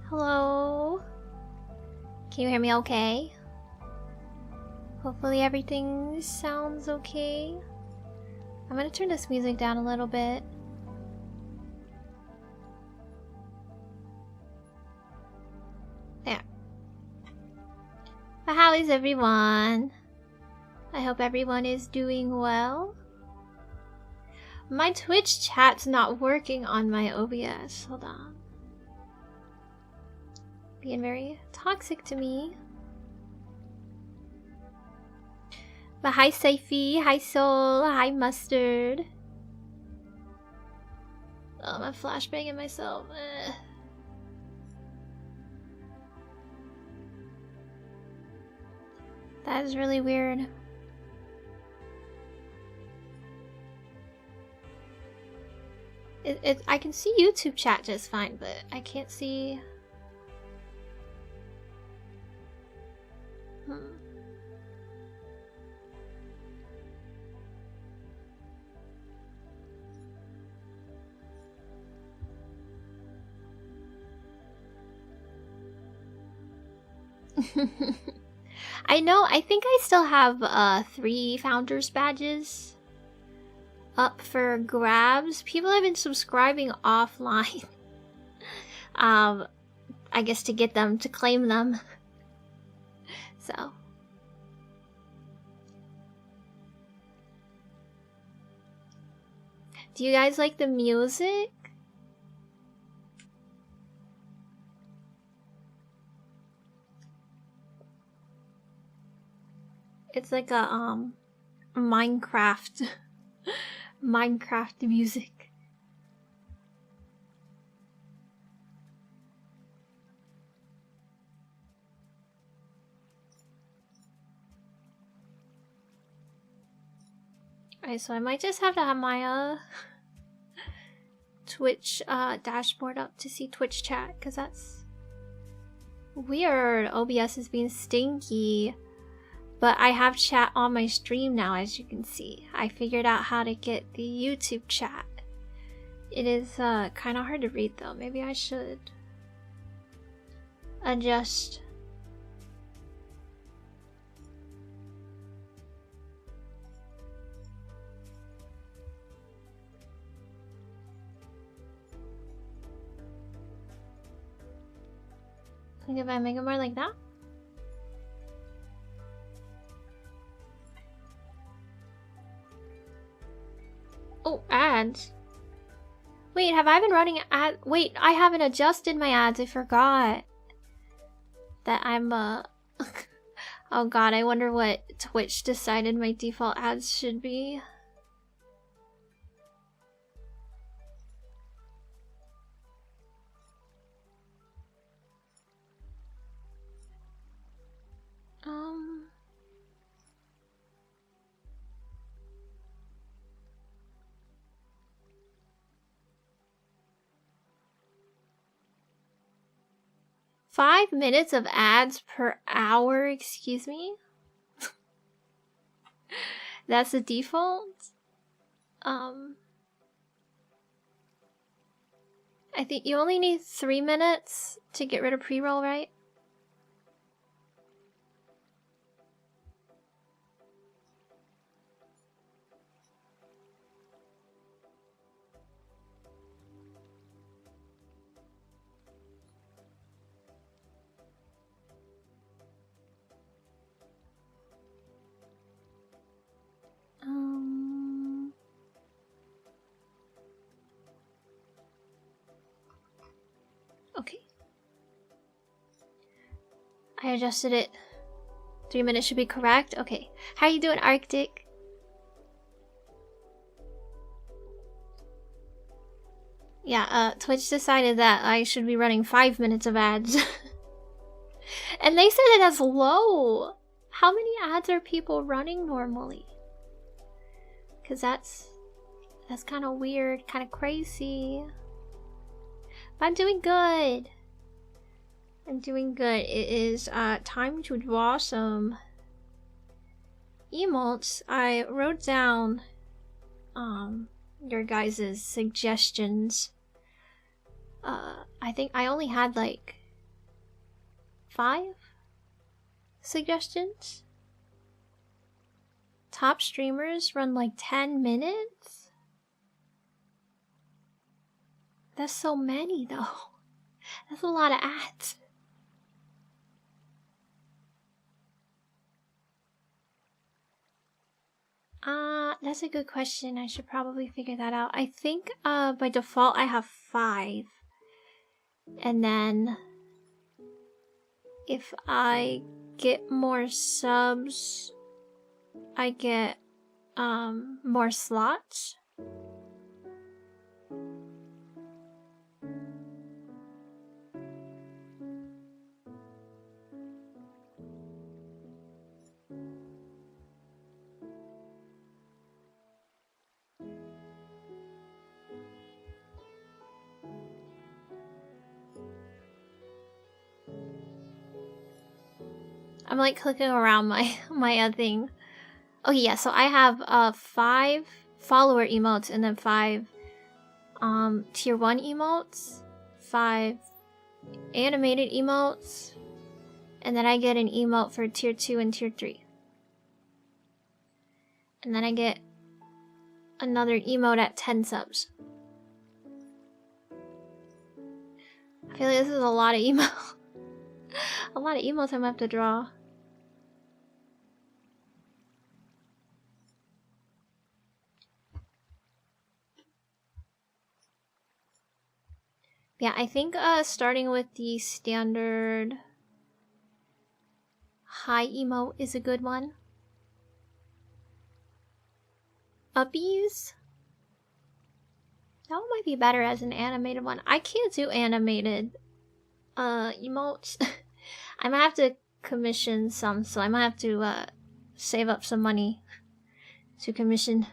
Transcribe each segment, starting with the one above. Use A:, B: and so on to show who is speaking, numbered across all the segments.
A: Hello? Can you hear me okay? Hopefully everything sounds okay. I'm gonna turn this music down a little bit. There. But how is everyone? I hope everyone is doing well. My Twitch chat's not working on my OBS. Hold on. Being very toxic to me. But hi Safi, hi Soul, hi Mustard. Oh, I'm flashbanging myself. That is really weird. I can see YouTube chat just fine, but I can't see. I know, I think I still have 3 founders badges up for grabs. People have been subscribing offline. I guess to get them, to claim them. So. Do you guys like the music? It's like a Minecraft Minecraft music. Alright, so I might just have to have my Twitch dashboard up to see Twitch chat, because that's weird. OBS is being stinky. But I have chat on my stream now, as you can see. I figured out how to get the YouTube chat. It is kind of hard to read though. Maybe I should adjust. I think if I make it more like that. Oh, ads. Wait, have I been running ad? Wait, I haven't adjusted my ads. I forgot that I'm oh god, I wonder what Twitch decided my default ads should be. Five minutes of ads per hour, excuse me? That's the default? I think you only need 3 minutes to get rid of pre-roll, right? Okay. I adjusted it. 3 minutes should be correct. Okay. How you doing, Arctic? Yeah, Twitch decided that I should be running 5 minutes of ads. And they said it as low. How many ads are people running normally? Because that's kind of weird, kind of crazy. But I'm doing good. I'm doing good. It is time to draw some emotes. I wrote down your guys' suggestions. I think I only had like 5 suggestions. Top streamers run like 10 minutes? That's so many though. That's a lot of ads. That's a good question. I should probably figure that out. I think by default I have 5. And then if I get more subs, I get more slots. I'm like clicking around my thing. Oh yeah, so I have 5 follower emotes and then 5 tier 1 emotes, 5 animated emotes, and then I get an emote for tier 2 and tier 3. And then I get another emote at 10 subs. I feel like this is a lot of emotes. A lot of emotes I'm gonna have to draw. Yeah, I think starting with the standard high emote is a good one. Uppies? That one might be better as an animated one. I can't do animated emotes. I might have to commission some, so I might have to save up some money to commission.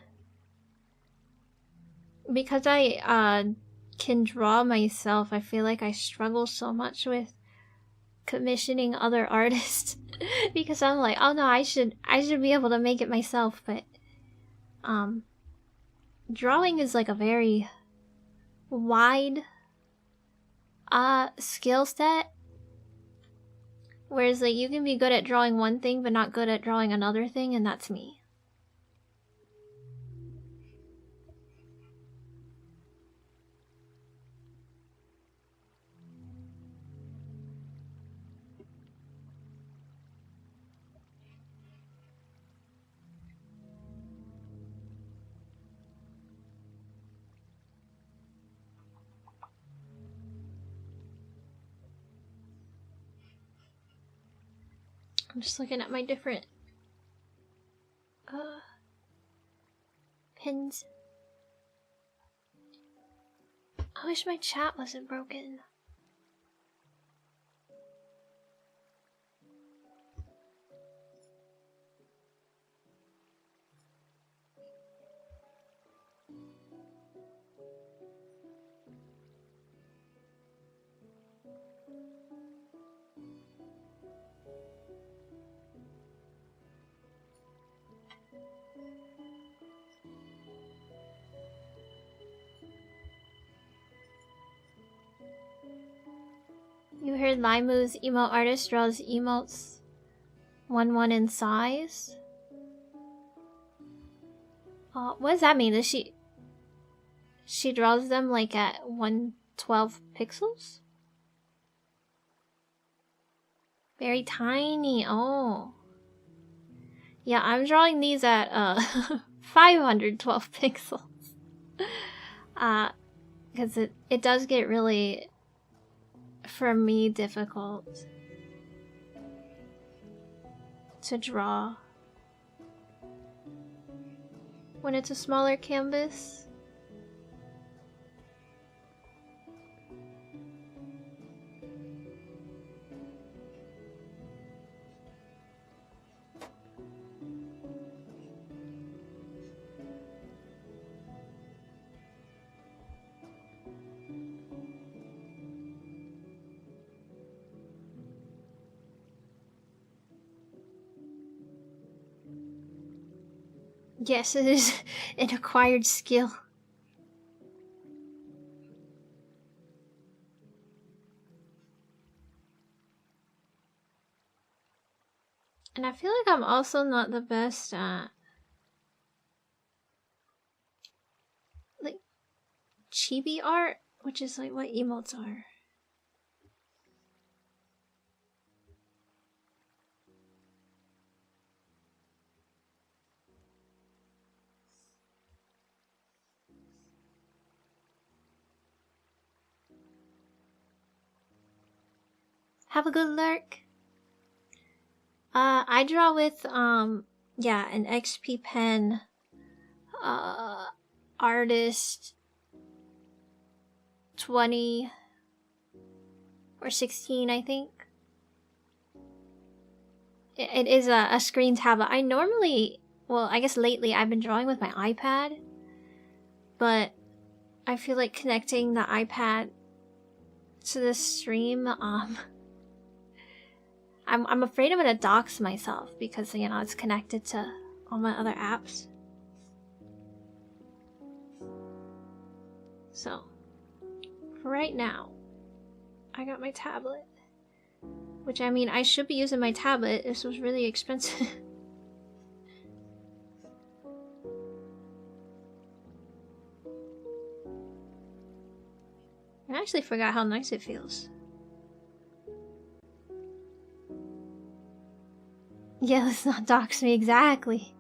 A: Because I can draw myself, I feel like I struggle so much with commissioning other artists. Because I'm like, oh no, I should be able to make it myself, but drawing is like a very wide skill set. Whereas like you can be good at drawing one thing but not good at drawing another thing, and that's me. I'm just looking at my different pins. I wish my chat wasn't broken. You heard Limu's emote artist draws emotes 1-1 in size? What does that mean? Does she draws them like at 112 pixels? Very tiny. Oh. Yeah, I'm drawing these at 512 pixels. Because it does get really, for me, difficult to draw when it's a smaller canvas. Yes, it is an acquired skill. And I feel like I'm also not the best at like chibi art, which is like what emotes are. Have a good lurk. I draw with yeah, an XP pen, artist 20 or 16, I think. It is a screen tablet. I normally, well, I guess lately I've been drawing with my iPad, but I feel like connecting the iPad to the stream, I'm afraid I'm gonna dox myself because, you know, it's connected to all my other apps. So, for right now, I got my tablet. Which, I mean, I should be using my tablet. This was really expensive. I actually forgot how nice it feels. Yeah, let's not dox me exactly.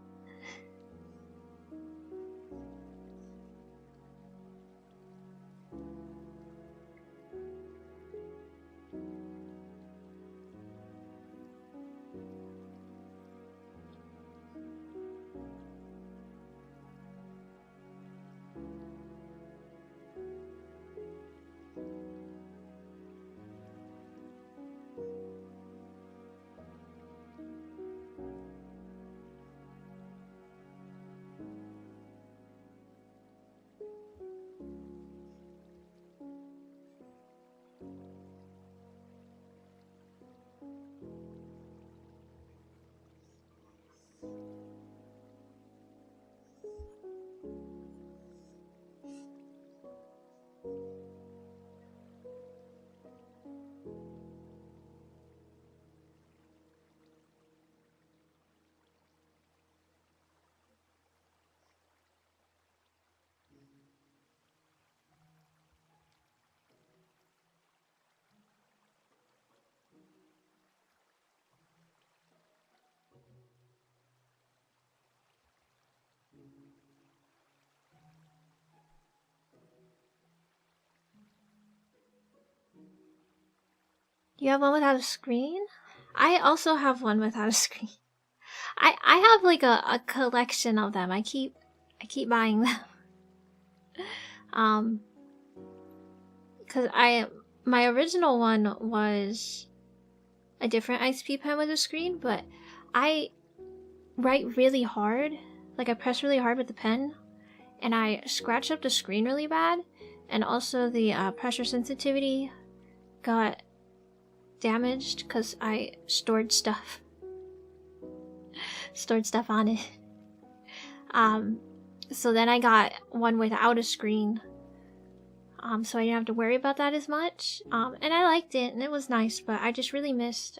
A: You have one without a screen? I also have one without a screen. I have like a collection of them. I keep buying them. Cause my original one was a different ISP pen with a screen, but I write really hard. Like I press really hard with the pen, and I scratch up the screen really bad, and also the pressure sensitivity got damaged because I stored stuff on it. So then I got one without a screen, so I didn't have to worry about that as much. And I liked it, and it was nice, but I just really missed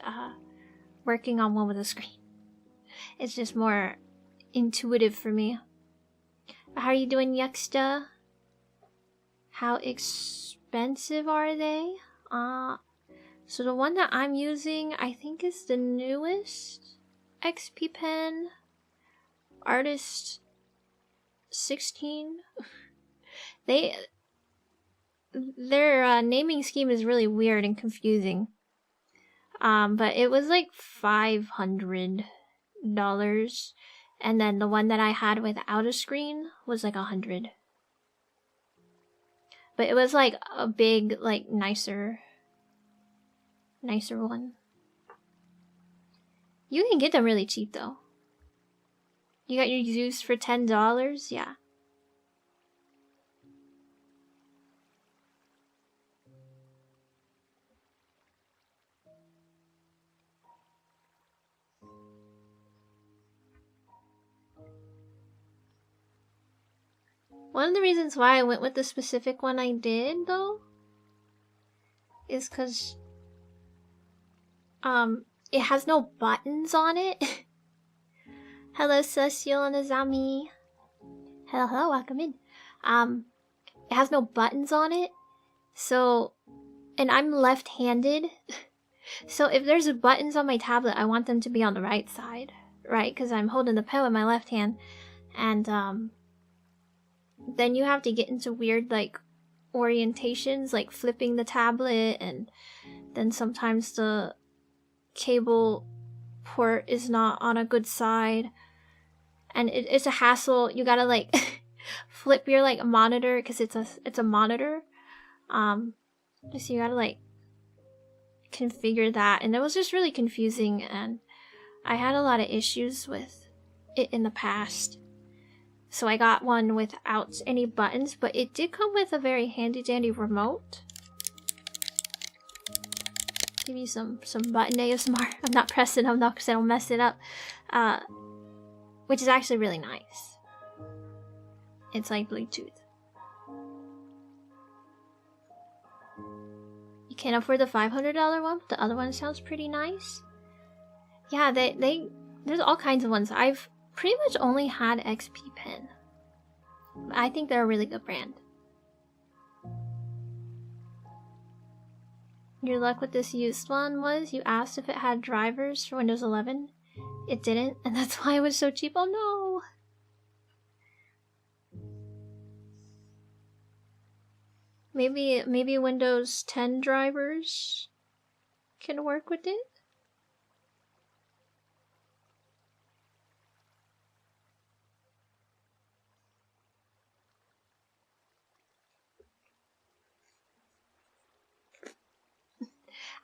A: working on one with a screen. It's just more intuitive for me. How are you doing, Yuxta? How expensive are they? So the one that I'm using, I think is the newest XP pen. Artist 16. Their naming scheme is really weird and confusing. But it was like $500, and then the one that I had without a screen was like $100. But it was like a big, like nicer one. You can get them really cheap though. You got your Zeus for $10? Yeah. One of the reasons why I went with the specific one I did though is because it has no buttons on it. Hello, Celestial and Azami. Hello, hello, welcome in. It has no buttons on it, so, and I'm left-handed, so if there's buttons on my tablet, I want them to be on the right side, right? Because I'm holding the pen with my left hand, and then you have to get into weird like orientations, like flipping the tablet, and then sometimes the cable port is not on a good side, and it's a hassle. You gotta like flip your like monitor because it's a monitor, so you gotta like configure that, and it was just really confusing, and I had a lot of issues with it in the past. So I got one without any buttons, but it did come with a very handy dandy remote. Give you some button ASMR. I'm not pressing them though because I don't mess it up. Which is actually really nice. It's like Bluetooth. You can't afford the $500 one, but the other one sounds pretty nice. Yeah, there's all kinds of ones. I've pretty much only had XP Pen. I think they're a really good brand. Your luck with this used one was you asked if it had drivers for Windows 11. It didn't, and that's why it was so cheap. Oh no! Maybe Windows 10 drivers can work with it?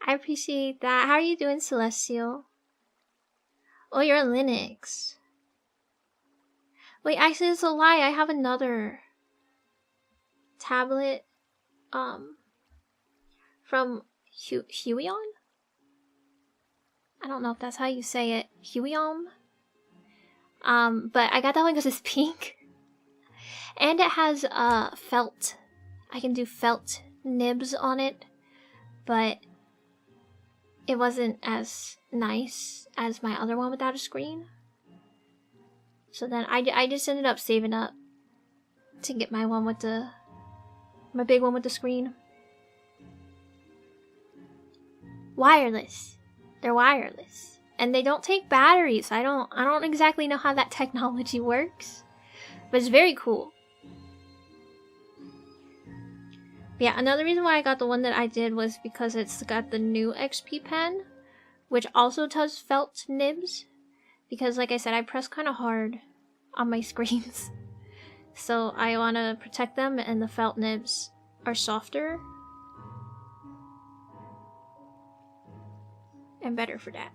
A: I appreciate that. How are you doing, Celestial? Oh, you're on Linux. Wait, actually, it's a lie. I have another tablet, from Huion? I don't know if that's how you say it. Huion? But I got that one because it's pink. And it has, felt. I can do felt nibs on it. But it wasn't as nice as my other one without a screen. So then I just ended up saving up to get my one with my big one with the screen. Wireless. They're wireless. And they don't take batteries. I don't exactly know how that technology works. But it's very cool. Yeah, another reason why I got the one that I did was because it's got the new XP Pen, which also does felt nibs. Because like I said, I press kind of hard on my screens. So I want to protect them, and the felt nibs are softer and better for that.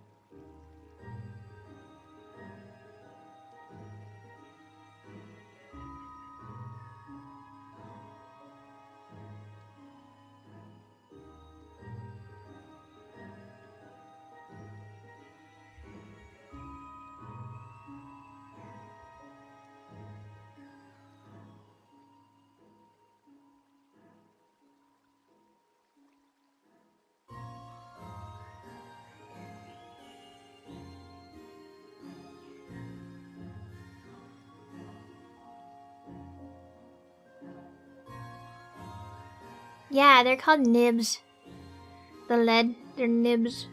A: Yeah, they're called nibs. The lead, they're nibs.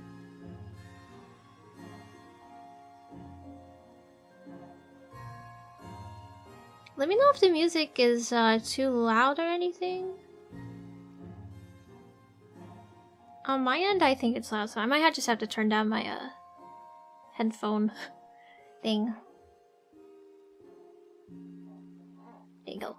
A: Let me know if the music is too loud or anything. On my end, I think it's loud, so I might just have to turn down my headphone thing. There you go.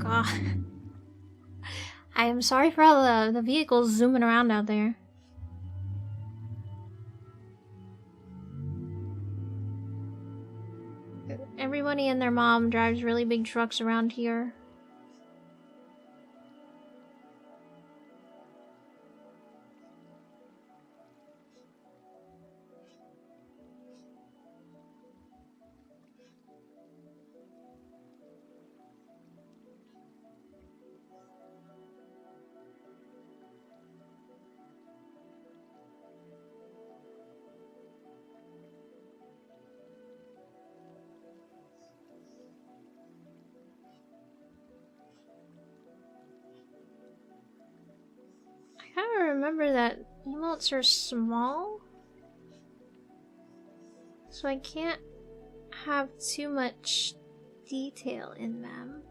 A: God. I am sorry for all the vehicles zooming around out there. Everybody and their mom drives really big trucks around here. I kind of remember that emotes are small, so I can't have too much detail in them.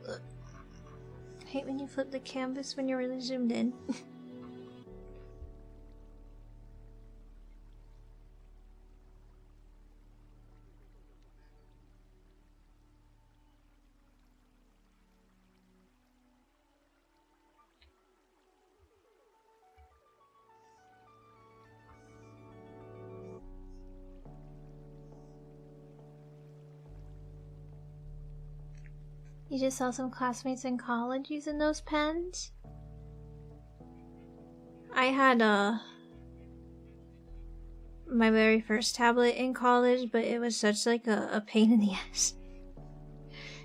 A: I hate when you flip the canvas when you're really zoomed in. You just saw some classmates in college using those pens? I had my very first tablet in college, but it was such like a pain in the ass.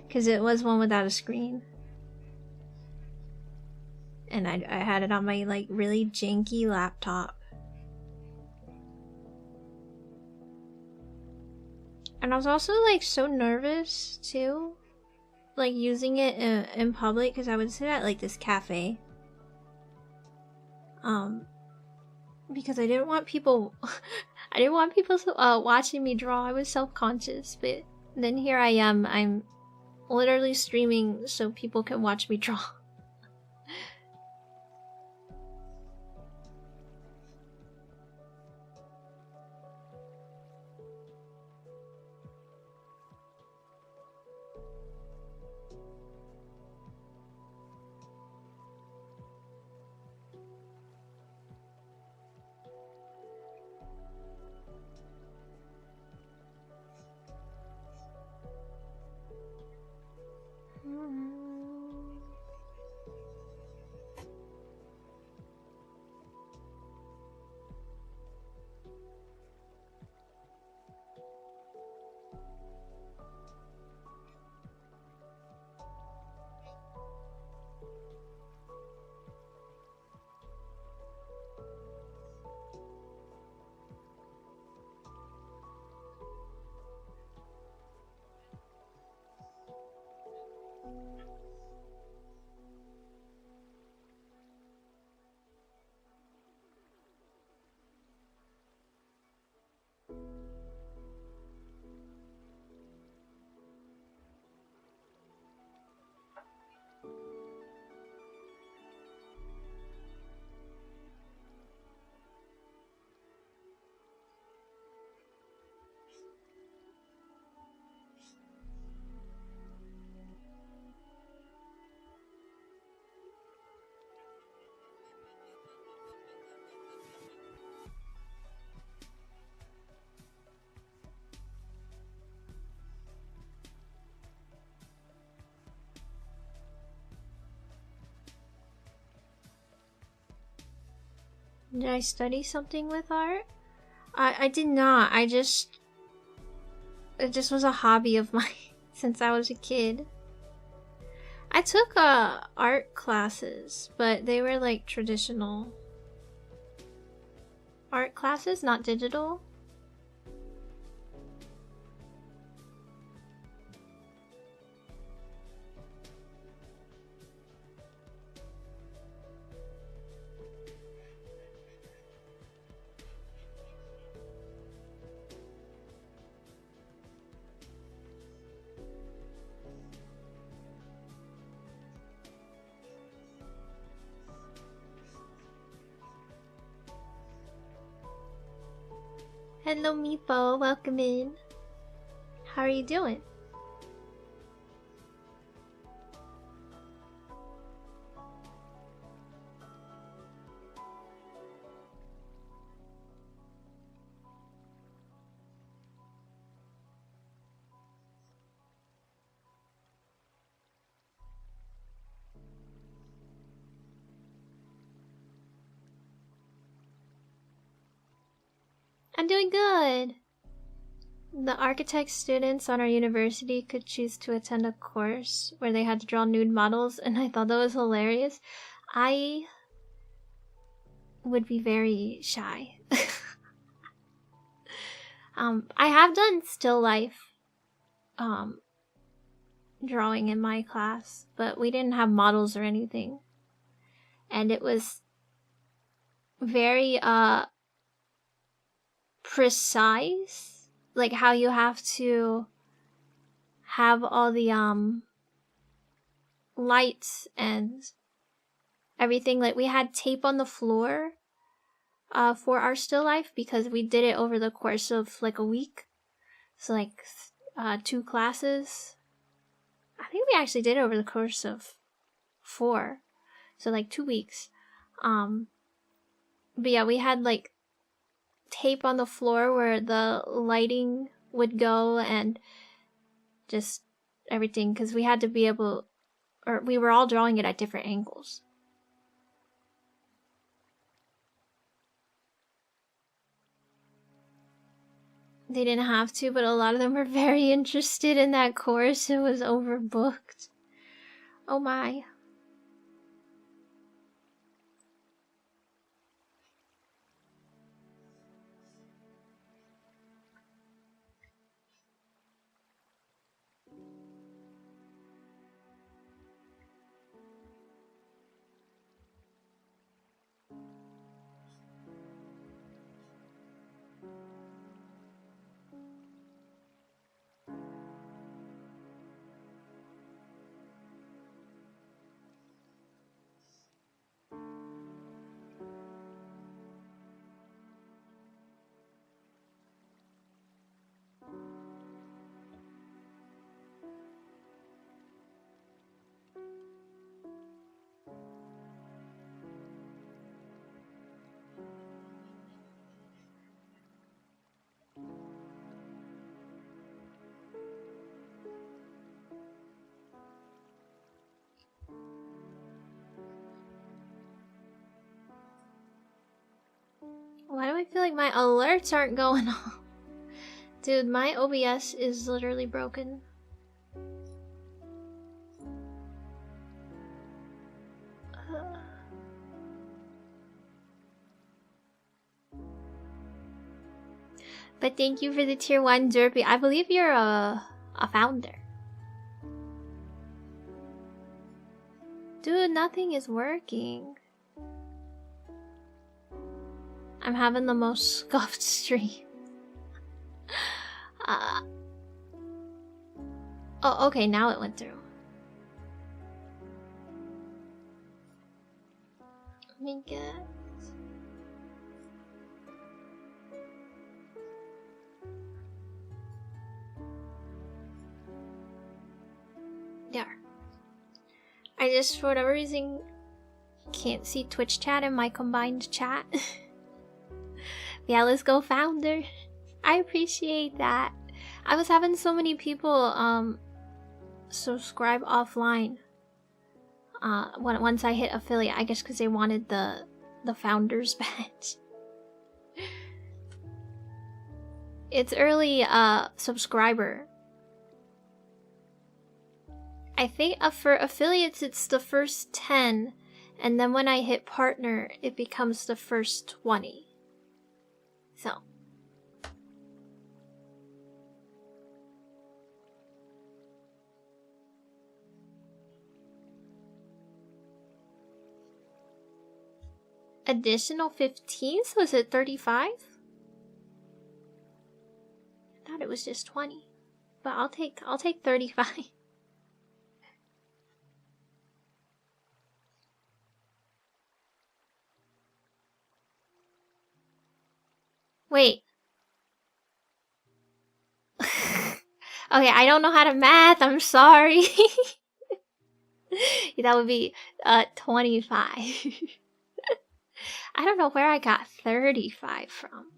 A: Because it was one without a screen. And I had it on my like really janky laptop. And I was also like so nervous too. Like using it in public, because I would sit at like this cafe. Because I didn't want people watching me draw. I was self-conscious, but then here I am. I'm literally streaming so people can watch me draw. Did I study something with art? I did not. It just was a hobby of mine since I was a kid. I took art classes, but they were like traditional art classes, not digital. Hello, Meepo. Welcome in. How are you doing? I'm doing good. The architect students on our university could choose to attend a course where they had to draw nude models, and I thought that was hilarious. I would be very shy. I have done still life drawing in my class, but we didn't have models or anything. And it was very precise, like how you have to have all the lights and everything. Like we had tape on the floor for our still life because we did it over the course of like a week. So like 2 classes. I think we actually did it over the course of 4. So like 2 weeks. But yeah, we had like tape on the floor where the lighting would go and just everything, because we had to be able, or we were all drawing it at different angles. They didn't have to, but a lot of them were very interested in that course. It was overbooked. Oh my. Why do I feel like my alerts aren't going off? Dude, my OBS is literally broken. But thank you for the tier 1 derpy. I believe you're a founder. Dude, nothing is working. I'm having the most scuffed stream. Oh, okay, now it went through. Let me get... There. I just, for whatever reason, can't see Twitch chat in my combined chat. Yeah, let's go, founder. I appreciate that. I was having so many people subscribe offline once I hit affiliate, I guess because they wanted the founders badge. It's early subscriber. I think for affiliates it's the first 10, and then when I hit partner it becomes the first 20. So additional 15, so is it 35? I thought it was just 20. But I'll take 35. Wait. Okay, I don't know how to math. I'm sorry. That would be 25. I don't know where I got 35 from.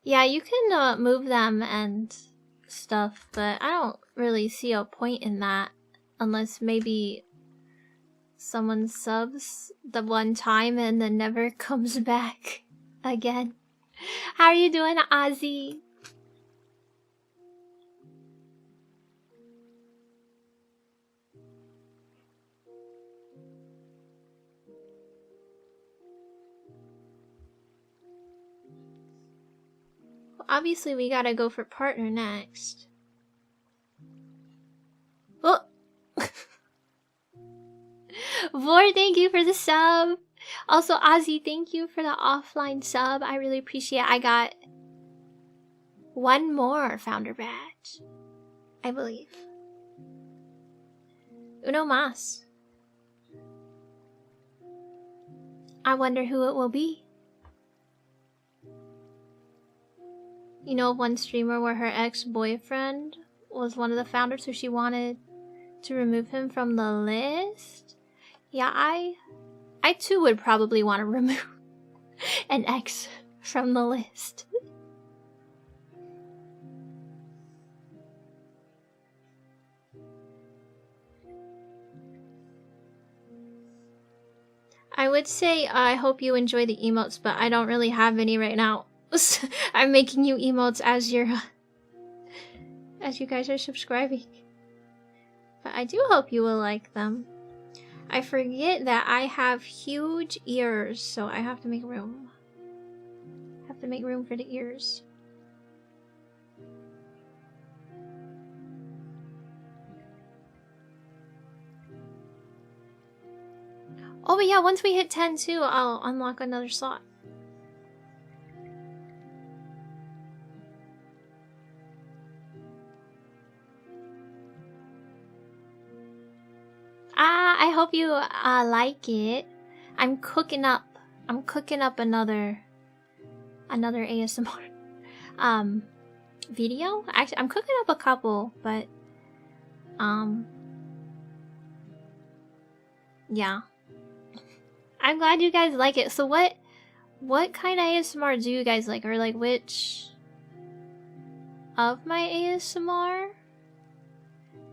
A: Yeah, you can move them and stuff, but I don't really see a point in that unless maybe someone subs the one time and then never comes back again. How are you doing, Ozzy? Well, obviously, we gotta go for partner next. Oh! Vor, thank you for the sub. Also, Ozzy, thank you for the offline sub. I really appreciate it. I got one more founder badge, I believe. Uno más. I wonder who it will be. You know, one streamer where her ex-boyfriend was one of the founders, so she wanted to remove him from the list? Yeah, I too would probably want to remove an ex from the list. I would say I hope you enjoy the emotes, but I don't really have any right now. I'm making you emotes as you guys are subscribing. But I do hope you will like them. I forget that I have huge ears, so I have to make room. I have to make room for the ears. Oh, but yeah, once we hit 10 too, I'll unlock another slot. I hope you like it. I'm cooking up another ASMR video. Actually, I'm cooking up a couple, but yeah. I'm glad you guys like it. So what kind of ASMR do you guys like, or like which of my ASMR?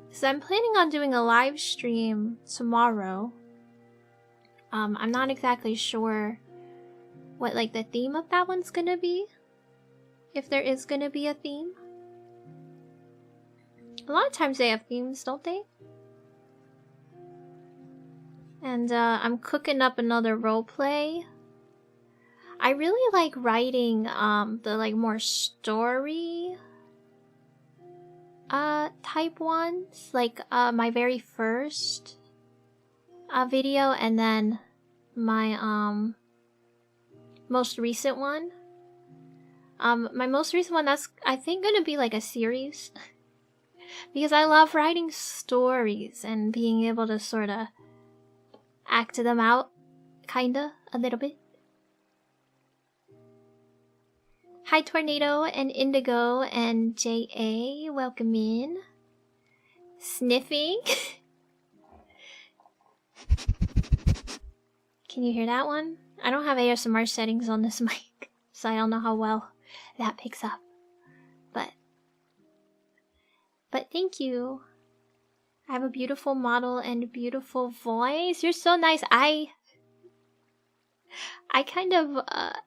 A: Because I'm planning on doing a live stream tomorrow. I'm not exactly sure what like the theme of that one's gonna be. If there is gonna be a theme. A lot of times they have themes, don't they? And I'm cooking up another roleplay. I really like writing the like more story type ones, like my very first video, and then my most recent one. My most recent one, that's I think gonna be like a series because I love writing stories and being able to sort of act them out, kinda, a little bit. Hi Tornado and Indigo and JA, welcome in. Sniffing. Can you hear that one? I don't have ASMR settings on this mic, so I don't know how well that picks up. But thank you. I have a beautiful model and a beautiful voice. You're so nice. I kind of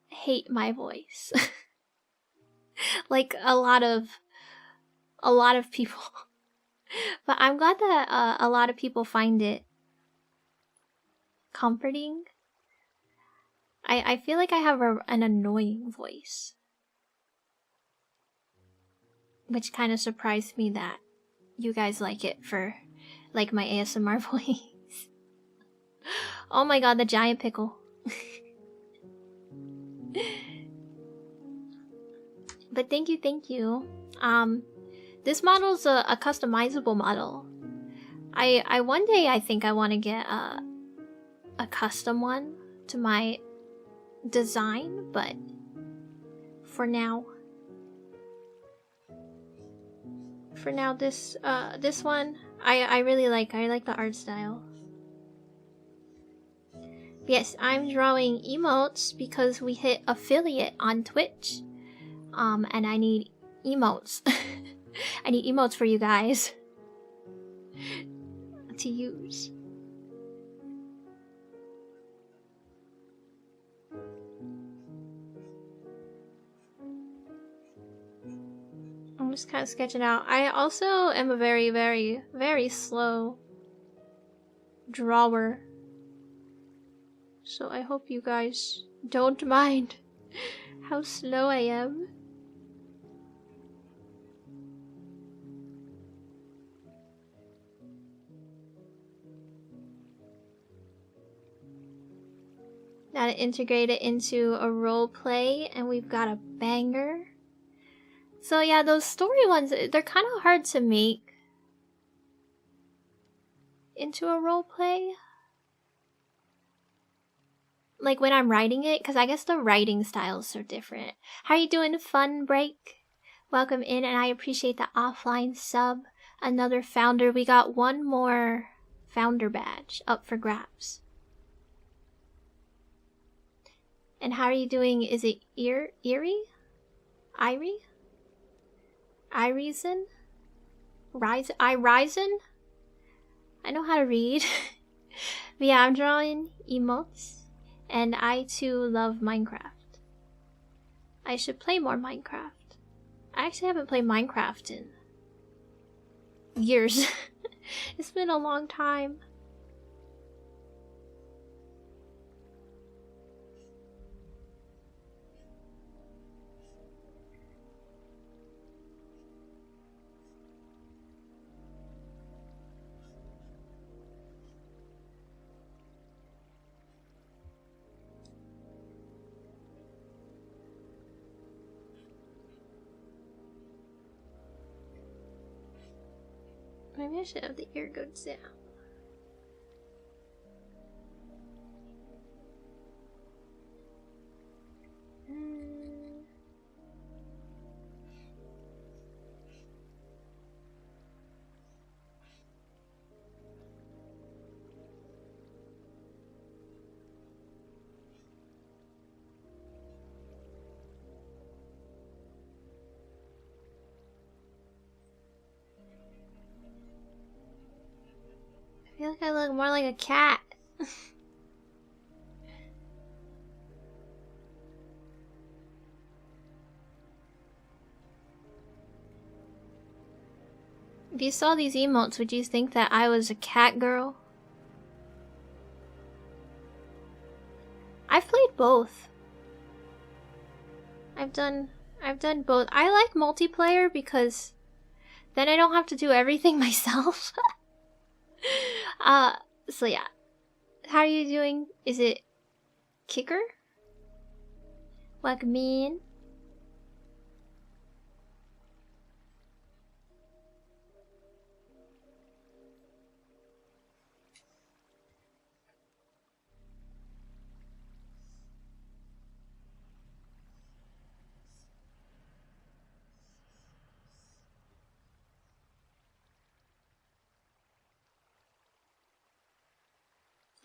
A: hate my voice. Like a lot of people. But I'm glad that a lot of people find it comforting. I feel like I have an annoying voice, which kind of surprised me that you guys like it for like my ASMR voice. Oh my god, the giant pickle. But thank you. This model's a customizable model. I one day I think I want to get a custom one to my design, but for now for now this this one. I really like the art style. Yes, I'm drawing emotes because we hit affiliate on Twitch. And I need emotes. I need emotes for you guys to use. I'm just kind of sketching out. I also am a very, very, very slow drawer. So I hope you guys don't mind how slow I am. Now to integrate it into a role play, and we've got a banger. So yeah, those story ones, they're kind of hard to make into a role play. Like when I'm writing it, because I guess the writing styles are different. How you doing, Fun Break? Welcome in, and I appreciate the offline sub. Another founder. We got one more founder badge up for grabs. And how are you doing? Is it Erie? Irie? Irisen? Irisen? I know how to read. But yeah, I'm drawing emotes. And I too love Minecraft. I should play more Minecraft. I actually haven't played Minecraft in years. It's been a long time. Maybe I should have the ear go down. I feel like I look more like a cat. If you saw these emotes, would you think that I was a cat girl? I've played both. I've done both. I like multiplayer because then I don't have to do everything myself. So yeah. How are you doing? Is it Kicker? Welcome in.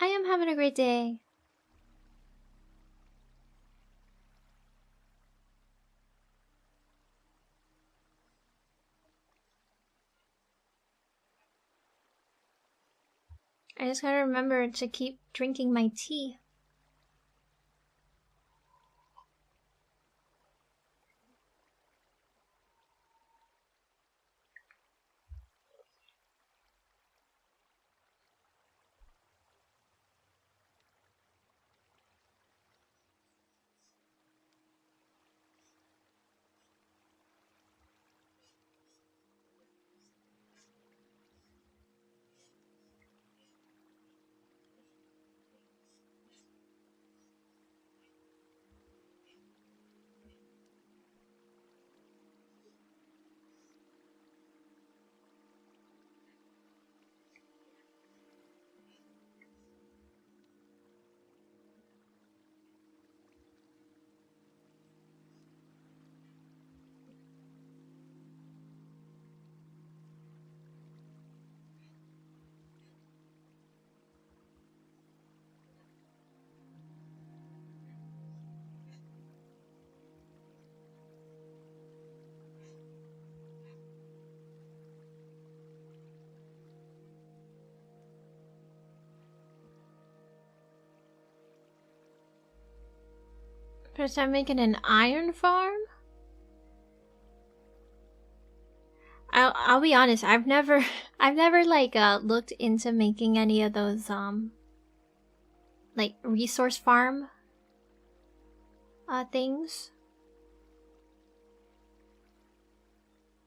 A: I am having a great day. I just gotta remember to keep drinking my tea. First time making an iron farm? I'll be honest, I've never like looked into making any of those like resource farm things.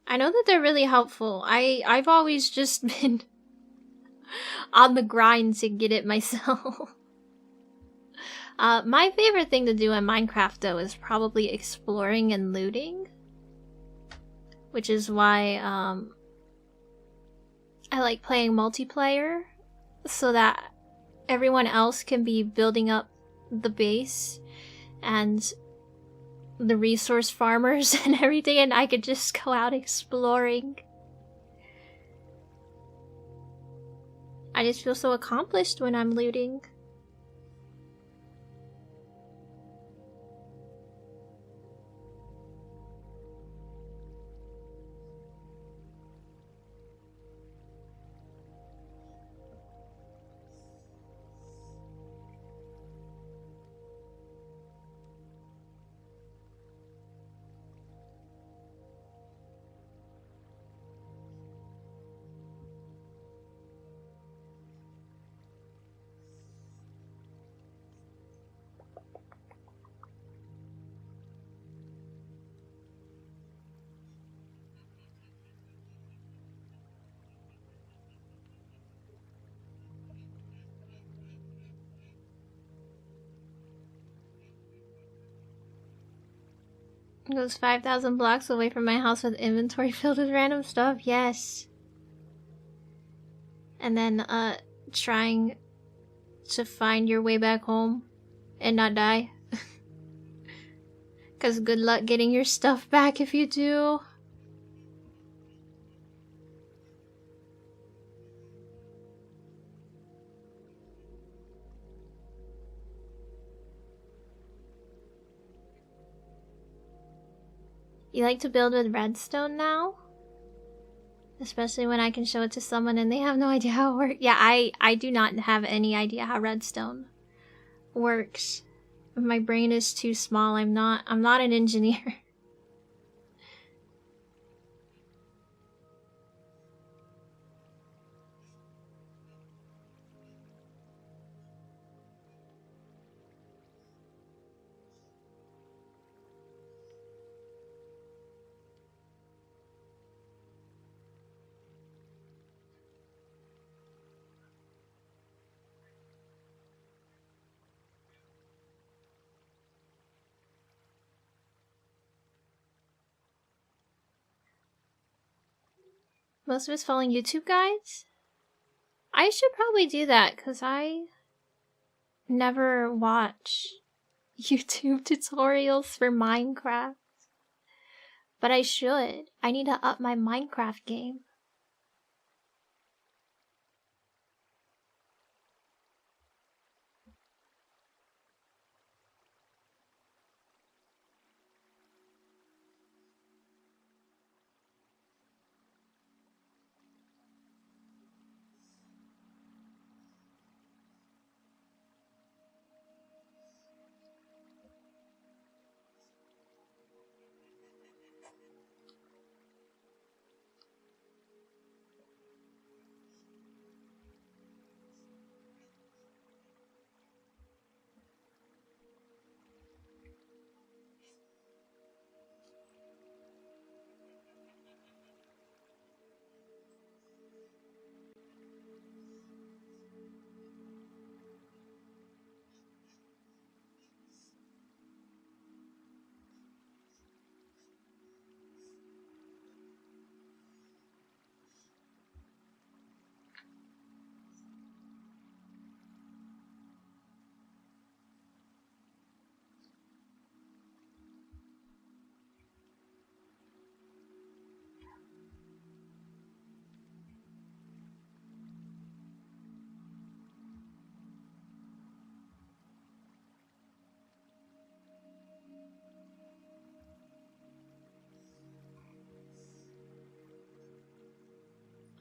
A: I know that they're really helpful. I've always just been on the grind to get it myself. My favorite thing to do in Minecraft though is probably exploring and looting. Which is why I like playing multiplayer, so that everyone else can be building up the base and the resource farmers and everything, and I could just go out exploring. I just feel so accomplished when I'm looting. It goes 5,000 blocks away from my house with inventory filled with random stuff. Yes. And then, trying to find your way back home and not die. Because good luck getting your stuff back if you do. You like to build with redstone now? Especially when I can show it to someone and they have no idea how it works. Yeah, I do not have any idea how redstone works. My brain is too small. I'm not an engineer. Most of us following YouTube guides? I should probably do that because I never watch YouTube tutorials for Minecraft. But I should. I need to up my Minecraft game.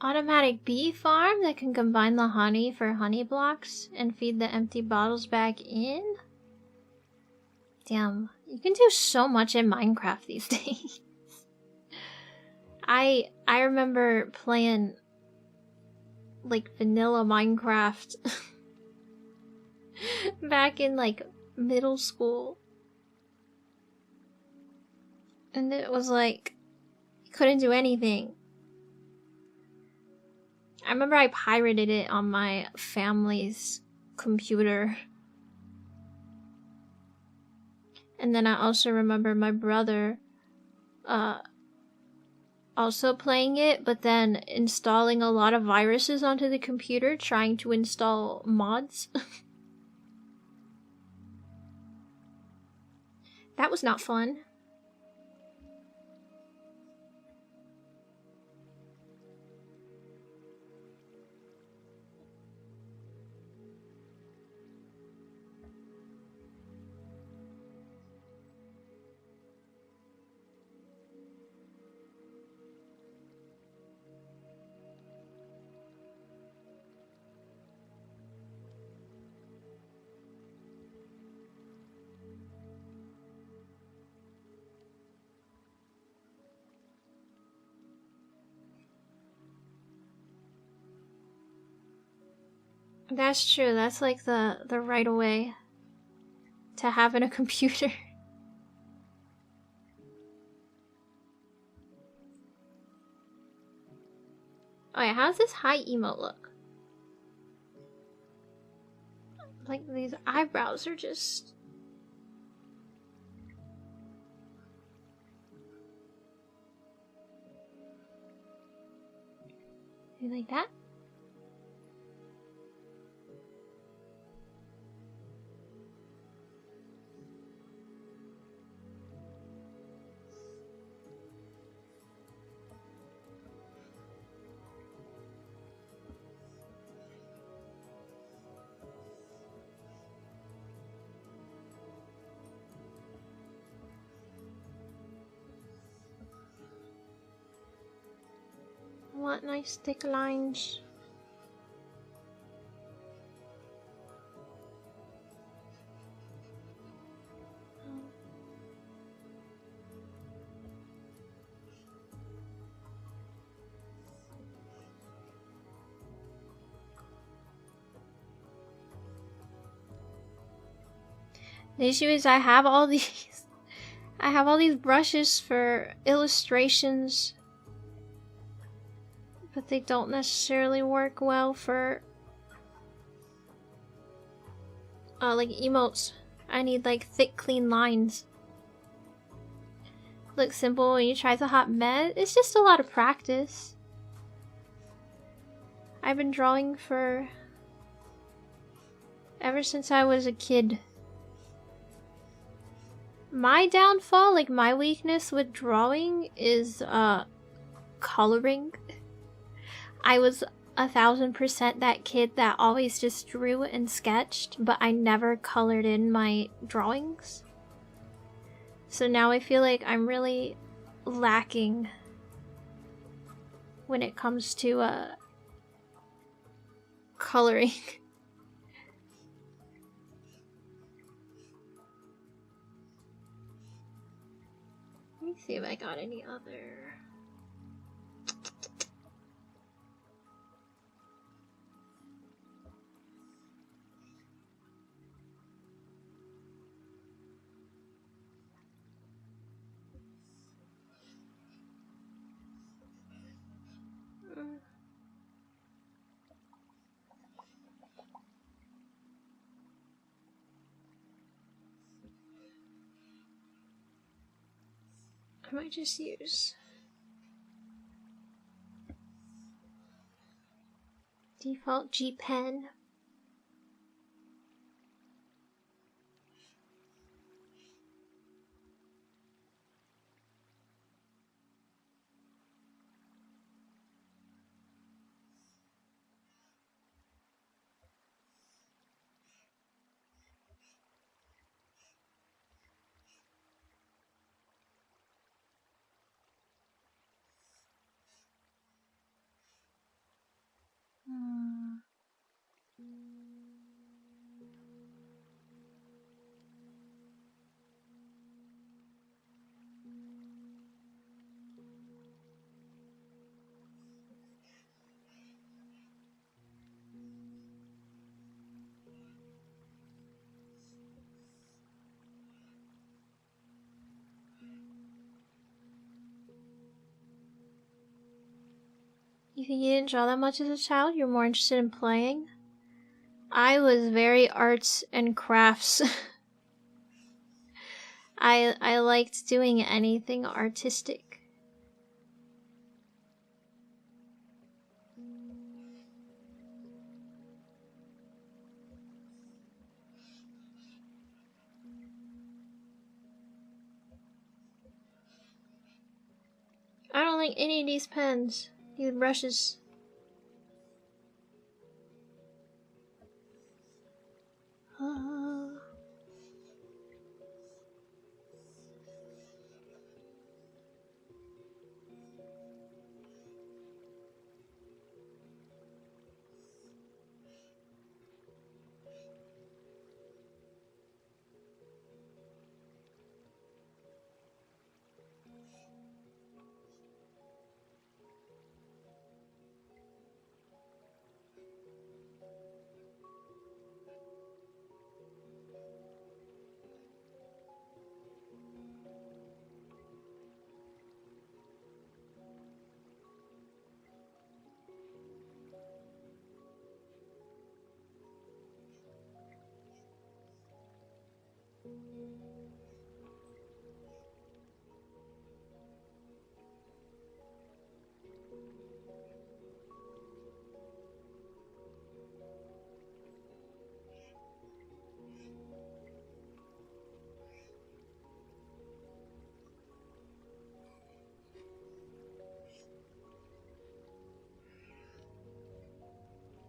A: Automatic bee farm that can combine the honey for honey blocks and feed the empty bottles back in? Damn, you can do so much in Minecraft these days. I remember playing like vanilla Minecraft back in like middle school. And it was like you couldn't do anything. I remember I pirated it on my family's computer. And then I also remember my brother also playing it, but then installing a lot of viruses onto the computer, trying to install mods. That was not fun. That's true. That's like the right way to having a computer. Oh yeah, how's this high emote look? Like these eyebrows are just... You like that? I want nice thick lines. The issue is I have all these brushes for illustrations, but they don't necessarily work well for like emotes. I need like thick, clean lines. Looks simple when you try to hot meh. It's just a lot of practice. I've been drawing for ever since I was a kid. My downfall, like my weakness with drawing is coloring. I was 1000% that kid that always just drew and sketched, but I never colored in my drawings. So now I feel like I'm really lacking when it comes to coloring. Let me see if I got any other... I might just use default G pen. You think you didn't draw that much as a child? You're more interested in playing? I was very arts and crafts. I liked doing anything artistic. I don't like any of these pens. These brushes.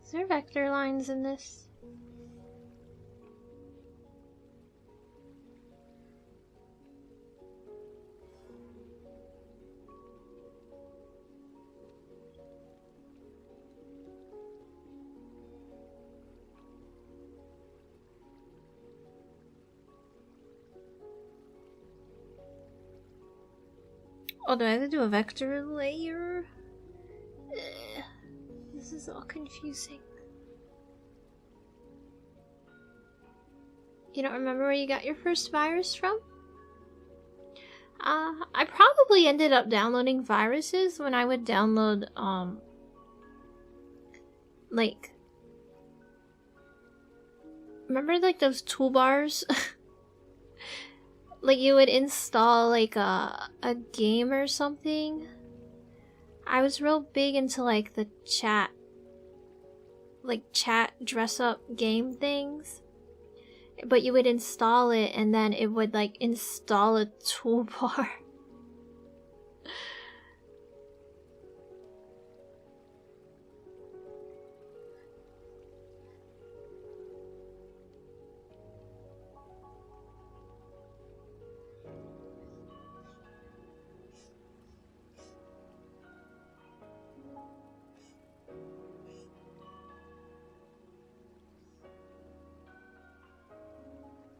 A: Is there vector lines in this? Oh, do I have to do a vector layer? This is all confusing. You don't remember where you got your first virus from? I probably ended up downloading viruses when I would download, like... Remember, like, those toolbars? Like, you would install, like, a game or something? I was real big into, like, the chat... Like, chat dress-up game things. But you would install it, and then it would, like, install a toolbar.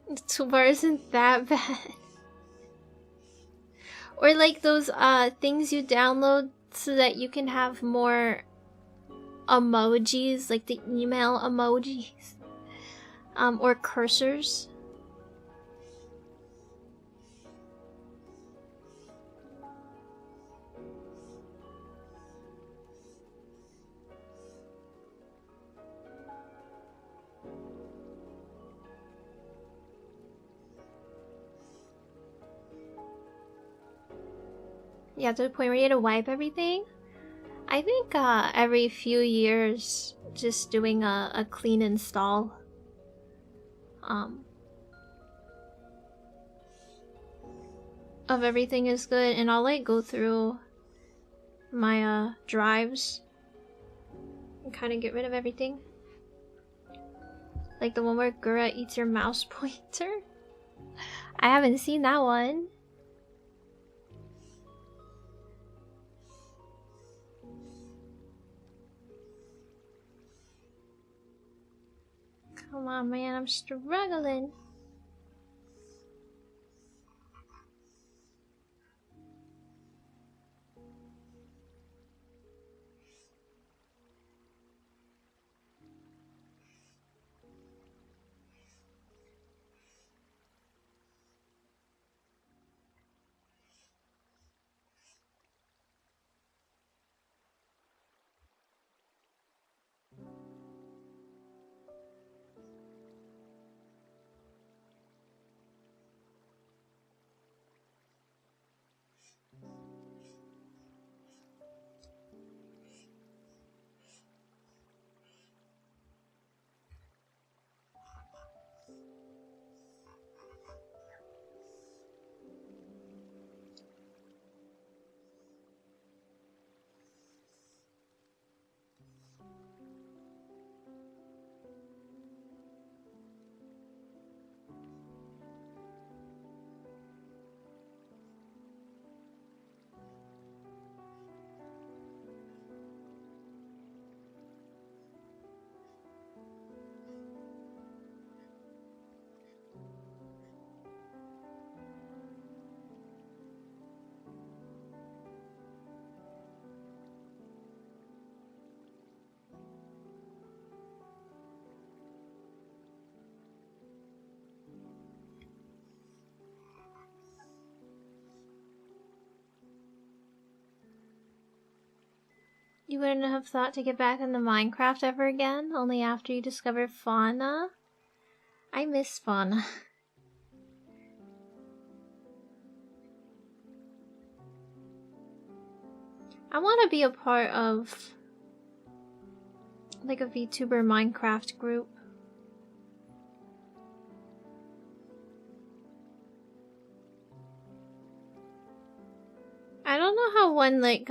A: The toolbar isn't that bad. Or like those things you download so that you can have more emojis, like the email emojis. Or cursors. Yeah, to the point where you had to wipe everything. I think every few years, just doing a clean install. Of everything is good, and I'll like go through my drives and kind of get rid of everything. Like the one where Gura eats your mouse pointer. I haven't seen that one. Come on, man, I'm struggling. You wouldn't have thought to get back into Minecraft ever again, only after you discovered fauna? I miss fauna. I want to be a part of like a VTuber Minecraft group. I don't know how one like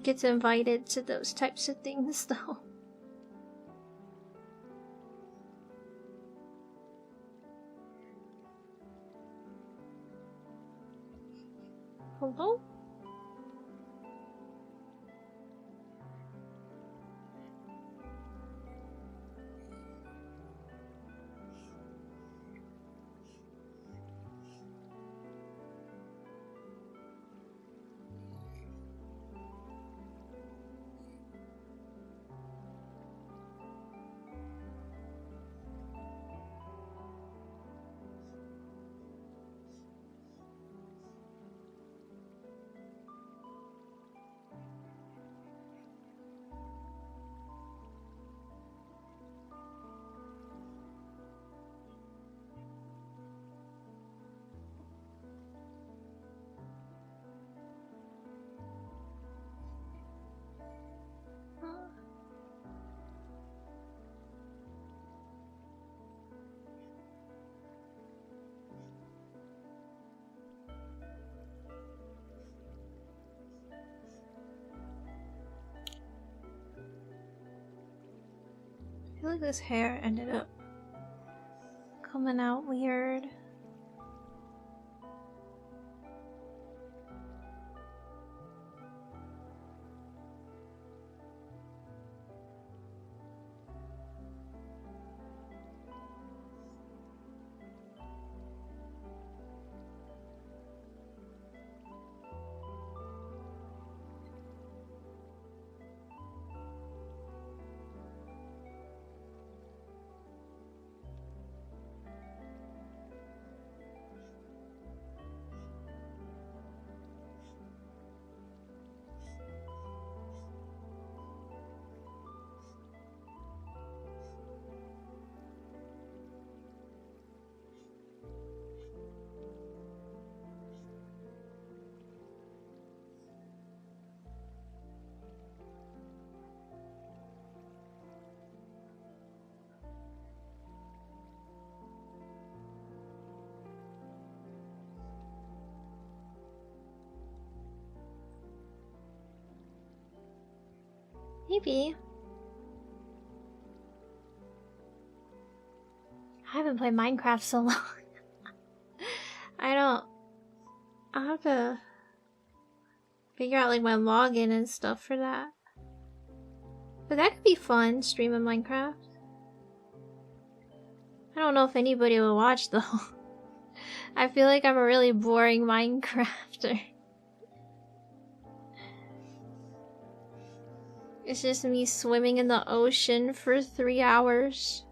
A: gets invited to those types of things though. Hello? I feel like this hair ended up coming out weird. Maybe. I haven't played Minecraft so long. I'll have to figure out like my login and stuff for that. But that could be fun, streaming Minecraft. I don't know if anybody will watch though. I feel like I'm a really boring Minecrafter. It's just me swimming in the ocean for 3 hours.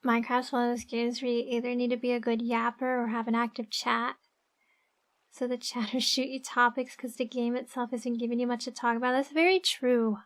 A: Minecraft's one of those games where you either need to be a good yapper or have an active chat. So the chatters shoot you topics because the game itself isn't giving you much to talk about. That's very true.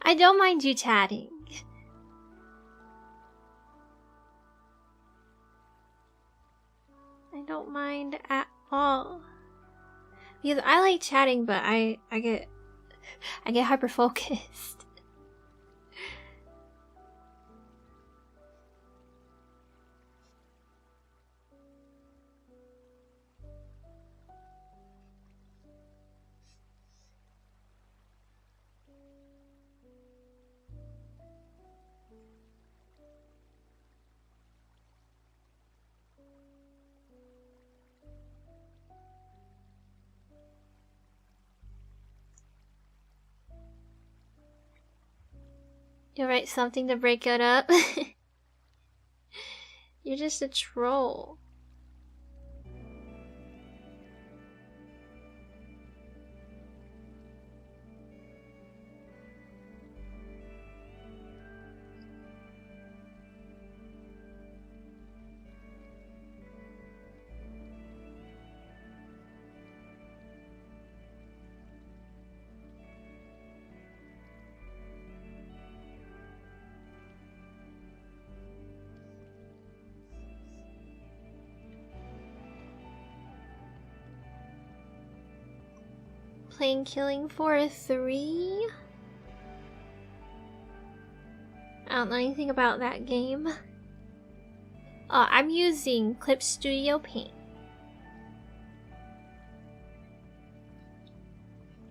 A: I don't mind you chatting. I don't mind at all. Because I like chatting, but I get hyper focused. You'll write something to break it up. You're just a troll. Playing Killing Floor 3? I don't know anything about that game. I'm using Clip Studio Paint.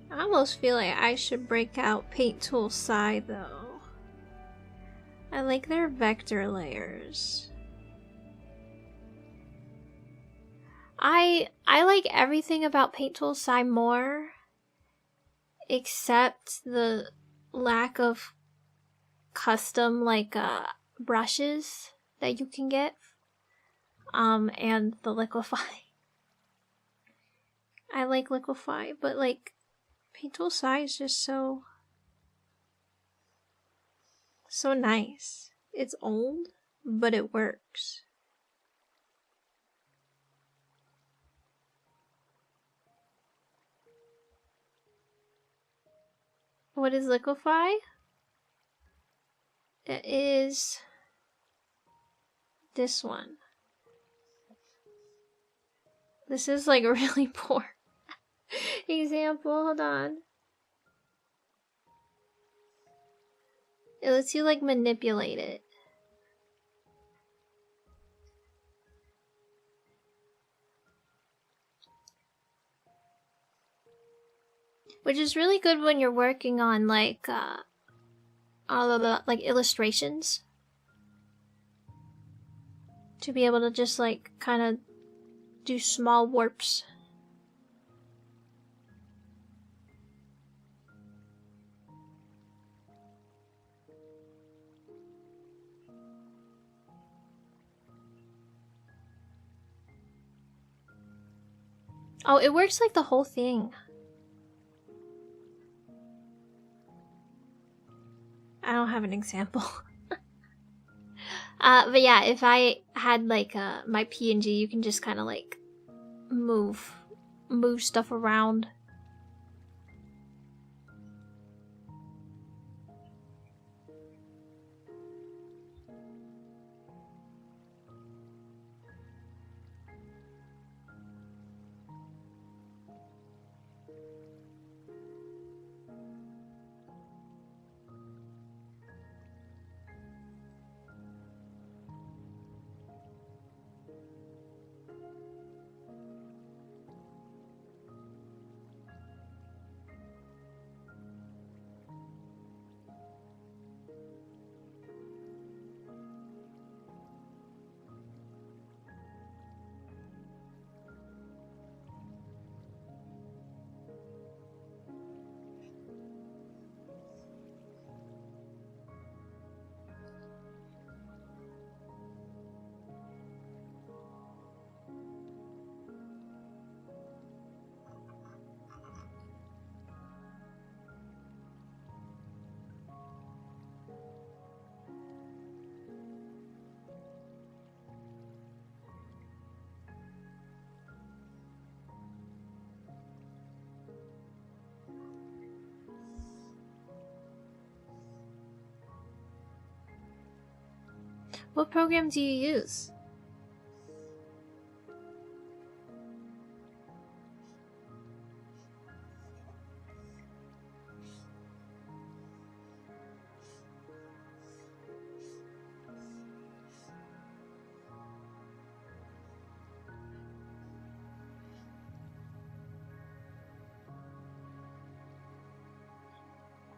A: I almost feel like I should break out Paint Tool Sai though. I like their vector layers. I like everything about Paint Tool Sai more, except the lack of custom brushes that you can get, and the liquify. I like liquify, but like Paint Tool Sai is just so nice. It's old, but it works. What is liquify? It is this one. This is like a really poor example. Hold on. It lets you like manipulate it. Which is really good when you're working on like all of the like illustrations. To be able to just like kind of do small warps. Oh, it works like the whole thing. I don't have an example. But yeah, if I had like my PNG, you can just kind of like move stuff around. What program do you use?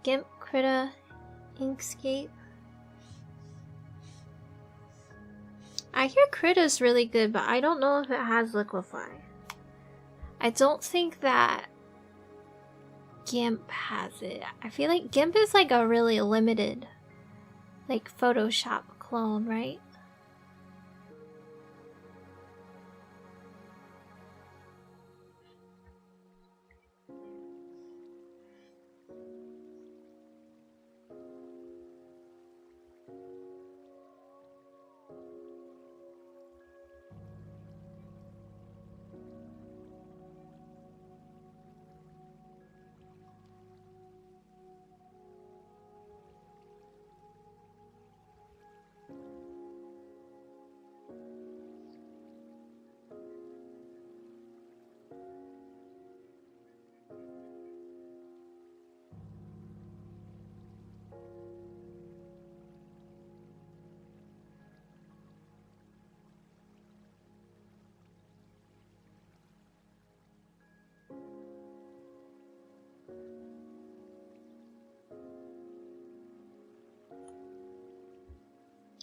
A: GIMP, Krita, Inkscape. I hear Krita's really good, but I don't know if it has Liquify. I don't think that GIMP has it. I feel like GIMP is like a really limited, like Photoshop clone, right?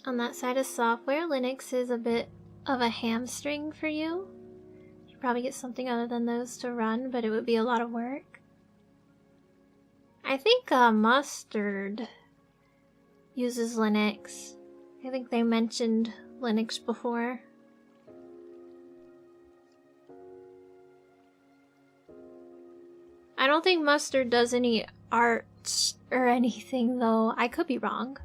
A: On that side of software, Linux is a bit of a hamstring for you. You probably get something other than those to run, but it would be a lot of work. I think Mustard uses Linux. I think they mentioned Linux before. I don't think Mustard does any art or anything though. I could be wrong.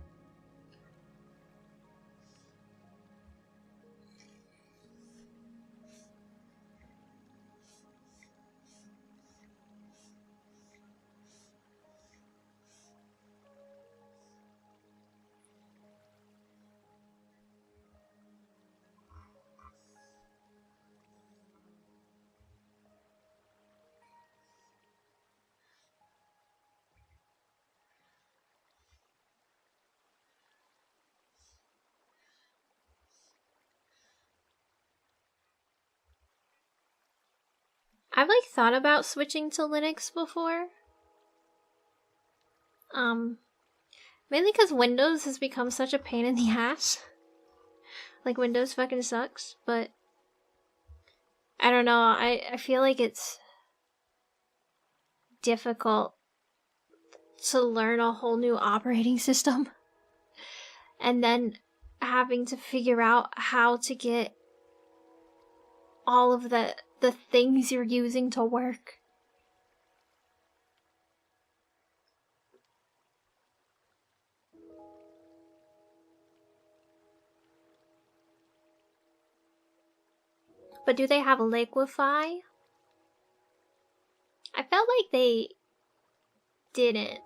A: I've like thought about switching to Linux before. Mainly because Windows has become such a pain in the ass. Like Windows fucking sucks, but I don't know, I feel like it's difficult to learn a whole new operating system. And then having to figure out how to get all of the things you're using to work. But do they have Liquify? I felt like they didn't.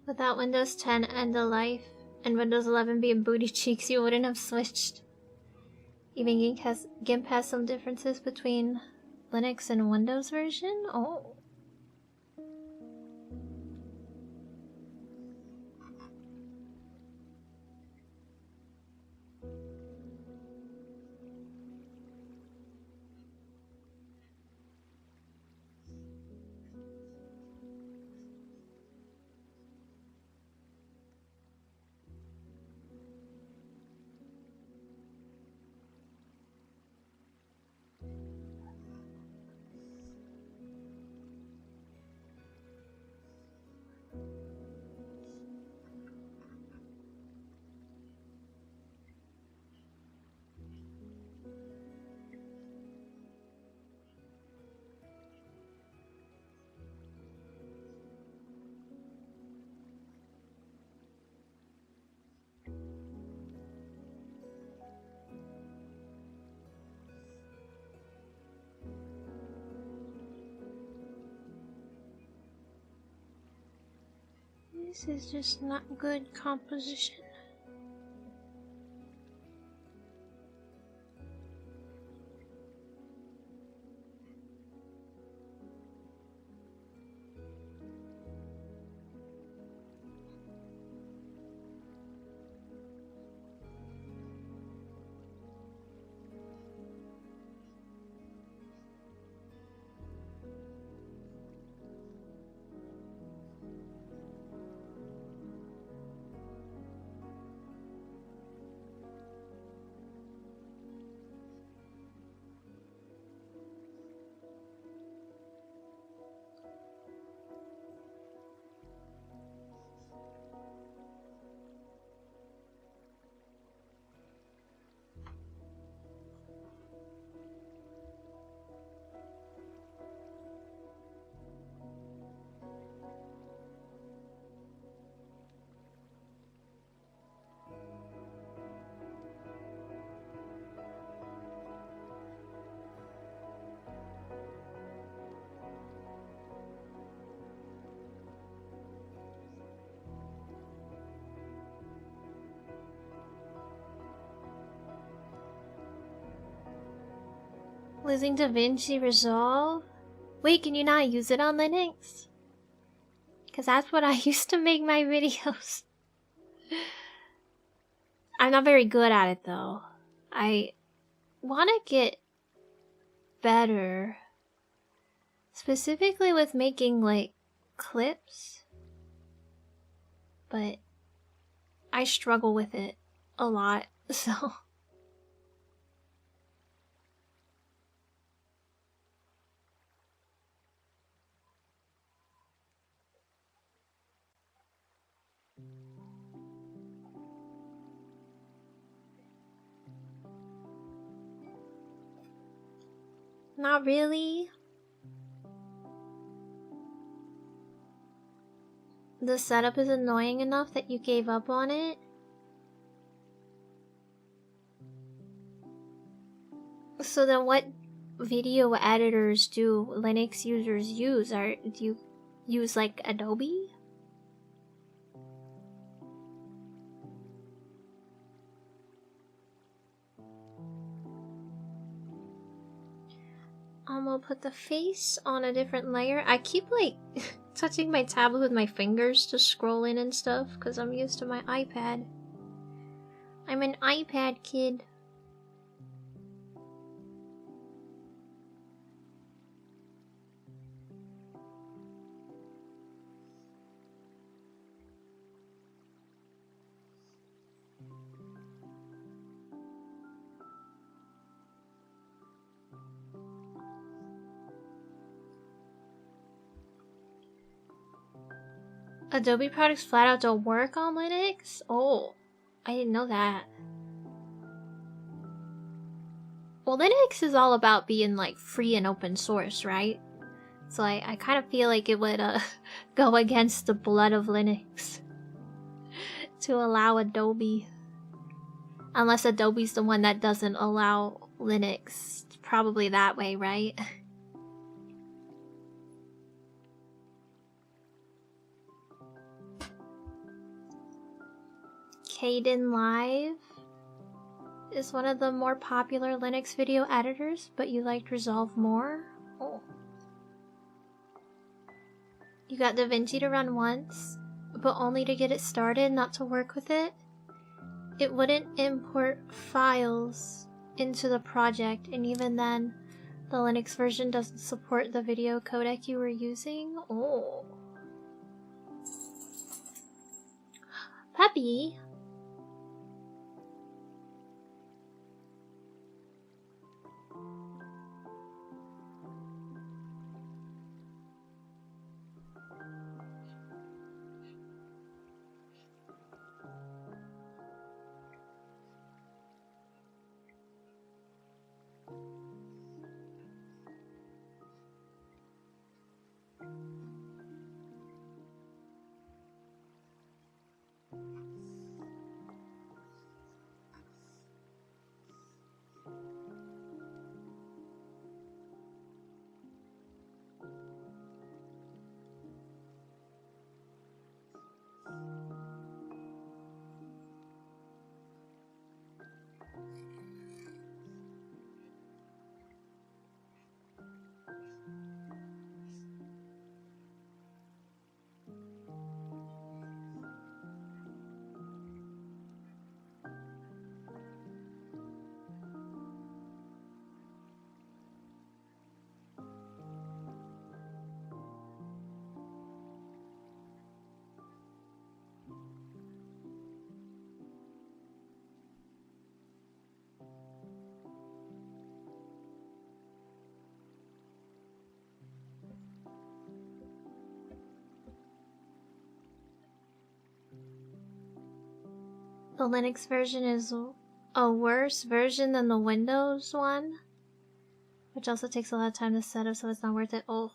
A: Without Windows 10 end of life and Windows 11 being booty cheeks, you wouldn't have switched. Even GIMP has some differences between Linux and Windows version? Oh. This is just not good composition. Losing DaVinci Resolve? Wait, can you not use it on Linux? Because that's what I used to make my videos. I'm not very good at it though. I want to get better. Specifically with making like clips. But I struggle with it a lot, so... Not really. The setup is annoying enough that you gave up on it? So then what video editors do Linux users use? Do you use like Adobe? I'll put the face on a different layer. I keep like touching my tablet with my fingers to scroll in and stuff because I'm used to my iPad. I'm an iPad kid. Adobe products flat out don't work on Linux? Oh, I didn't know that. Well, Linux is all about being like free and open source, right? So I kind of feel like it would go against the blood of Linux to allow Adobe. Unless Adobe's the one that doesn't allow Linux. It's probably that way, right? Kdenlive is one of the more popular Linux video editors, but you liked Resolve more? Oh. You got DaVinci to run once, but only to get it started, not to work with it. It wouldn't import files into the project, and even then, the Linux version doesn't support the video codec you were using. Oh. Puppy? The Linux version is a worse version than the Windows one, which also takes a lot of time to set up, so it's not worth it. Oh.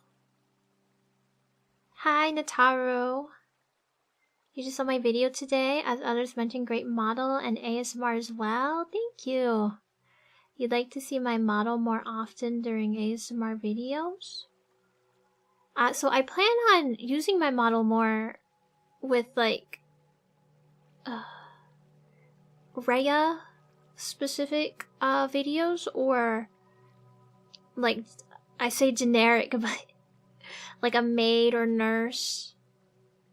A: Hi, Nataro. You just saw my video today, as others mentioned great model and ASMR as well. Thank you. You'd like to see my model more often during ASMR videos? So I plan on using my model more with like Rhea specific videos, or like I say generic, but like a maid or nurse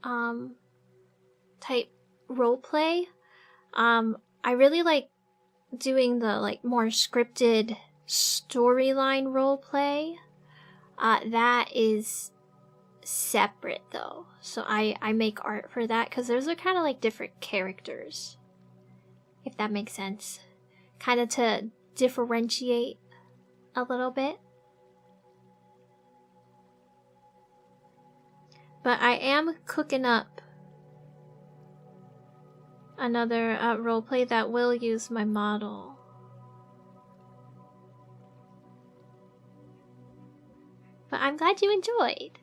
A: type roleplay. I really like doing the like more scripted storyline roleplay. That is separate though, so I make art for that because those are kind of like different characters, if that makes sense, kind of to differentiate a little bit. But I am cooking up another roleplay that will use my model. But I'm glad you enjoyed.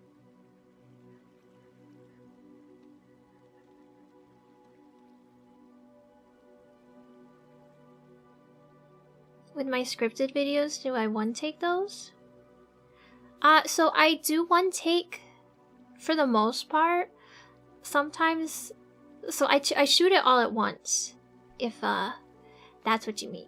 A: With my scripted videos, do I one take those? So I do one take for the most part. Sometimes, so I shoot it all at once, if that's what you mean.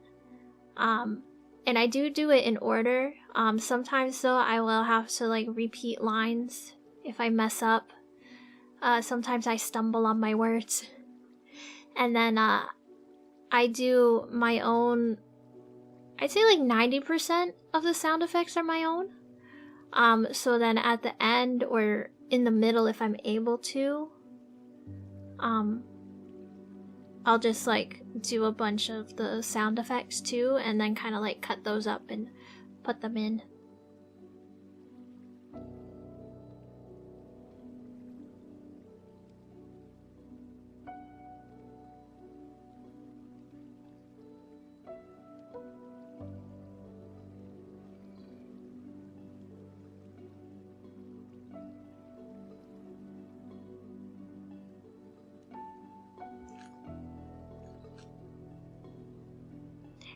A: And I do it in order. Sometimes though I will have to like repeat lines if I mess up. Sometimes I stumble on my words. And then I do my own. I'd say like 90% of the sound effects are my own. So then at the end or in the middle, if I'm able to, I'll just like do a bunch of the sound effects too, and then kind of like cut those up and put them in.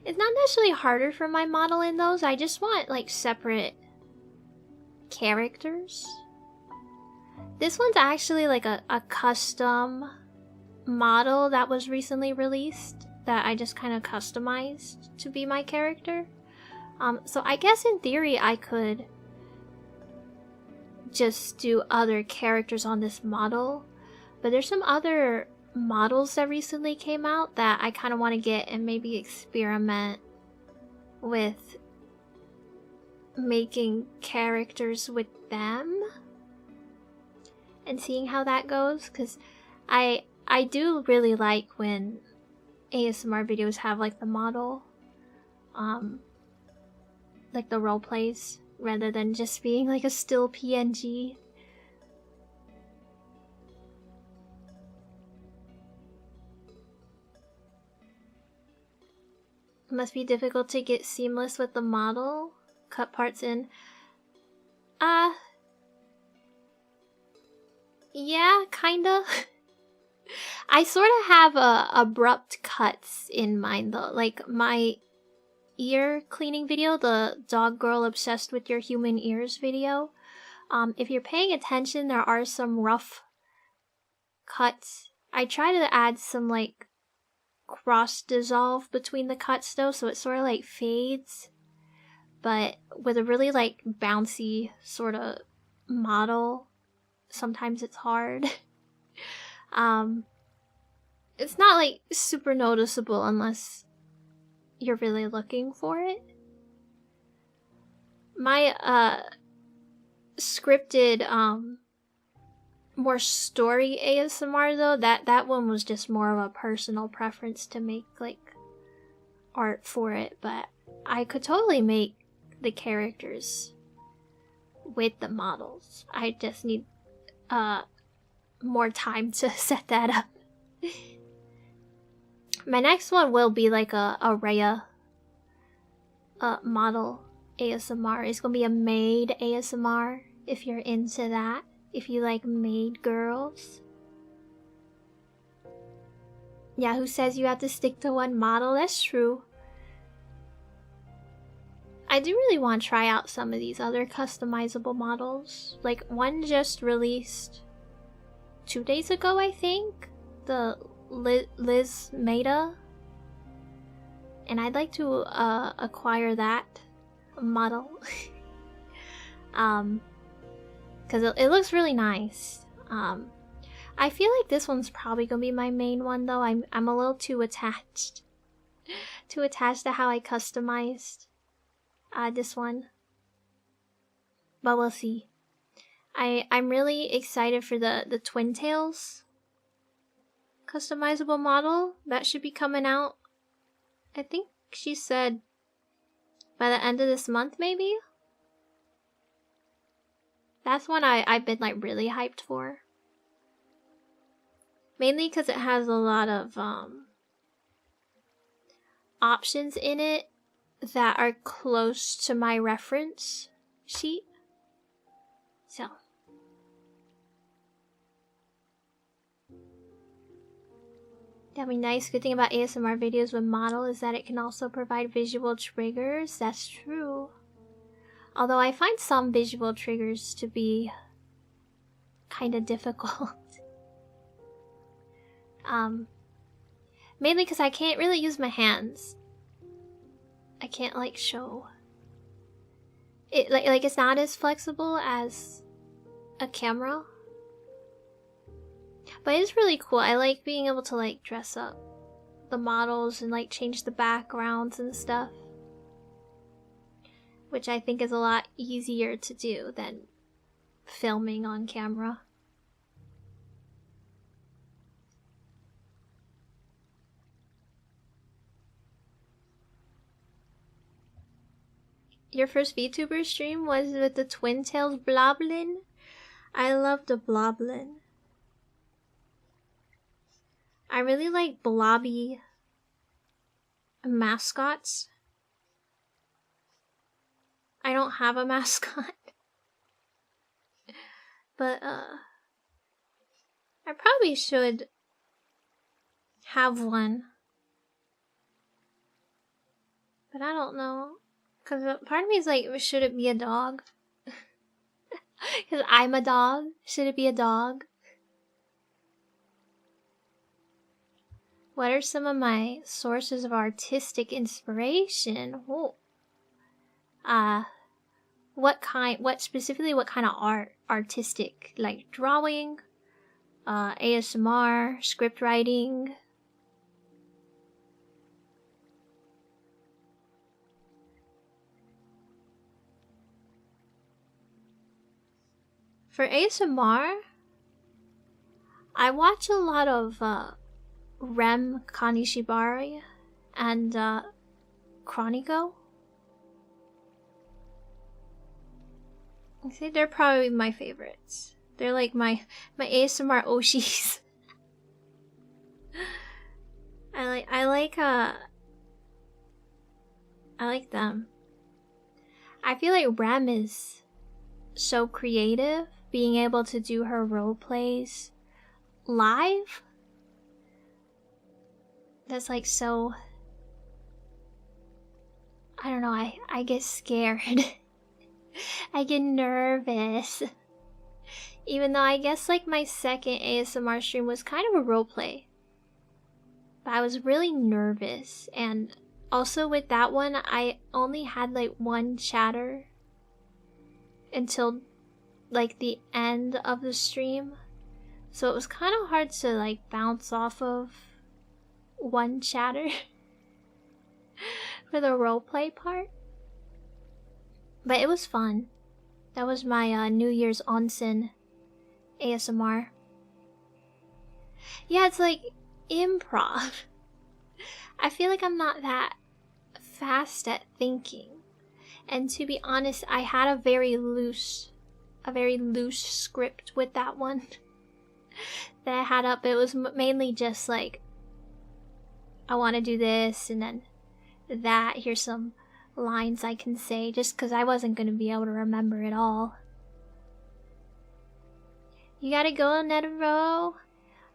A: It's not necessarily harder for my model in those, I just want like separate characters. This one's actually like a custom model that was recently released that I just kind of customized to be my character. So I guess in theory I could just do other characters on this model, but there's some other models that recently came out that I kind of want to get and maybe experiment with making characters with them and seeing how that goes, because I do really like when ASMR videos have like the model, like the role plays, rather than just being like a still PNG. It must be difficult to get seamless with the model. Cut parts in. Yeah, kinda. I sort of have abrupt cuts in mind though. Like my ear cleaning video, the dog girl obsessed with your human ears video. If you're paying attention, there are some rough cuts. I try to add some like cross dissolve between the cuts though, so it sort of like fades, but with a really like bouncy sort of model, sometimes it's hard. It's not like super noticeable unless you're really looking for it. My scripted more story ASMR though, that one was just more of a personal preference to make like art for it, but I could totally make the characters with the models. I just need more time to set that up. My next one will be like a Rhea model ASMR. It's gonna be a maid ASMR if you're into that. If you like maid girls. Yeah, who says you have to stick to one model? That's true. I do really want to try out some of these other customizable models. Like, one just released 2 days ago, I think. The Liz Maida. And I'd like to acquire that model. Because it looks really nice. I feel like this one's probably gonna be my main one though. I'm a little too attached. Too attached to how I customized this one. But we'll see. I'm really excited for the Twin Tails customizable model. That should be coming out, I think she said, by the end of this month maybe? That's one I've been like really hyped for. Mainly because it has a lot of options in it that are close to my reference sheet. So. That'd be nice. Good thing about ASMR videos with model is that it can also provide visual triggers. That's true. Although I find some visual triggers to be kind of difficult. Mainly because I can't really use my hands. I can't like show it, like it's not as flexible as a camera. But it's really cool. I like being able to like dress up the models and like change the backgrounds and stuff, which I think is a lot easier to do than filming on camera. Your first VTuber stream was with the Twin Tails Bloblin? I love the Bloblin. I really like blobby mascots. I don't have a mascot. But I probably should have one. But I don't know. Because part of me is like, should it be a dog? Because I'm a dog. Should it be a dog? What are some of my sources of artistic inspiration? Oh. What specifically, what kind of artistic? Like drawing, ASMR, script writing? For ASMR, I watch a lot of Rem Kanishibari and Chronico. I say they're probably my favorites. They're like my ASMR Oshis. I like them. I feel like Rem is so creative, being able to do her role plays live. That's like so, I don't know, I get scared. I get nervous. Even though I guess like my second ASMR stream was kind of a roleplay. But I was really nervous, and also with that one I only had like one chatter until like the end of the stream. So it was kind of hard to like bounce off of one chatter for the roleplay part. But it was fun. That was my New Year's onsen ASMR. Yeah, it's like improv. I feel like I'm not that fast at thinking. And to be honest, I had a very loose script with that one that I had up. It was mainly just like I want to do this and then that. Here's some lines I can say, just because I wasn't going to be able to remember it all. You gotta go, Netero.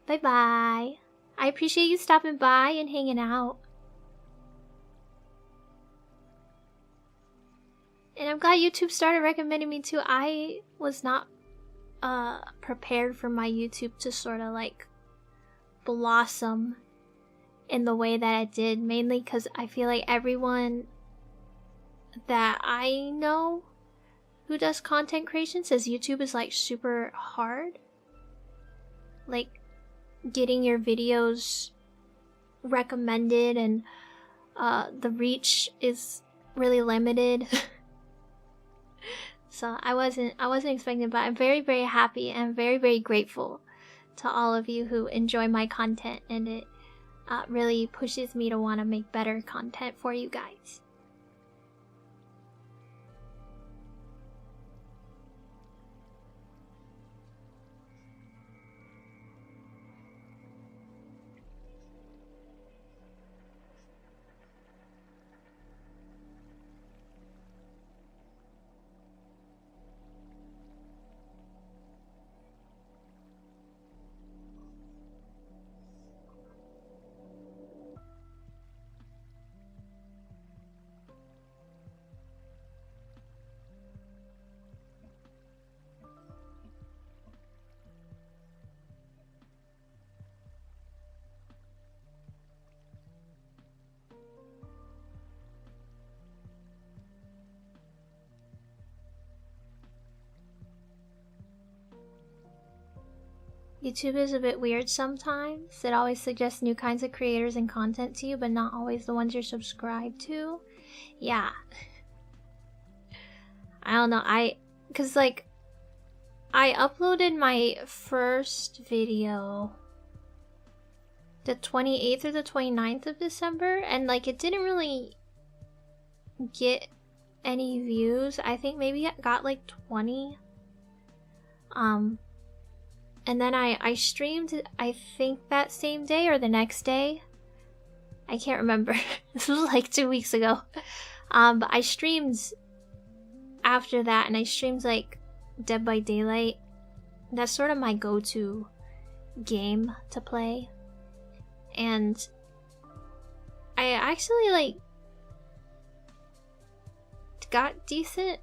A: Bye bye. I appreciate you stopping by and hanging out. And I'm glad YouTube started recommending me too. I was not prepared for my YouTube to sort of like blossom in the way that it did, mainly because I feel like everyone that I know who does content creation says YouTube is like super hard. Like getting your videos recommended and the reach is really limited. So I wasn't expecting, but I'm very, very happy and very, very grateful to all of you who enjoy my content, and it really pushes me to want to make better content for you guys. YouTube is a bit weird sometimes. It always suggests new kinds of creators and content to you, but not always the ones you're subscribed to. Yeah. I don't know. Cause like, I uploaded my first video the 28th or the 29th of December, and like it didn't really get any views. I think maybe it got like 20. And then I streamed, I think that same day or the next day. I can't remember. This was like 2 weeks ago. But I streamed after that, and I streamed like Dead by Daylight. That's sort of my go-to game to play. And I actually like got decent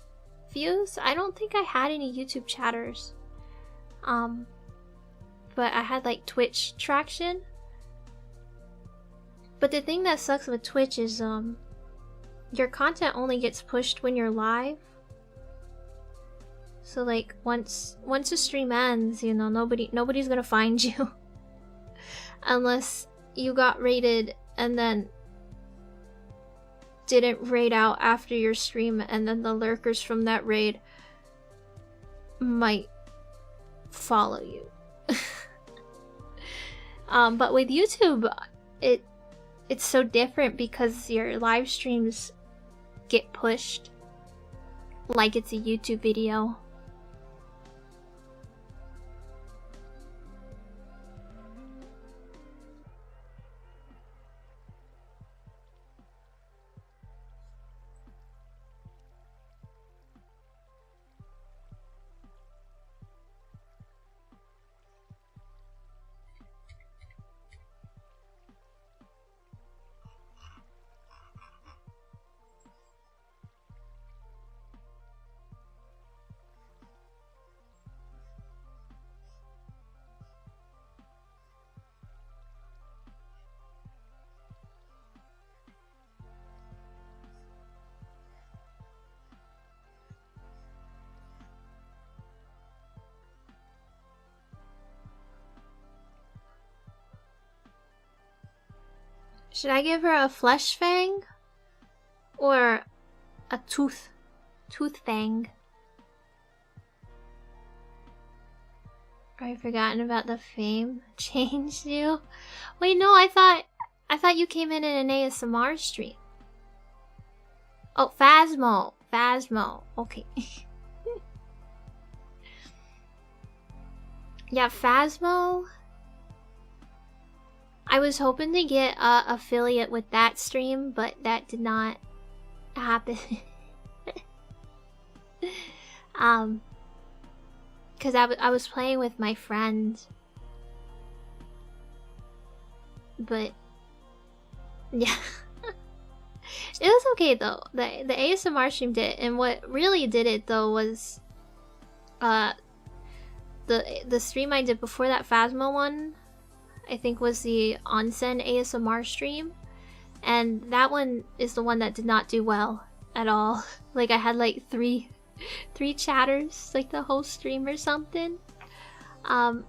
A: views. I don't think I had any YouTube chatters. But I had like Twitch traction. But the thing that sucks with Twitch is your content only gets pushed when you're live. So like once a stream ends, you know, nobody's gonna find you unless you got raided and then didn't raid out after your stream, and then the lurkers from that raid might follow you. But with YouTube, it's so different because your live streams get pushed like it's a YouTube video. Should I give her a flesh fang? Or a tooth fang? I've forgotten about the fame changed you. Wait, no, I thought you came in an ASMR stream. Oh, Phasmo. Okay. Yeah, Phasmo. I was hoping to get affiliate with that stream, but that did not happen. Because I was playing with my friend, but yeah. It was okay though. The ASMR stream did, and what really did it though was the stream I did before that Phasma one, I think was the Onsen ASMR stream, and that one is the one that did not do well at all. Like I had like three chatters like the whole stream or something. But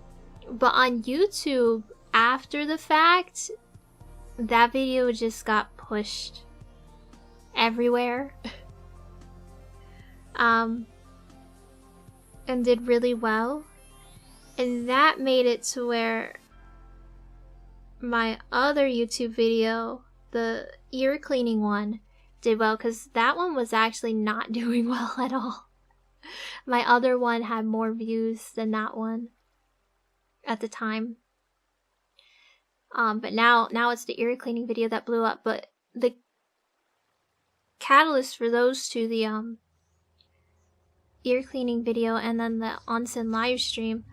A: on YouTube after the fact, that video just got pushed everywhere. And did really well, and that made it to where my other YouTube video, the ear cleaning one, did well, because that one was actually not doing well at all. My other one had more views than that one at the time. But now it's the ear cleaning video that blew up. But the catalyst for those two, the ear cleaning video and then the onsen live stream,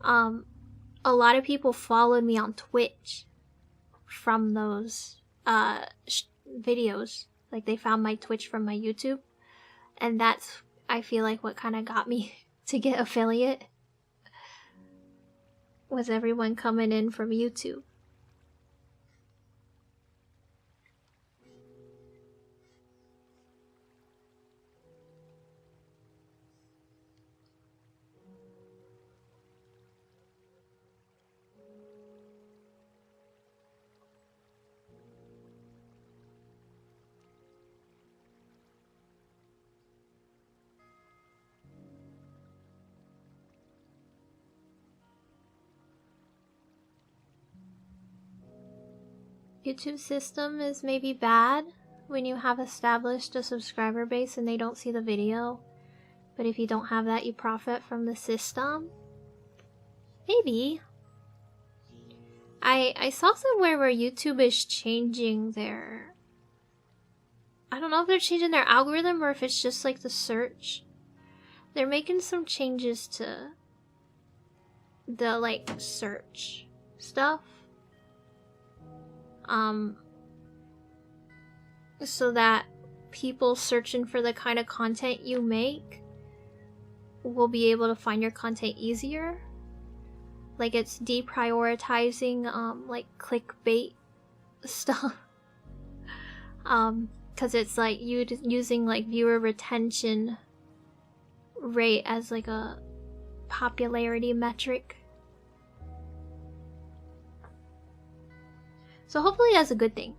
A: a lot of people followed me on Twitch from those videos. Like they found my Twitch from my YouTube, and that's, I feel like, what kind of got me to get affiliate, was everyone coming in from YouTube. YouTube system is maybe bad when you have established a subscriber base and they don't see the video, but if you don't have that, you profit from the system. Maybe. I saw somewhere where YouTube is changing their, I don't know if they're changing their algorithm or if it's just like the search. They're making some changes to the like search stuff. So that people searching for the kind of content you make will be able to find your content easier. Like it's deprioritizing like clickbait stuff. Cause it's like you using like viewer retention rate as like a popularity metric. So hopefully that's a good thing.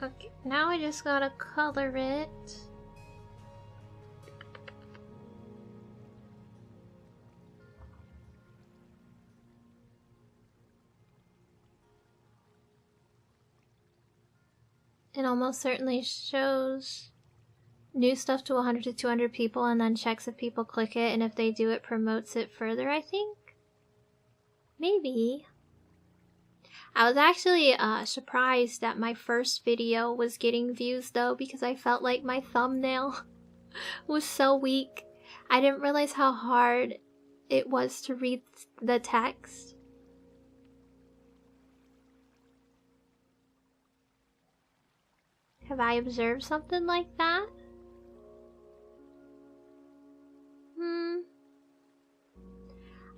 A: Okay, now I just gotta color it. It almost certainly shows new stuff to 100 to 200 people and then checks if people click it, and if they do, it promotes it further, I think? Maybe. I was actually surprised that my first video was getting views though, because I felt like my thumbnail was so weak. I didn't realize how hard it was to read the text. Have I observed something like that?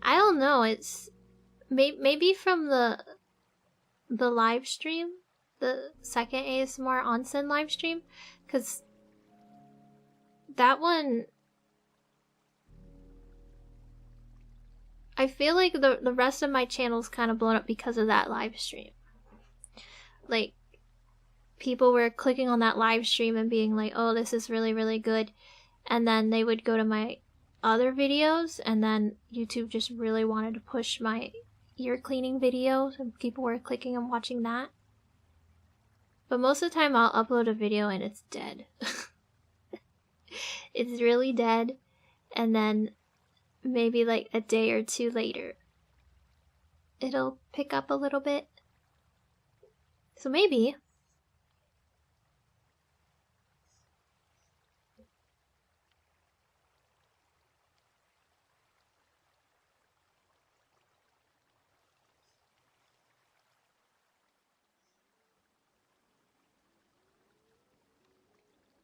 A: I don't know. It's maybe from the live stream, the second ASMR onsen live stream, because that one, I feel like the rest of my channel's kind of blown up because of that live stream. Like, people were clicking on that live stream and being like, oh, this is really, really good. And then they would go to my other videos, and then YouTube just really wanted to push my ear cleaning videos, and people were clicking and watching that. But most of the time I'll upload a video and it's dead. It's really dead, and then maybe like a day or two later it'll pick up a little bit. So maybe.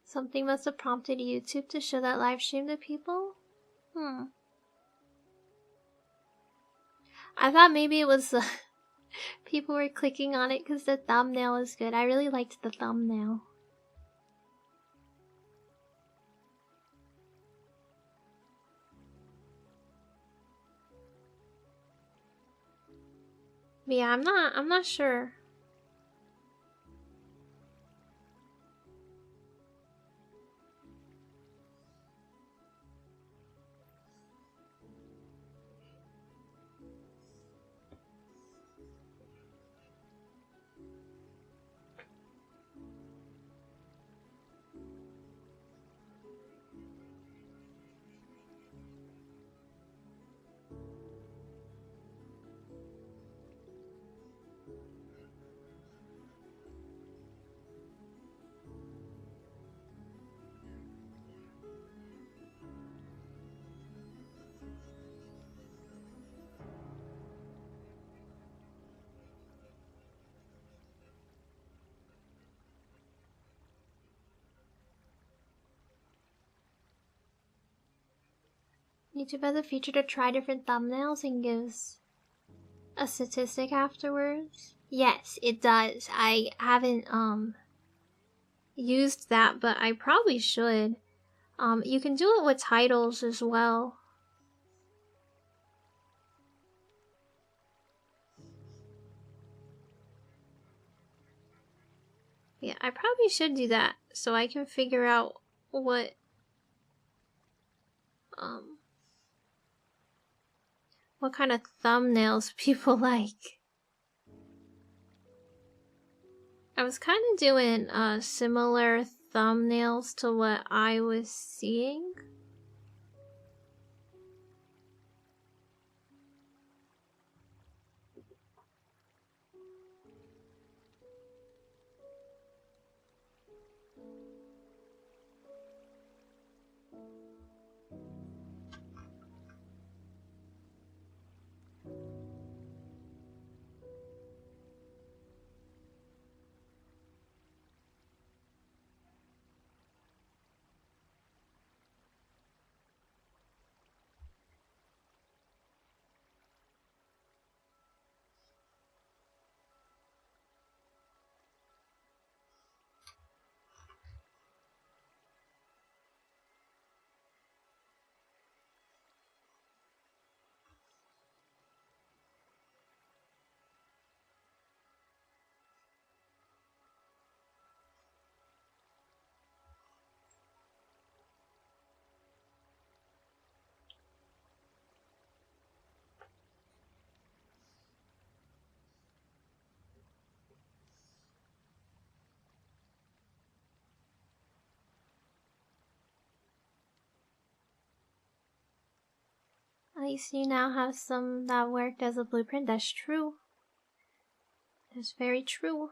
A: Something must have prompted YouTube to show that live stream to people? I thought maybe it was people were clicking on it because the thumbnail is good. I really liked the thumbnail. But yeah, I'm not sure. YouTube has a feature to try different thumbnails and gives a statistic afterwards. Yes, it does. I haven't used that, but I probably should. You can do it with titles as well. Yeah, I probably should do that so I can figure out what kind of thumbnails people like. I was kind of doing similar thumbnails to what I was seeing. At least you now have some that worked as a blueprint. That's true. That's very true.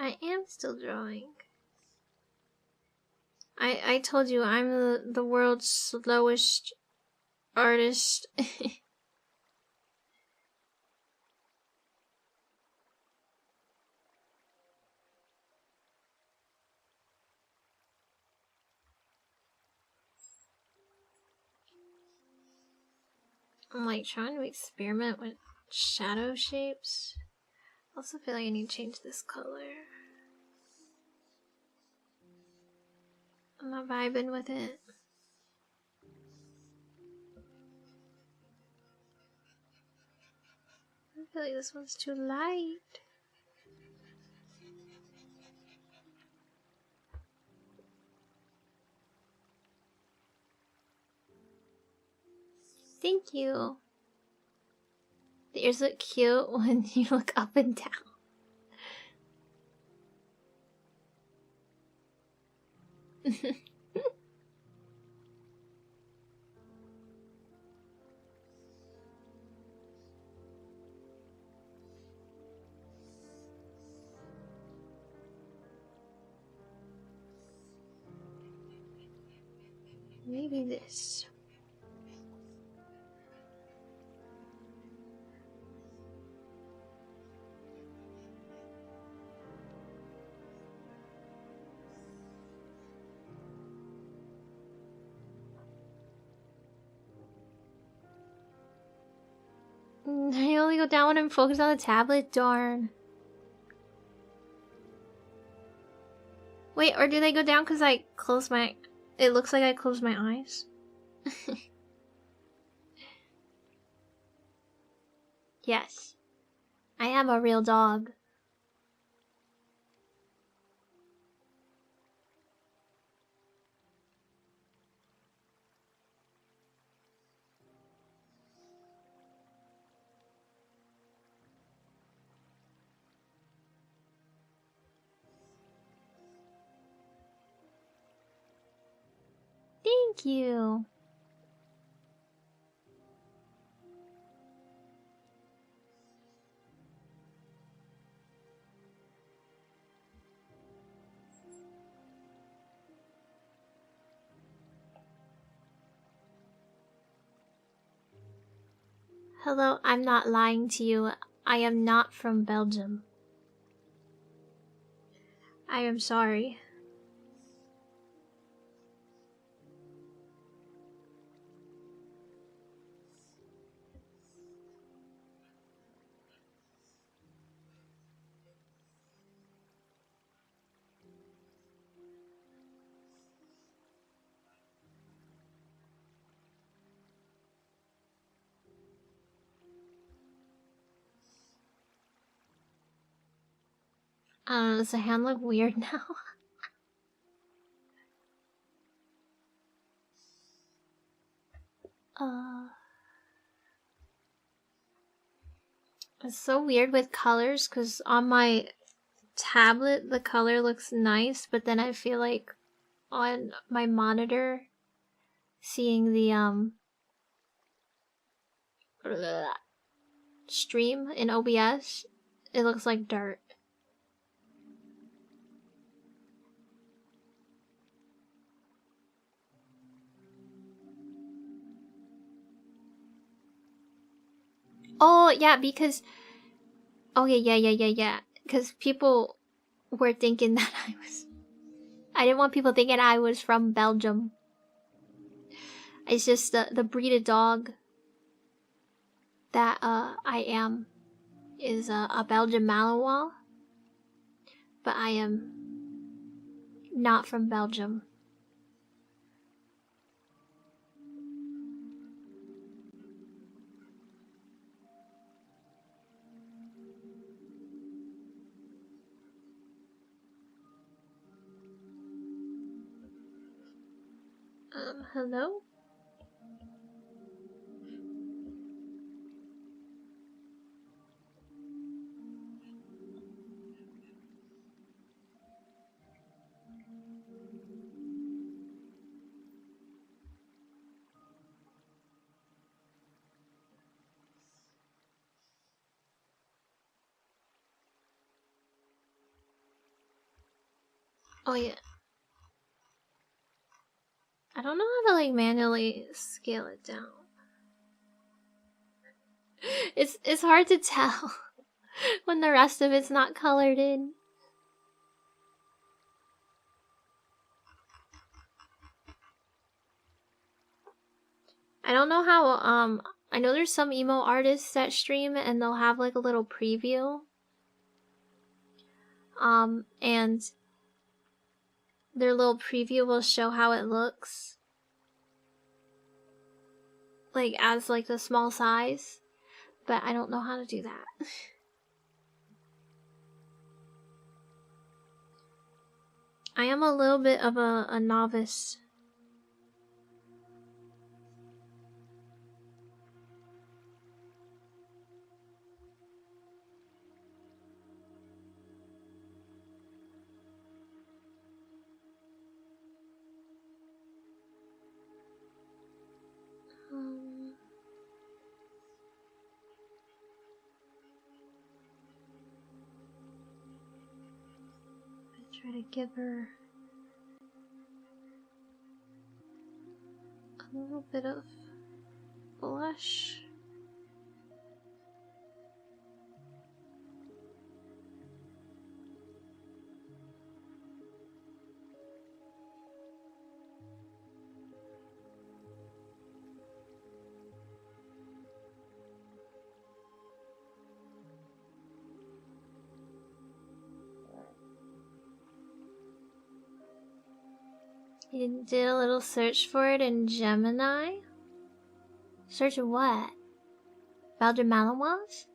A: I am still drawing. I told you I'm the world's slowest artist. I'm like trying to experiment with shadow shapes. I also feel like I need to change this color. I'm not vibing with it. I feel like this one's too light. Thank you. The ears look cute when you look up and down. Maybe this. I only go down when I'm focused on the tablet, darn. Wait, or do they go down because I close my... It looks like I close my eyes? Yes. I am a real dog. Thank you. Hello, I'm not lying to you. I am not from Belgium. I am sorry. Does the hand look weird now? It's so weird with colors because on my tablet the color looks nice, but then I feel like on my monitor seeing the stream in OBS, it looks like dirt. Oh yeah, because yeah. Because people were thinking that I didn't want people thinking I was from Belgium. It's just the breed of dog that I am is a Belgian Malinois, but I am not from Belgium. Hello? Oh yeah. I don't know how to like manually scale it down. It's hard to tell when the rest of it's not colored in. I don't know how I know there's some emo artists that stream and they'll have like a little preview. And their little preview will show how it looks. Like as like the small size. But I don't know how to do that. I am a little bit of a novice. Try to give her a little bit of blush. You did a little search for it in Gemini? Search of what? Belgian Malinois?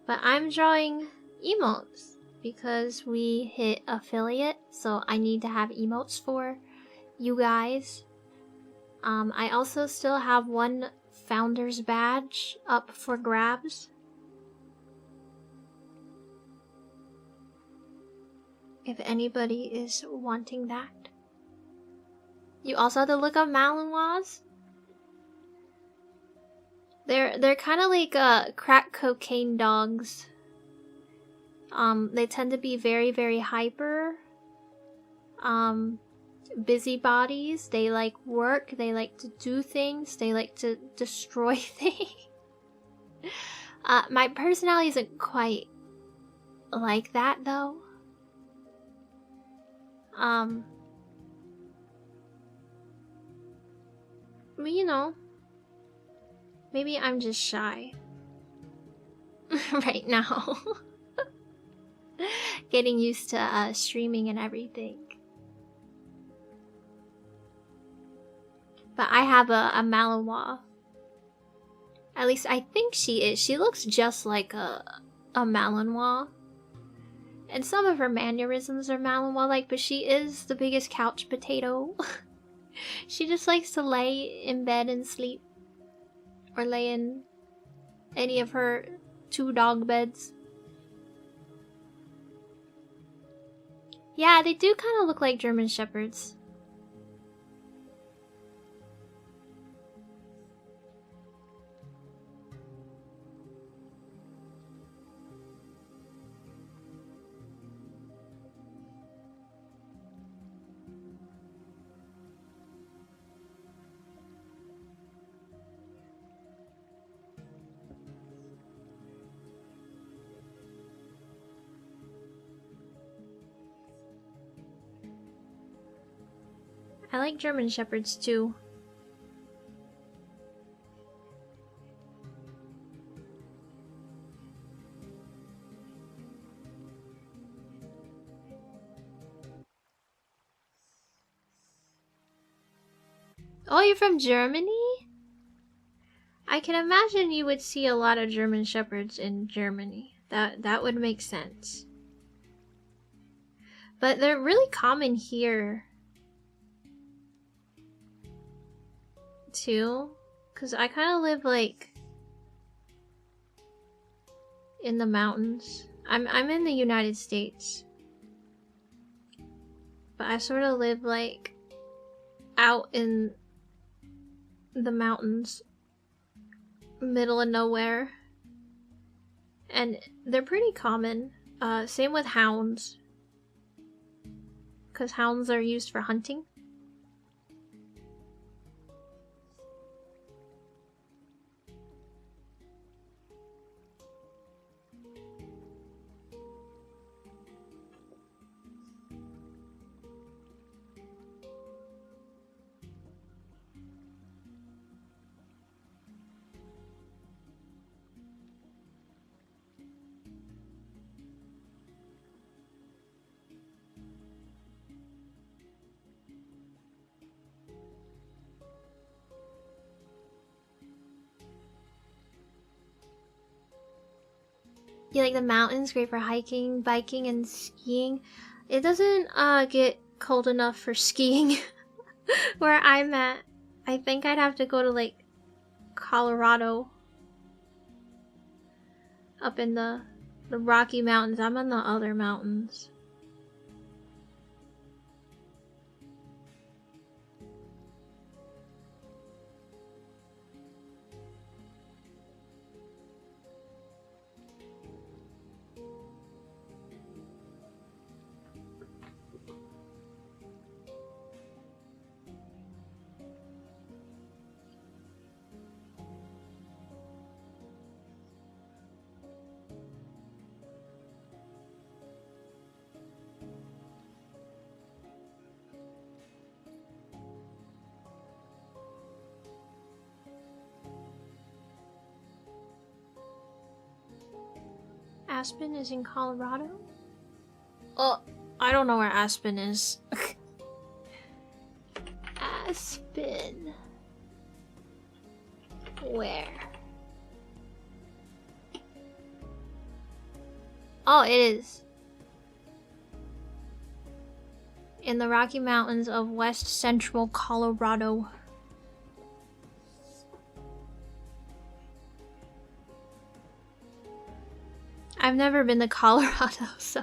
A: But I'm drawing emotes because we hit affiliate, so I need to have emotes for you guys. I also still have one founder's badge up for grabs. If anybody is wanting that. You also have to look up Malinois. They're kind of like crack cocaine dogs. They tend to be very, very hyper. Busybodies. They like work. They like to do things. They like to destroy things. My personality isn't quite like that though. You know, maybe I'm just shy right now. Getting used to streaming and everything. But I have a Malinois. At least I think she is. She looks just like a Malinois. And some of her mannerisms are Malinois-like, but she is the biggest couch potato. She just likes to lay in bed and sleep. Or lay in any of her 2 dog beds. Yeah, they do kind of look like German Shepherds. I like German Shepherds too. Oh, you're from Germany? I can imagine you would see a lot of German Shepherds in Germany. That would make sense. But they're really common here. Too. Because I kind of live like in the mountains. I'm in the United States. But I sort of live like out in the mountains. Middle of nowhere. And they're pretty common. Same with hounds. because hounds are used for hunting. You like the mountains, great for hiking, biking, and skiing. It doesn't get cold enough for skiing where I'm at. I think I'd have to go to like Colorado, up in the Rocky Mountains. I'm in the other mountains. Aspen is in Colorado? Oh, I don't know where Aspen is. Aspen. Where? Oh, it is. In the Rocky Mountains of west central Colorado. I've never been to Colorado, so...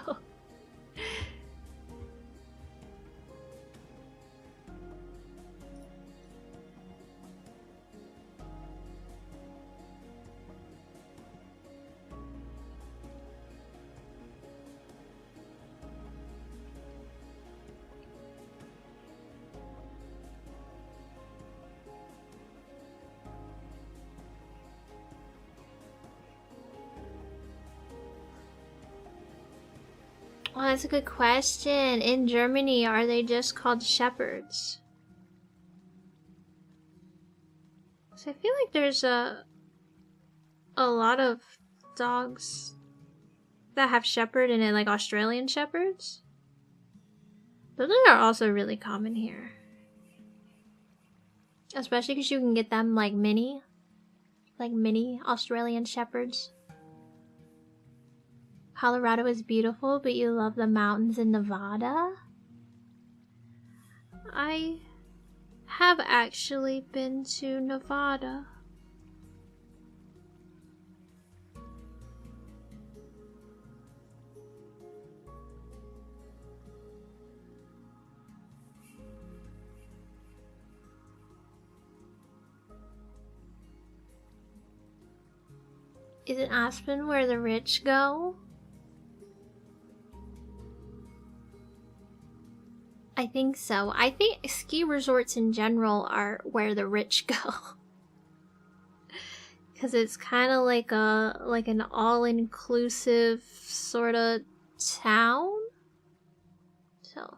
A: Oh, that's a good question. In Germany, are they just called shepherds? So I feel like there's a lot of dogs that have shepherd in it, like Australian shepherds. Those are also really common here. Especially because you can get them like mini Australian shepherds. Colorado is beautiful, but you love the mountains in Nevada? I have actually been to Nevada. Is it Aspen where the rich go? I think so. I think ski resorts in general are where the rich go. Cause it's kind of like an all-inclusive sort of town. So,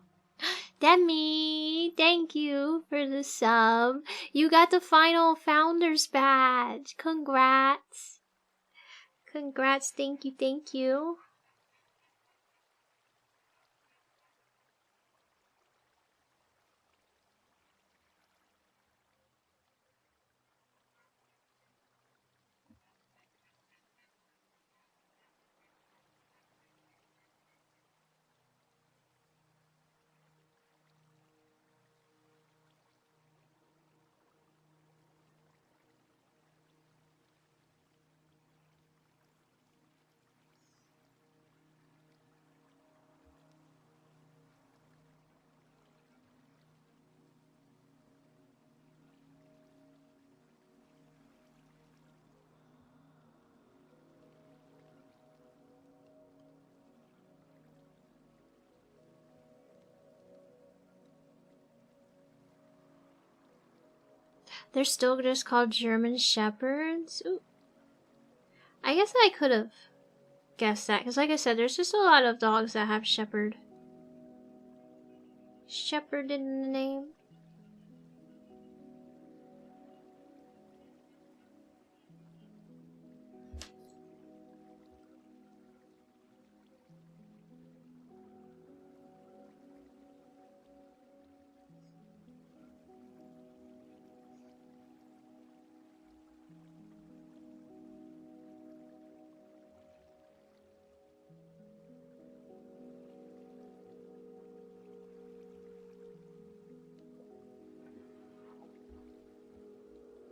A: Demi, thank you for the sub. You got the final founders badge. Congrats. Congrats, thank you, thank you. They're still just called German Shepherds? Ooh. I guess I could have guessed that, because like I said, there's just a lot of dogs that have Shepherd. Shepherd in the name.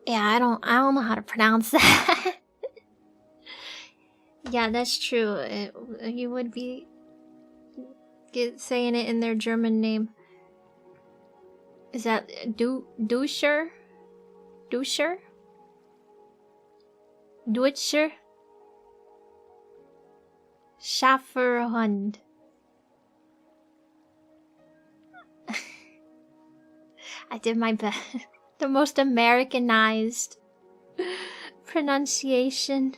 A: Yeah, I don't know how to pronounce that. Yeah, that's true. You would be saying it in their German name. Is that Duscher? Duscher? Deutscher? Schäferhund. I did my best. The most Americanized pronunciation.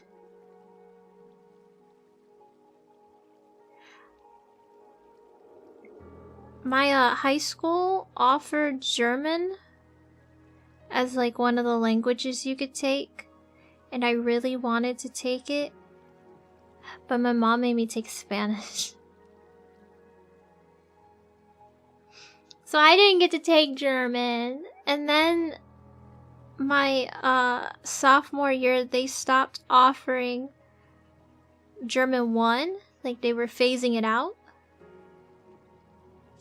A: My high school offered German as like one of the languages you could take, and I really wanted to take it, but my mom made me take Spanish. So I didn't get to take German. And then my sophomore year, they stopped offering German 1. Like they were phasing it out.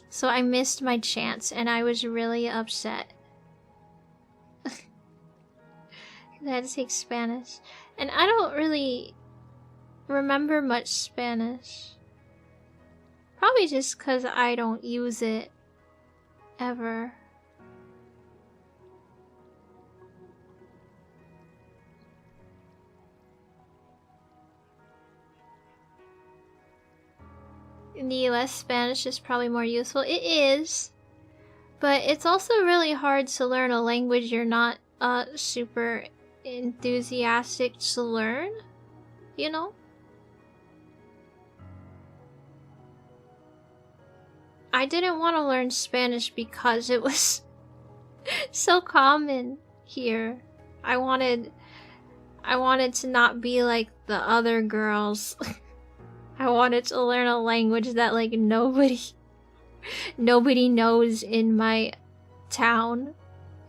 A: So I missed my chance and I was really upset. I had to take Spanish. And I don't really remember much Spanish. Probably just because I don't use it ever. In the US, Spanish is probably more useful. It is. But it's also really hard to learn a language you're not super enthusiastic to learn, you know? I didn't want to learn Spanish because it was so common here. I wanted to not be like the other girls. I wanted to learn a language that like nobody knows in my town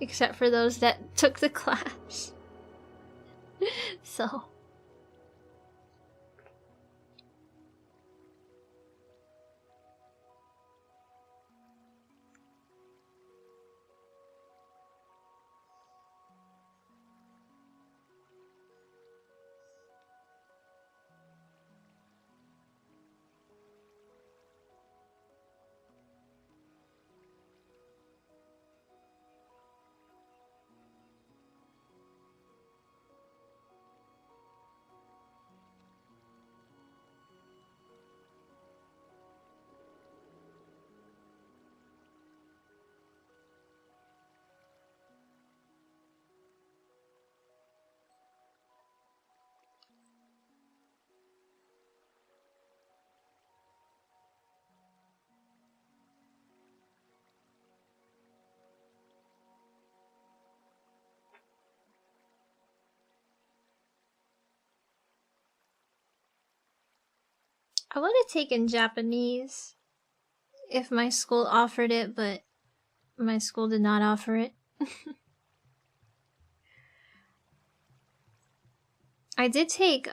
A: except for those that took the class. So I would have taken Japanese if my school offered it, but my school did not offer it. I did take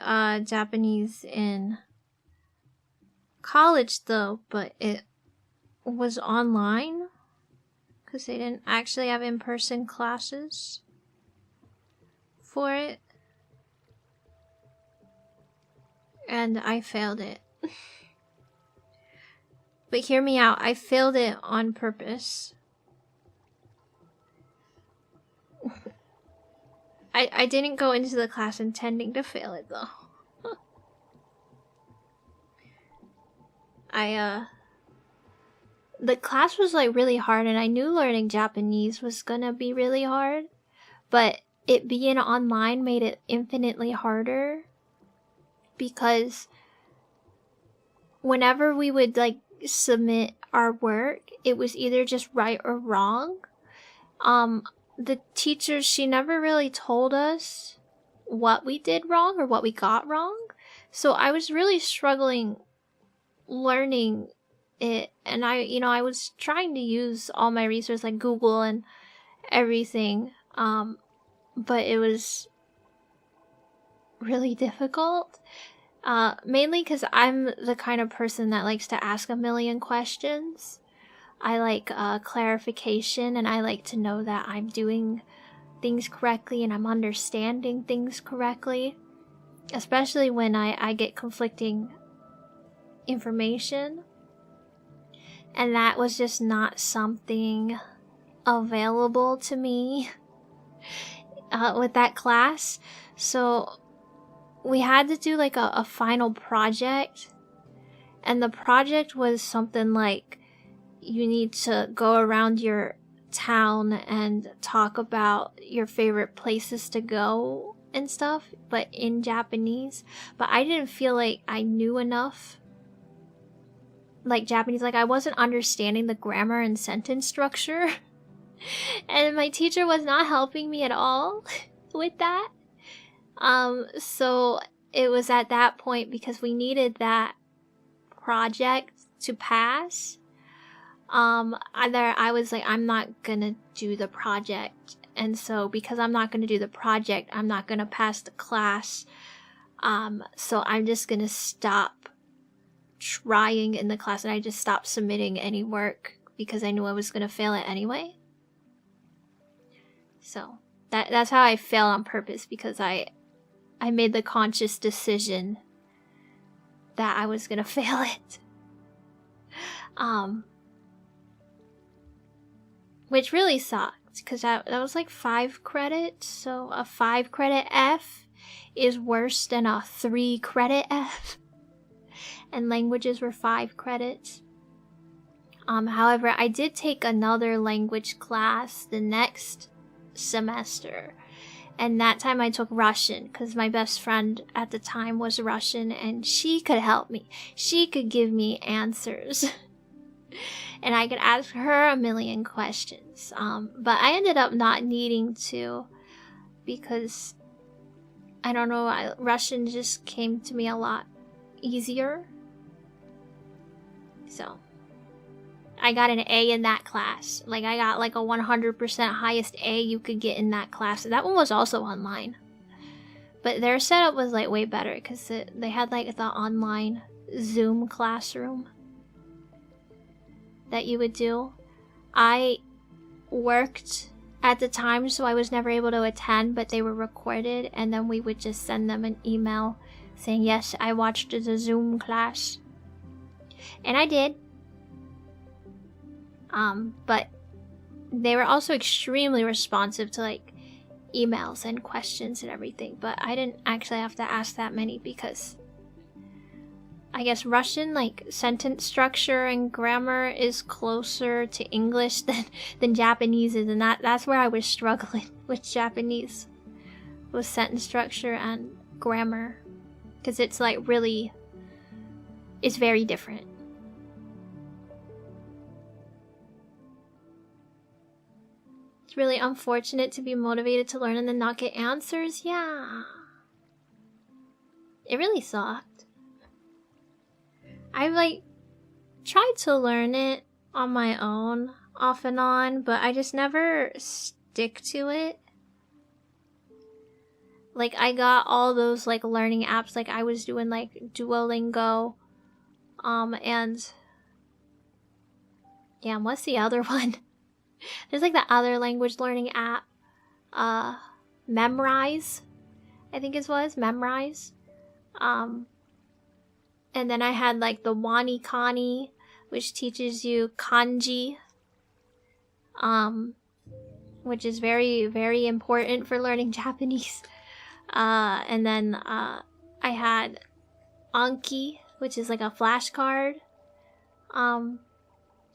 A: Japanese in college though, but it was online because they didn't actually have in-person classes for it. And I failed it. But hear me out, I failed it on purpose. I didn't go into the class intending to fail it though. The class was like really hard and I knew learning Japanese was gonna be really hard. but it being online made it infinitely harder, because whenever we would like submit our work, it was either just right or wrong. The teacher, she never really told us what we did wrong or what we got wrong. So I was really struggling learning it, and I was trying to use all my resources like Google and everything, but it was really difficult. Mainly because I'm the kind of person that likes to ask a million questions. I like clarification, and I like to know that I'm doing things correctly and I'm understanding things correctly. Especially when I get conflicting information. And that was just not something available to me with that class. So we had to do like a final project, and the project was something like you need to go around your town and talk about your favorite places to go and stuff, but in Japanese. But I didn't feel like I knew enough like Japanese, like I wasn't understanding the grammar and sentence structure. And my teacher was not helping me at all with that. So it was at that point, because we needed that project to pass. I was like, I'm not gonna do the project. And so because I'm not gonna do the project, I'm not gonna pass the class. So I'm just gonna stop trying in the class, and I just stopped submitting any work because I knew I was gonna fail it anyway. So that's how I failed on purpose, because I made the conscious decision that I was gonna fail it. Which really sucked, because that was like 5 credits, so a 5 credit F is worse than a 3 credit F. And languages were 5 credits. However, I did take another language class the next semester, and that time I took Russian, because my best friend at the time was Russian, and she could help me. She could give me answers. And I could ask her a million questions. But I ended up not needing to, because I don't know, Russian just came to me a lot easier. So I got an A in that class. Like I got like a 100% highest A you could get in that class. That one was also online. But their setup was like way better, because they had like the online Zoom classroom that you would do. I worked at the time, so I was never able to attend, but they were recorded, and then we would just send them an email saying, yes, I watched the Zoom class. And I did. But they were also extremely responsive to like emails and questions and everything, but I didn't actually have to ask that many, because I guess Russian, like, sentence structure and grammar is closer to English than Japanese is, and that's where I was struggling with Japanese, with sentence structure and grammar, because it's like really, it's very different. It's really unfortunate to be motivated to learn and then not get answers. Yeah. It really sucked. I've like tried to learn it on my own off and on, but I just never stick to it. Like I got all those like learning apps, like I was doing like Duolingo, and yeah, what's the other one? There's like the other language learning app, Memrise, I think it was Memrise. And then I had like the WaniKani, which teaches you kanji, which is very, very important for learning Japanese. And then I had Anki, which is like a flashcard.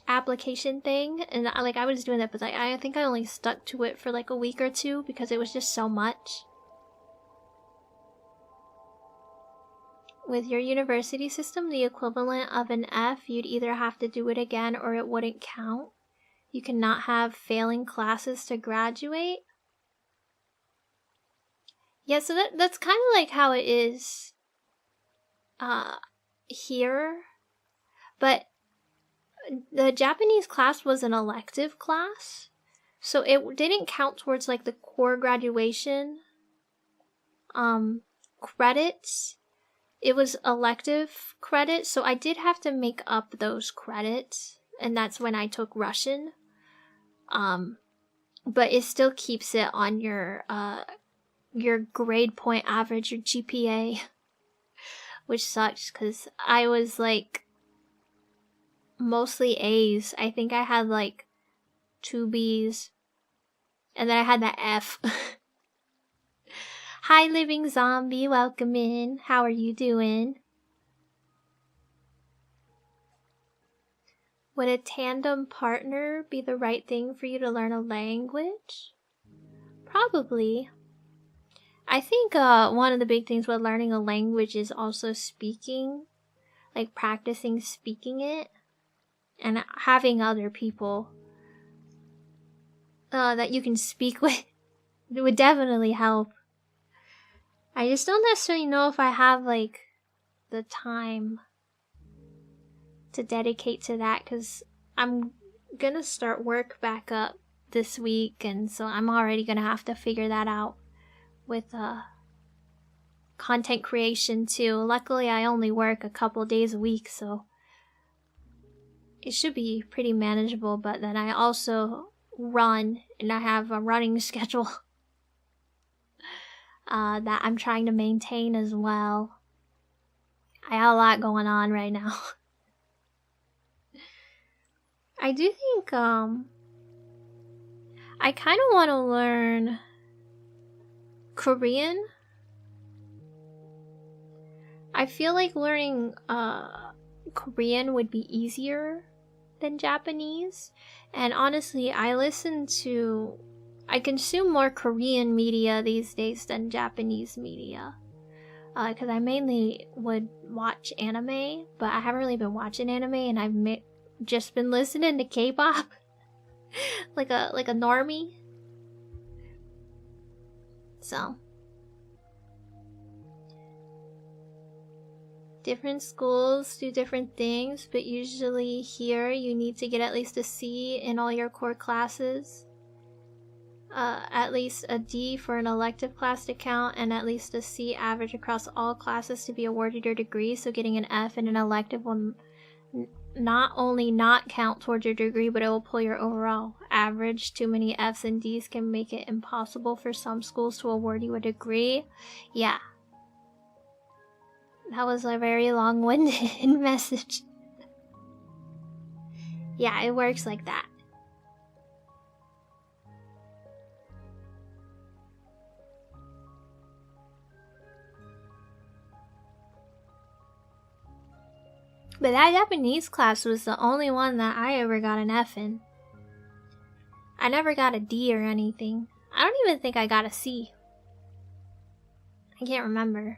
A: application thing, and I was doing that, but I think I only stuck to it for like a week or two because it was just so much. With your university system, the equivalent of an F, you'd either have to do it again or it wouldn't count. You cannot have failing classes to graduate. Yeah, so that's kind of like how it is here. But the Japanese class was an elective class, so it didn't count towards like the core graduation credits. It was elective credits, so I did have to make up those credits, and that's when I took Russian. But it still keeps it on your grade point average, your GPA, which sucks because I was like mostly A's. I think I had like 2 B's, and then I had that F. Hi, Living Zombie, welcome in. How are you doing? Would a tandem partner be the right thing for you to learn a language? Probably. I think one of the big things with learning a language is also speaking, like practicing speaking it, and having other people that you can speak with. It would definitely help. I just don't necessarily know if I have like the time to dedicate to that, because I'm gonna start work back up this week, and so I'm already gonna have to figure that out with content creation too. Luckily I only work a couple days a week, so it should be pretty manageable, but then I also run, and I have a running schedule that I'm trying to maintain as well. I have a lot going on right now. I do think I kind of want to learn Korean. I feel like learning Korean would be easier than Japanese, and honestly I consume more Korean media these days than Japanese media, because I mainly would watch anime, but I haven't really been watching anime, and I've just been listening to K-pop like a normie. So different schools do different things, but usually here you need to get at least a C in all your core classes, at least a D for an elective class to count, and at least a C average across all classes to be awarded your degree. So getting an F in an elective will not only not count towards your degree, but it will pull your overall average. Too many F's and D's can make it impossible for some schools to award you a degree. Yeah. That was a very long-winded message. Yeah, it works like that. But that Japanese class was the only one that I ever got an F in. I never got a D or anything. I don't even think I got a C. I can't remember.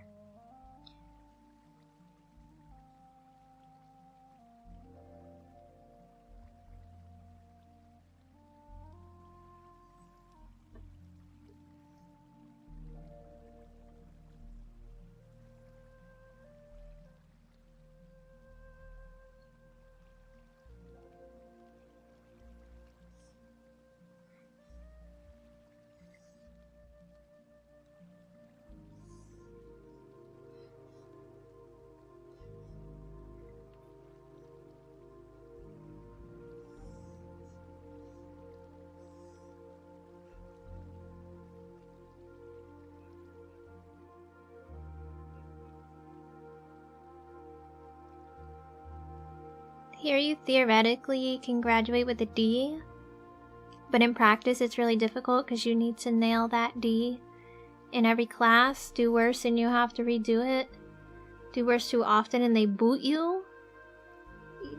A: Here you theoretically can graduate with a D, but in practice it's really difficult because you need to nail that D in every class. Do worse and you have to redo it. Do worse too often and they boot you.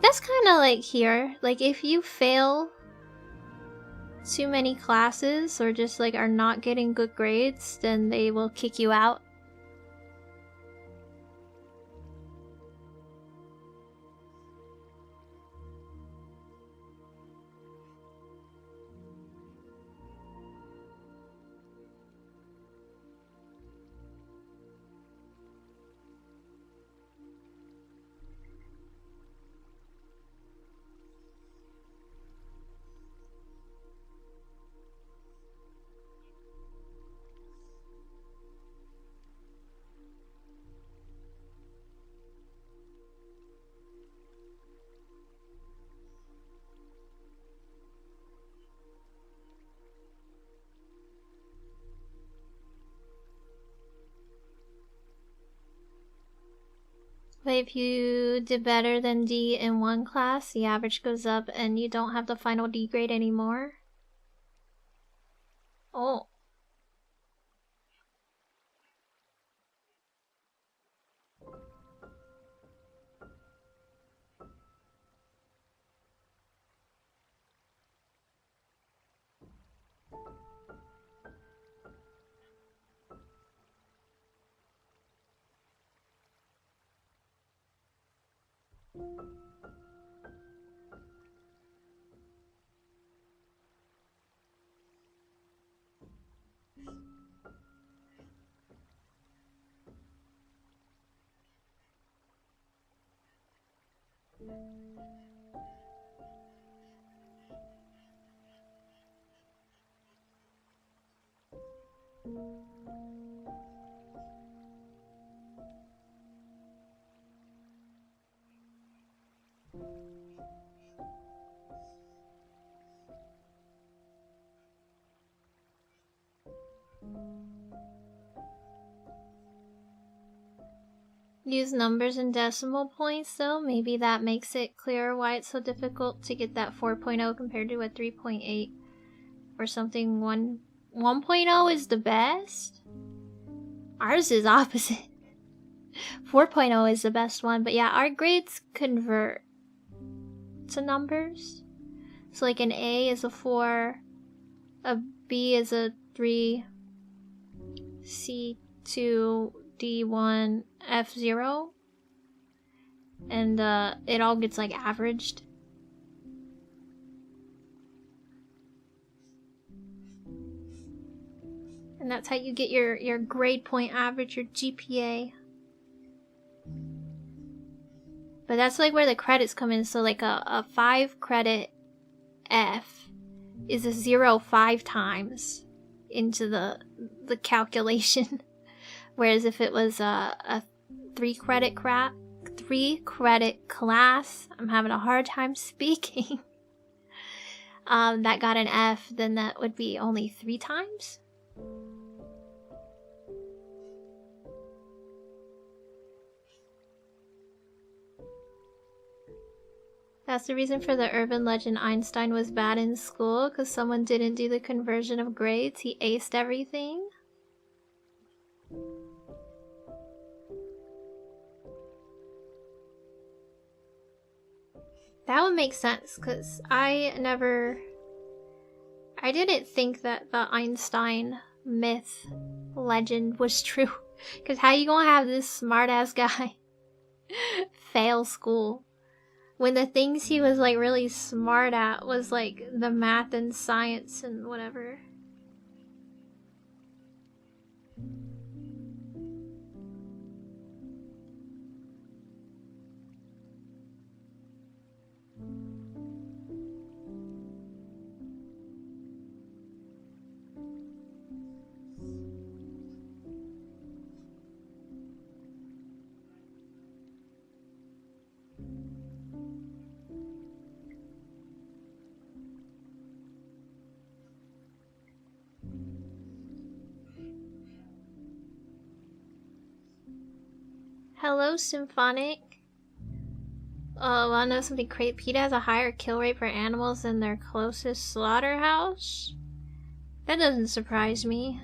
A: That's kind of like here. Like, if you fail too many classes or just like are not getting good grades, then they will kick you out. But if you did better than D in one class, the average goes up and you don't have the final D grade anymore. Oh. Use numbers and decimal points though. Maybe that makes it clear why it's so difficult to get that 4.0 compared to a 3.8 or something. 1.0 is the best. Ours is opposite. 4.0 is the best one, but yeah, our grades convert to numbers. So like an A is a 4, a B is a 3, C2, D1, F0, and it all gets like averaged. And that's how you get your grade point average, your GPA. But that's like where the credits come in. So like a 5 credit F is a 0 5 times into the calculation. Whereas if it was a 3 credit class, I'm having a hard time speaking, that got an F, then that would be only 3 times. That's the reason for the urban legend Einstein was bad in school, because someone didn't do the conversion of grades. He aced everything. That would make sense, because I didn't think that the Einstein myth legend was true. Because how you gonna have this smart-ass guy fail school when the things he was like really smart at was like the math and science and whatever? Hello, Symphonic. Oh, wanna know something great? PETA has a higher kill rate for animals than their closest slaughterhouse? That doesn't surprise me.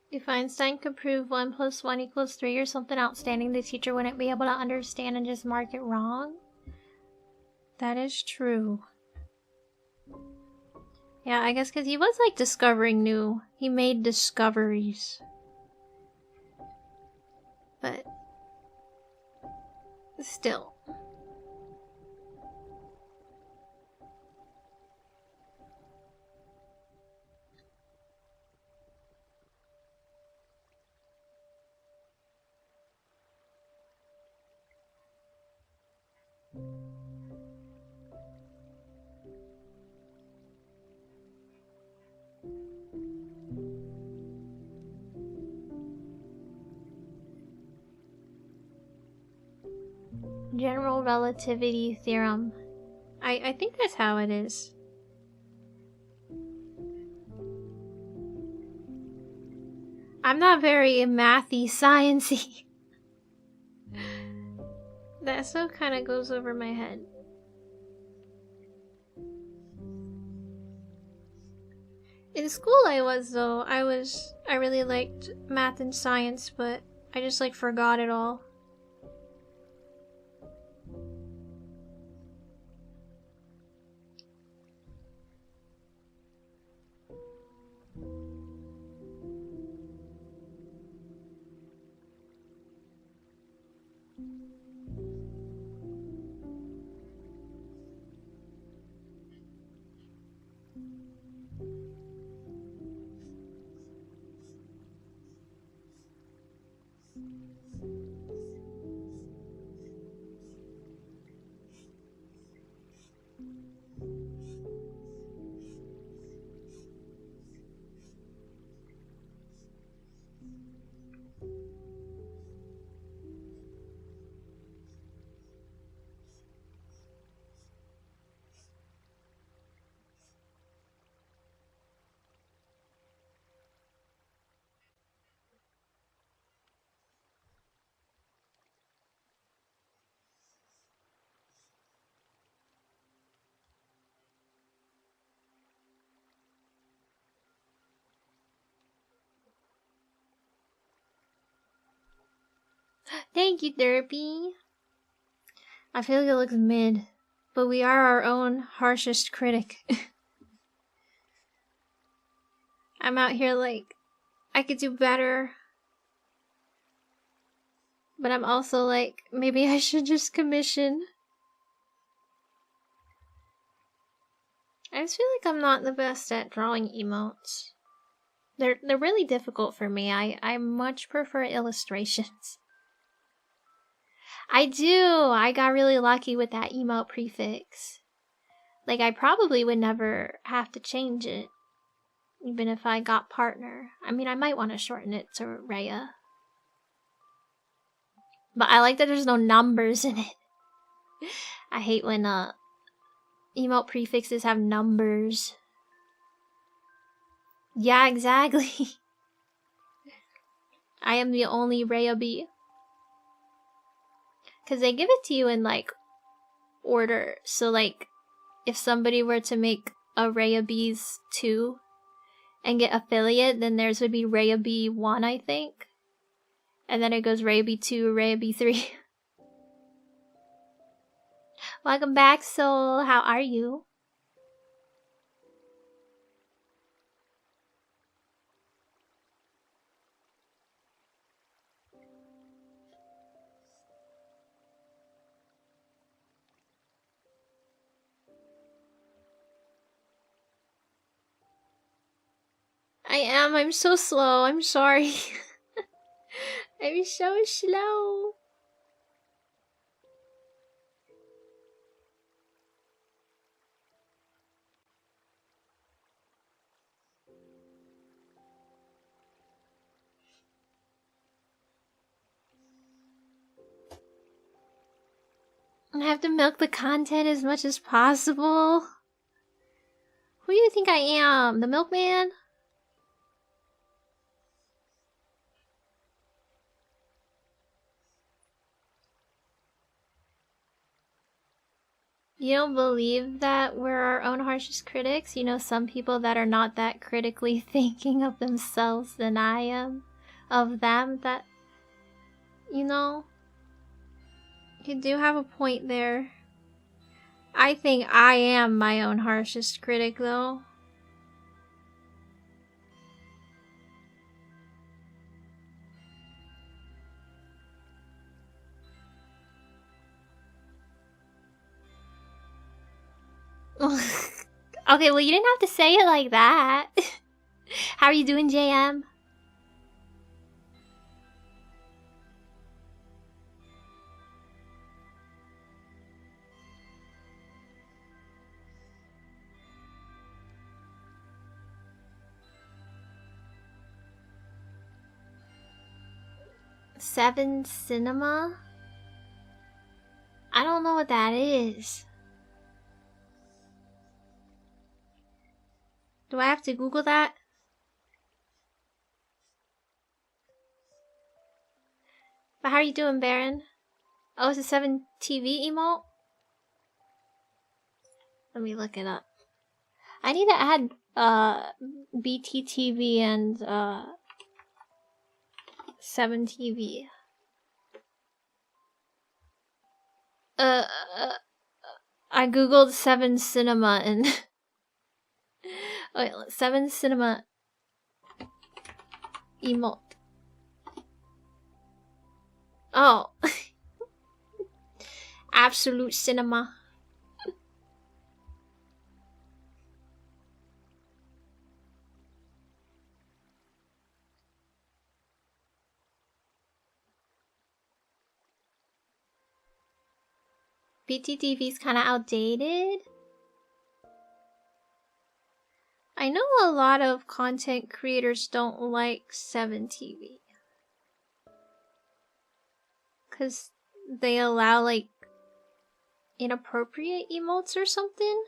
A: If Einstein could prove 1 + 1 = 3 or something outstanding, the teacher wouldn't be able to understand and just mark it wrong. That is true. Yeah, I guess because he was like discovering new. He made discoveries. But still. General relativity theorem. I think that's how it is. I'm not very mathy, sciencey. That stuff kind of goes over my head. In school I was, though. I really liked math and science, but I just like forgot it all. Thank you, Derpy. I feel like it looks mid, but we are our own harshest critic. I'm out here like, I could do better. But I'm also like, maybe I should just commission. I just feel like I'm not the best at drawing emotes. They're really difficult for me. I much prefer illustrations. I do! I got really lucky with that emote prefix. Like, I probably would never have to change it. Even if I got partner. I mean, I might want to shorten it to Rhea. But I like that there's no numbers in it. I hate when emote prefixes have numbers. Yeah, exactly. I am the only Rhea B. Because they give it to you in, like, order. So, like, if somebody were to make a Rhea B's 2 and get affiliate, then theirs would be Rhea B 1, I think. And then it goes Rhea B 2, Rhea B 3. Welcome back, Soul. How are you? I am. I'm so slow. I'm sorry. I'm so slow. I have to milk the content as much as possible. Who do you think I am? The milkman? You don't believe that we're our own harshest critics? You know, some people that are not that critically thinking of themselves than I am, of them, that, you know, you do have a point there. I think I am my own harshest critic, though. Okay, well, you didn't have to say it like that. How are you doing, JM? Seven Cinema? I don't know what that is. Do I have to Google that? But how are you doing, Baron? Oh, it's a 7 TV emote? Let me look it up. I need to add BTTV and 7 TV. I googled 7 Cinema and wait, 7 Cinema emote. Oh. Absolute Cinema. BTTV's kind of outdated. I know a lot of content creators don't like 7 TV. Because they allow, like, inappropriate emotes or something.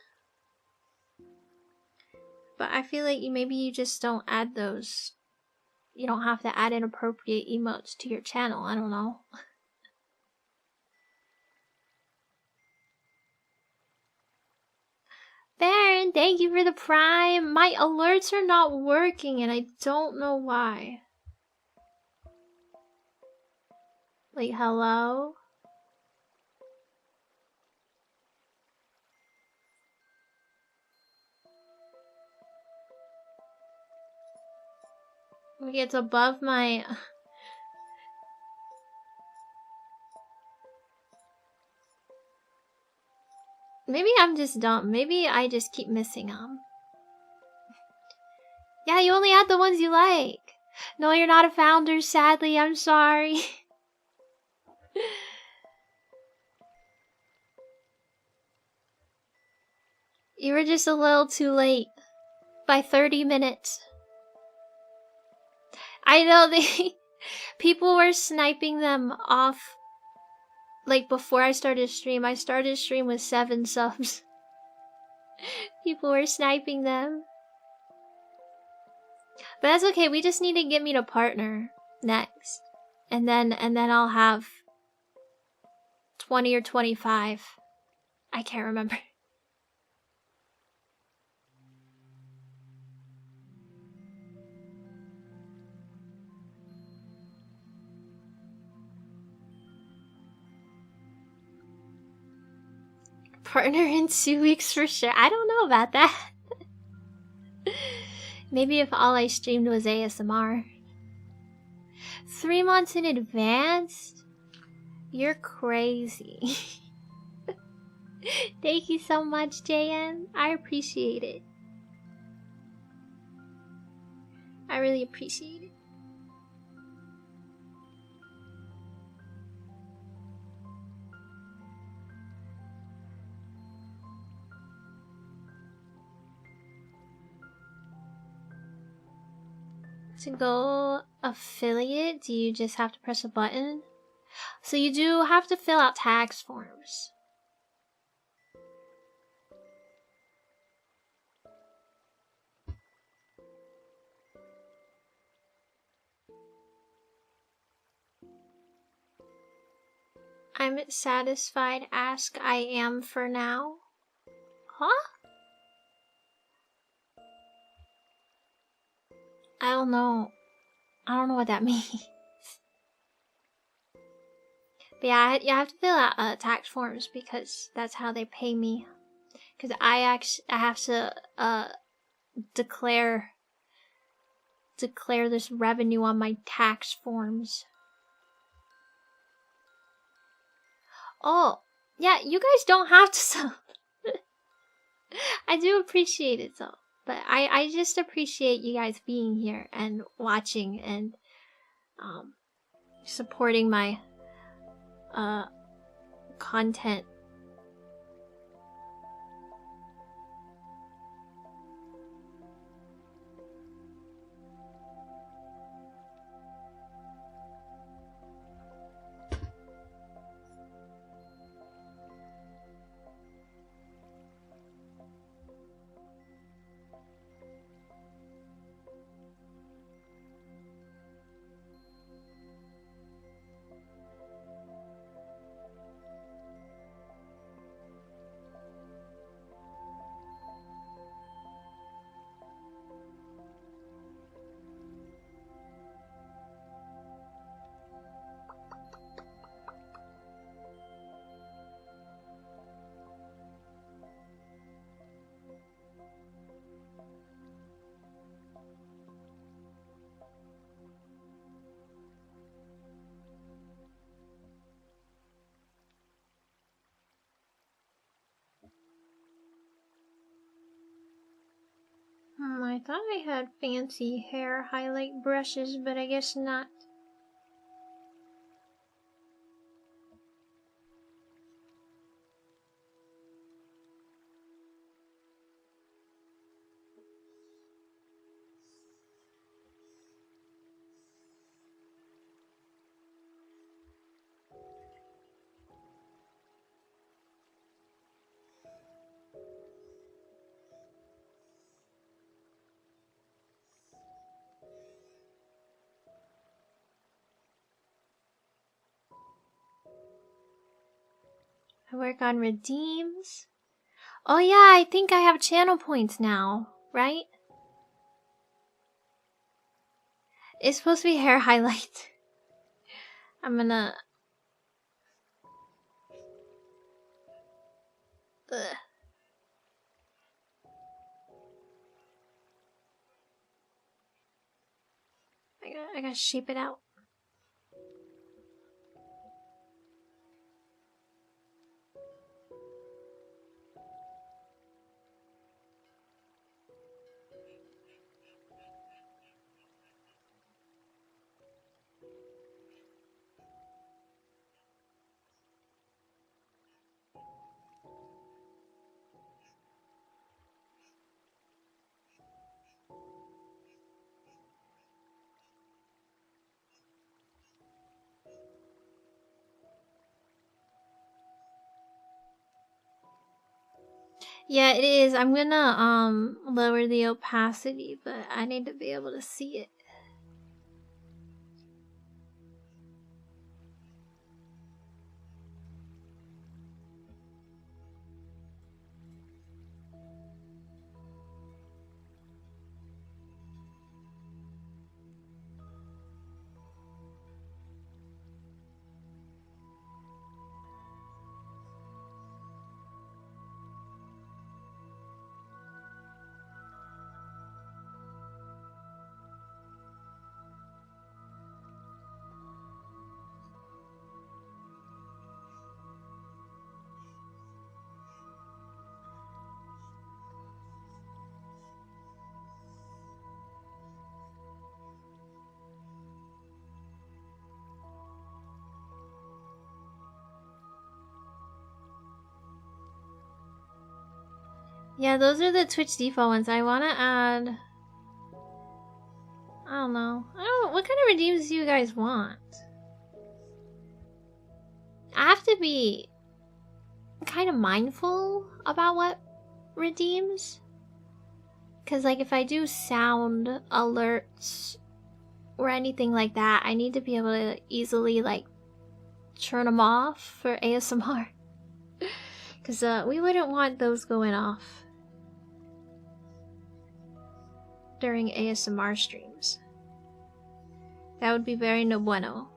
A: But I feel like maybe you just don't add those. You don't have to add inappropriate emotes to your channel. I don't know. Baron, thank you for the prime. My alerts are not working and I don't know why. Like, hello? Like, it's above my... Maybe I'm just dumb. Maybe I just keep missing them. Yeah, you only add the ones you like. No, you're not a founder, sadly. I'm sorry. You were just a little too late. By 30 minutes. I know people were sniping them off. Like, before I started stream. I started stream with 7 subs. People were sniping them. But that's okay, we just need to get me to partner next. And then I'll have 20 or 25. I can't remember. Partner in 2 weeks for sure. I don't know about that. Maybe if all I streamed was ASMR. 3 months in advance? You're crazy. Thank you so much, JN. I appreciate it. I really appreciate it. To go affiliate, do you just have to press a button? So you do have to fill out tax forms. I'm satisfied. Ask I am for now. Huh? I don't know. I don't know what that means. But yeah, you have to fill out tax forms because that's how they pay me. Because I have to declare this revenue on my tax forms. Oh, yeah, you guys don't have to sub. I do appreciate it though. But I just appreciate you guys being here and watching and supporting my content. I thought I had fancy hair highlight brushes, but I guess not. I work on redeems. Oh yeah, I think I have channel points now, right? It's supposed to be hair highlight. I'm gonna... Ugh. I gotta shape it out. Yeah, it is. I'm gonna lower the opacity, but I need to be able to see it. Yeah, those are the Twitch default ones. I want to add... I don't know. What kind of redeems do you guys want? I have to be kind of mindful about what redeems. Because, like, if I do sound alerts or anything like that, I need to be able to easily, like, turn them off for ASMR. Because Because we wouldn't want those going off during ASMR streams. That would be very no bueno.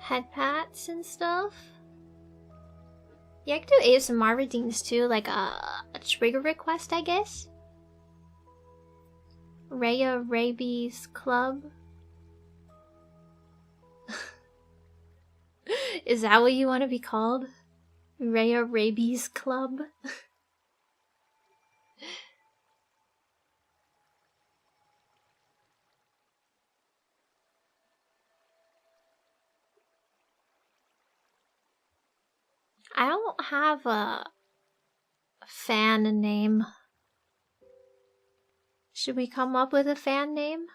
A: Head pats and stuff. Yeah, I can do ASMR redeems too, like a trigger request, I guess. Raya Rabies Club. Is that what you want to be called? Raya Rabies Club? I don't have a fan name. Should we come up with a fan name?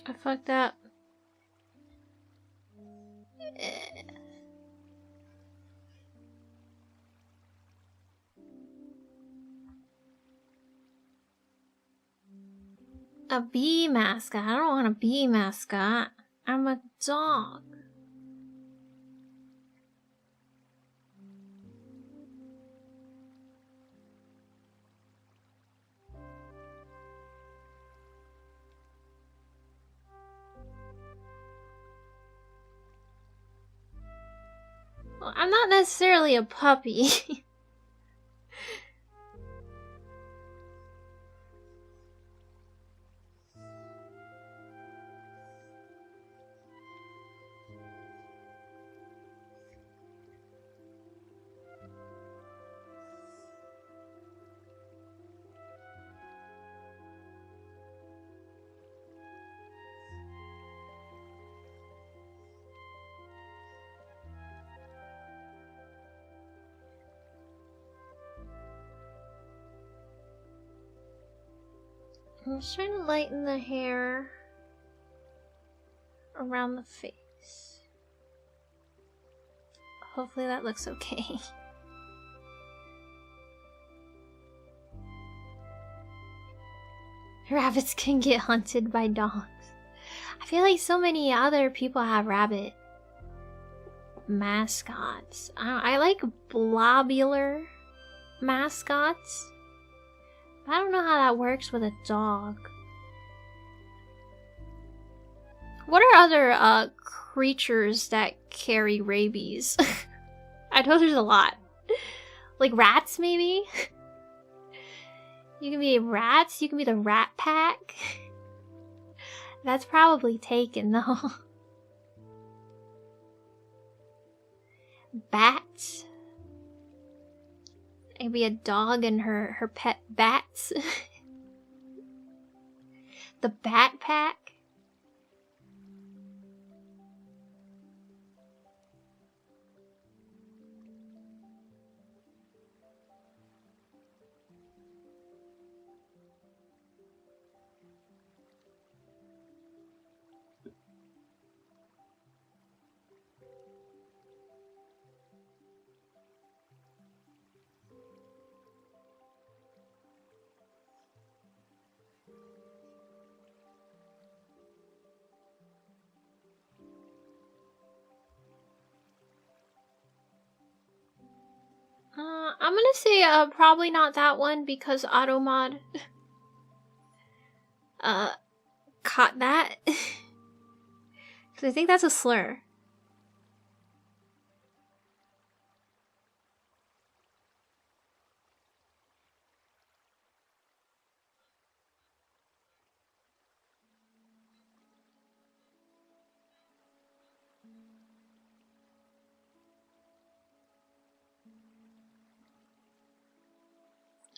A: I fucked up. A bee mascot? I don't want a bee mascot. I'm a dog. Well, I'm not necessarily a puppy. I'm just trying to lighten the hair around the face. Hopefully that looks okay. Rabbits can get hunted by dogs. I feel like so many other people have rabbit mascots. I like blobular mascots. I don't know how that works with a dog. What are other creatures that carry rabies? I know there's a lot. Like rats, maybe? You can be rats. You can be the rat pack. That's probably taken though. Bats. It could be a dog and her pet bats. The Bat Pack. I'm gonna say probably not that one because Automod caught that. Because I think that's a slur.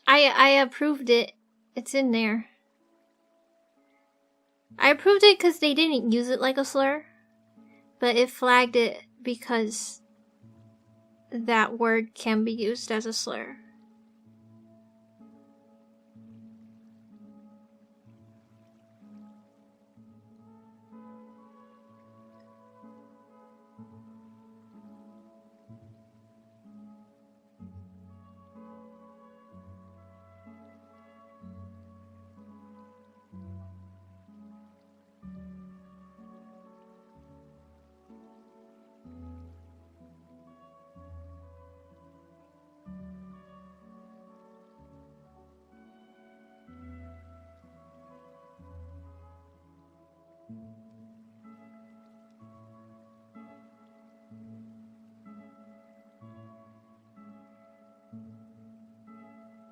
A: I approved it. It's in there. I approved it because they didn't use it like a slur, but it flagged it because that word can be used as a slur.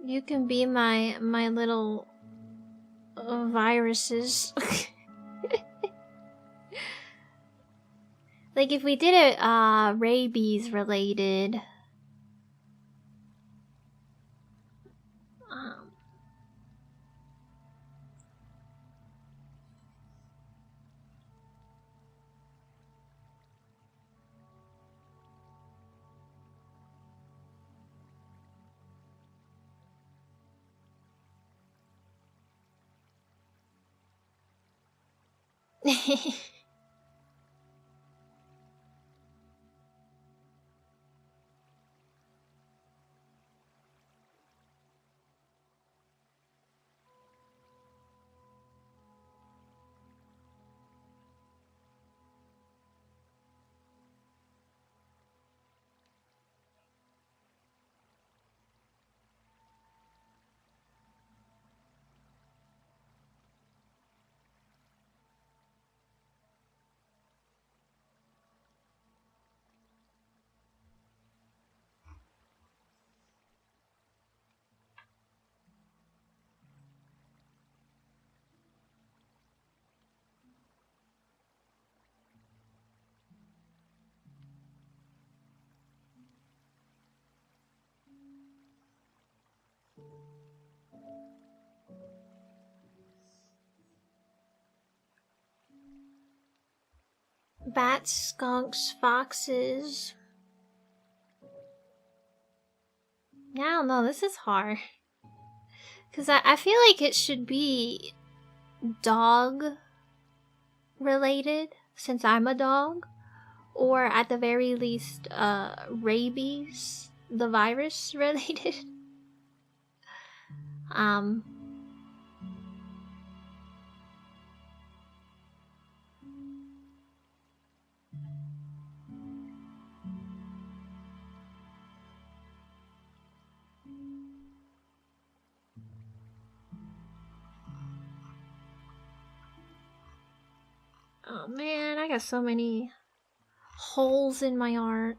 A: You can be my little viruses. Like if we did it rabies related. Bats, skunks, foxes. I don't know, this is hard. Because I feel like it should be dog related, since I'm a dog. Or at the very least, rabies, the virus related. Oh man, I got so many holes in my art.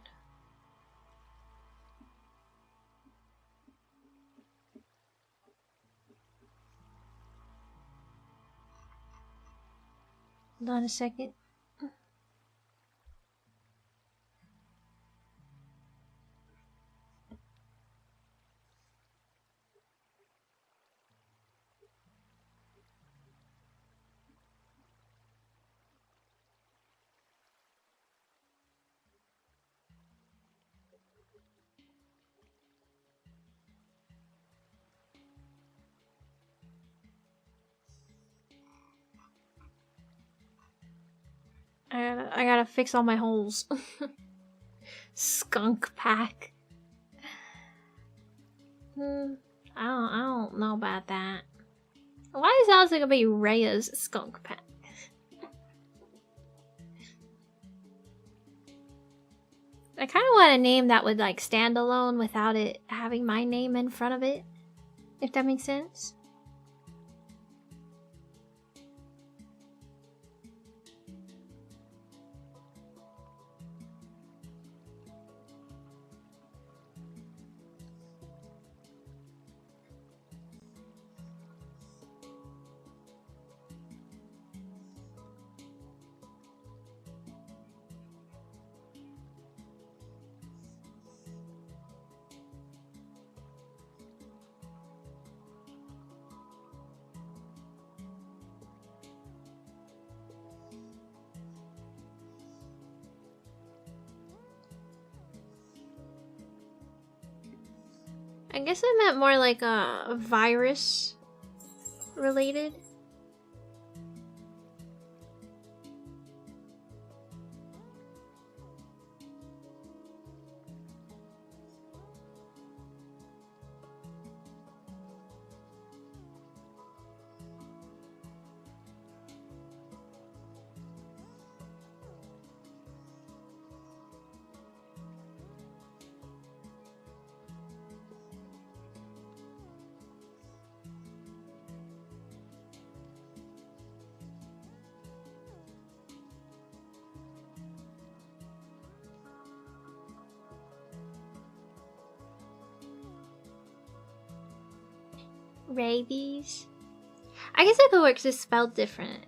A: Hold on a second. I gotta fix all my holes. Skunk pack. I don't know about that. Why is Alice gonna be Rhea's skunk pack? I kind of want a name that would like stand alone without it having my name in front of it. If that makes sense. I guess I meant more like a virus related. Rabies. I guess it could work, just spelled different.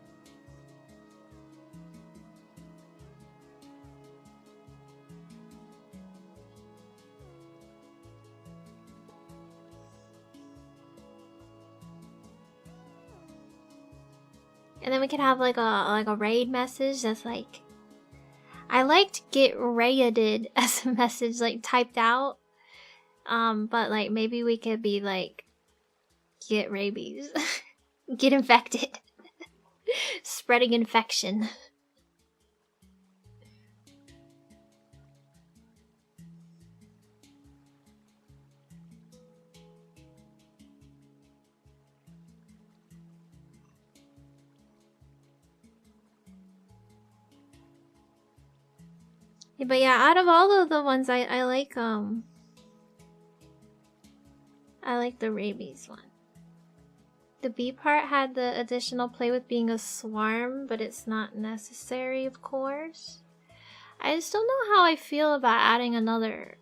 A: And then we could have like a raid message that's like, I liked get raided as a message like typed out. But like maybe we could be like, get rabies. Get infected. Spreading infection. Yeah, but yeah, out of all of the ones I like the rabies one. The B part had the additional play with being a swarm, but it's not necessary, of course. I just don't know how I feel about adding another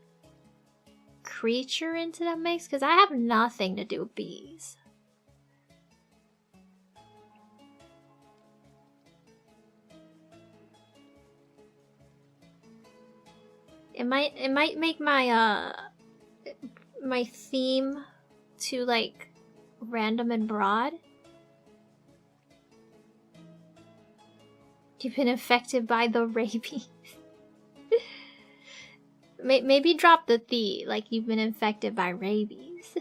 A: creature into that mix, because I have nothing to do with bees. It might make my my theme too like random and broad. You've been infected by the rabies. Maybe drop the like you've been infected by rabies.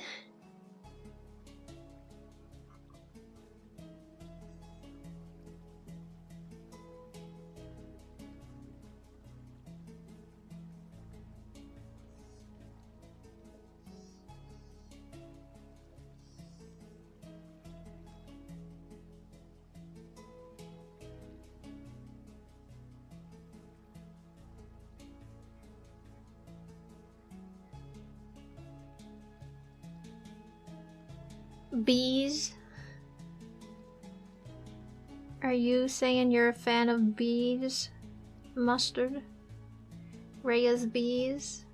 A: Bees? Are you saying you're a fan of bees? Mustard? Rhea's bees?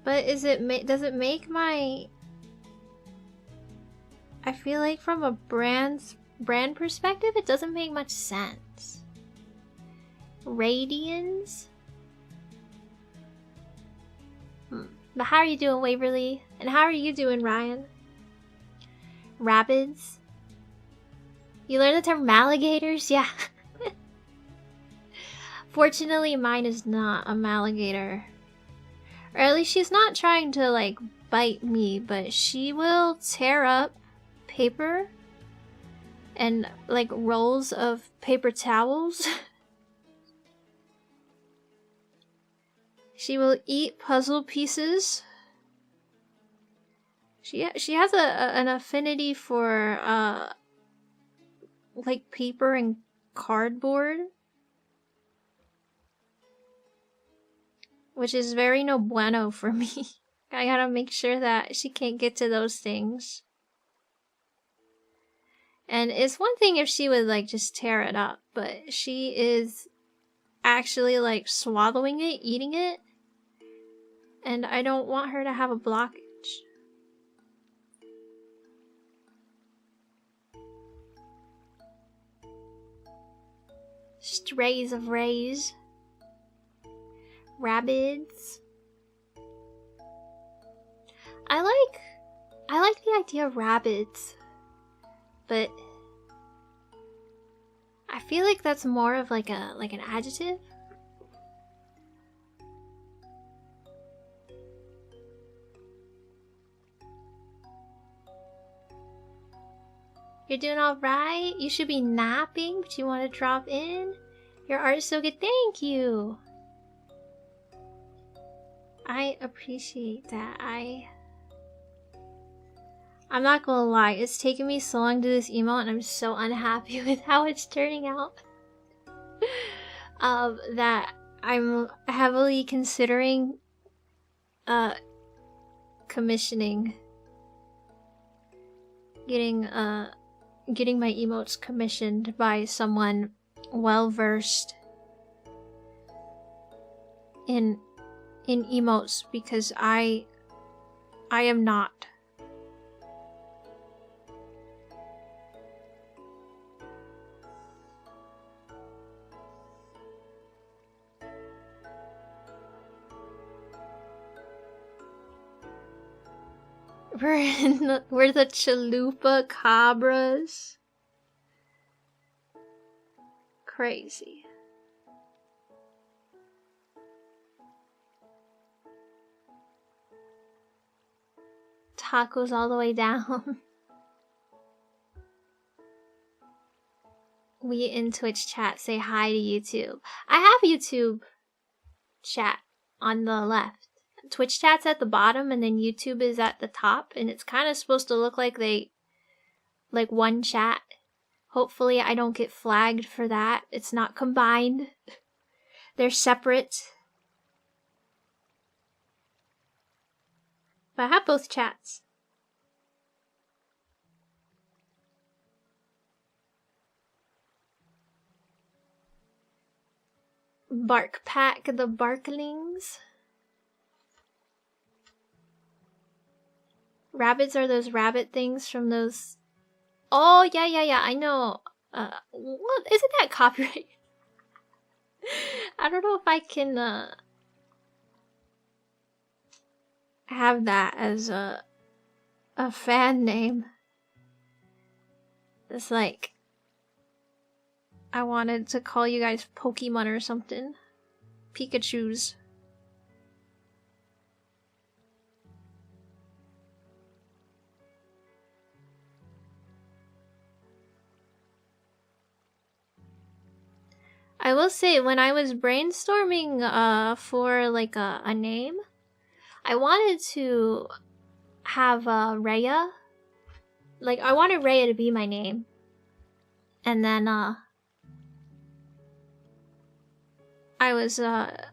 A: But does it make my... I feel like from a brand's brand perspective, it doesn't make much sense. Radians? But how are you doing, Waverly? And how are you doing, Ryan? Rapids? You learned the term alligators? Yeah. Fortunately, mine is not a alligator. Or at least she's not trying to, like, bite me, but she will tear up paper and, like, rolls of paper towels. She will eat puzzle pieces. She has an affinity for, like, paper and cardboard. Which is very no bueno for me. I gotta make sure that she can't get to those things. And it's one thing if she would, like, just tear it up, but she is actually, like, swallowing it, eating it. And I don't want her to have a blockage. Strays of rays. Rabbids. I like the idea of rabbits, but I feel like that's more of like an adjective. You're doing alright? You should be napping, but you want to drop in? Your art is so good, thank you! I appreciate that. I'm not gonna lie, it's taken me so long to do this emote and I'm so unhappy with how it's turning out. That I'm heavily considering commissioning. Getting my emotes commissioned by someone well versed in emotes, because I am not. We're the chalupa cabras. Crazy. Tacos all the way down. We in Twitch chat say hi to YouTube. I have YouTube chat on the left. Twitch chat's at the bottom and then YouTube is at the top, and it's kind of supposed to look like one chat. Hopefully I don't get flagged for that. It's not combined. They're separate. But I have both chats. Bark Pack, the Barklings. Rabbits are those rabbit things from those... Oh, yeah, I know. What? Isn't that copyright? I don't know if I can, have that as a fan name. It's like... I wanted to call you guys Pokemon or something. Pikachus. I will say, when I was brainstorming for like a name, I wanted to have Rhea. Like, I wanted Rhea to be my name. And then I was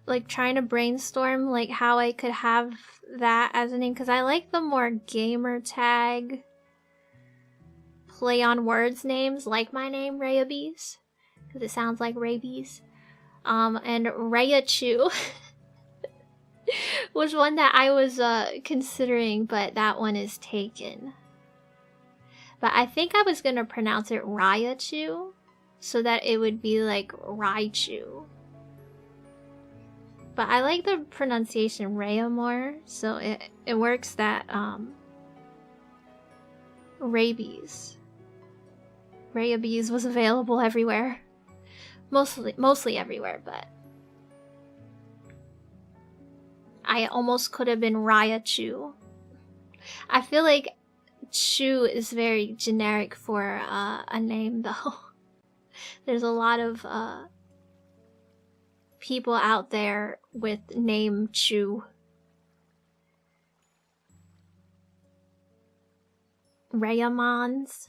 A: like trying to brainstorm like how I could have that as a name, because I like the more gamer tag play on words names, like my name, Rayabees, because it sounds like rabies. And Rayachu was one that I was considering, but that one is taken. But I think I was gonna pronounce it Raichu, so that it would be like Raichu. But I like the pronunciation Rhea more, so it works that rabies was available everywhere. Mostly everywhere, but I almost could have been Raichu. I feel like Chu is very generic for a name though. There's a lot of people out there with name Chu. Rayamons.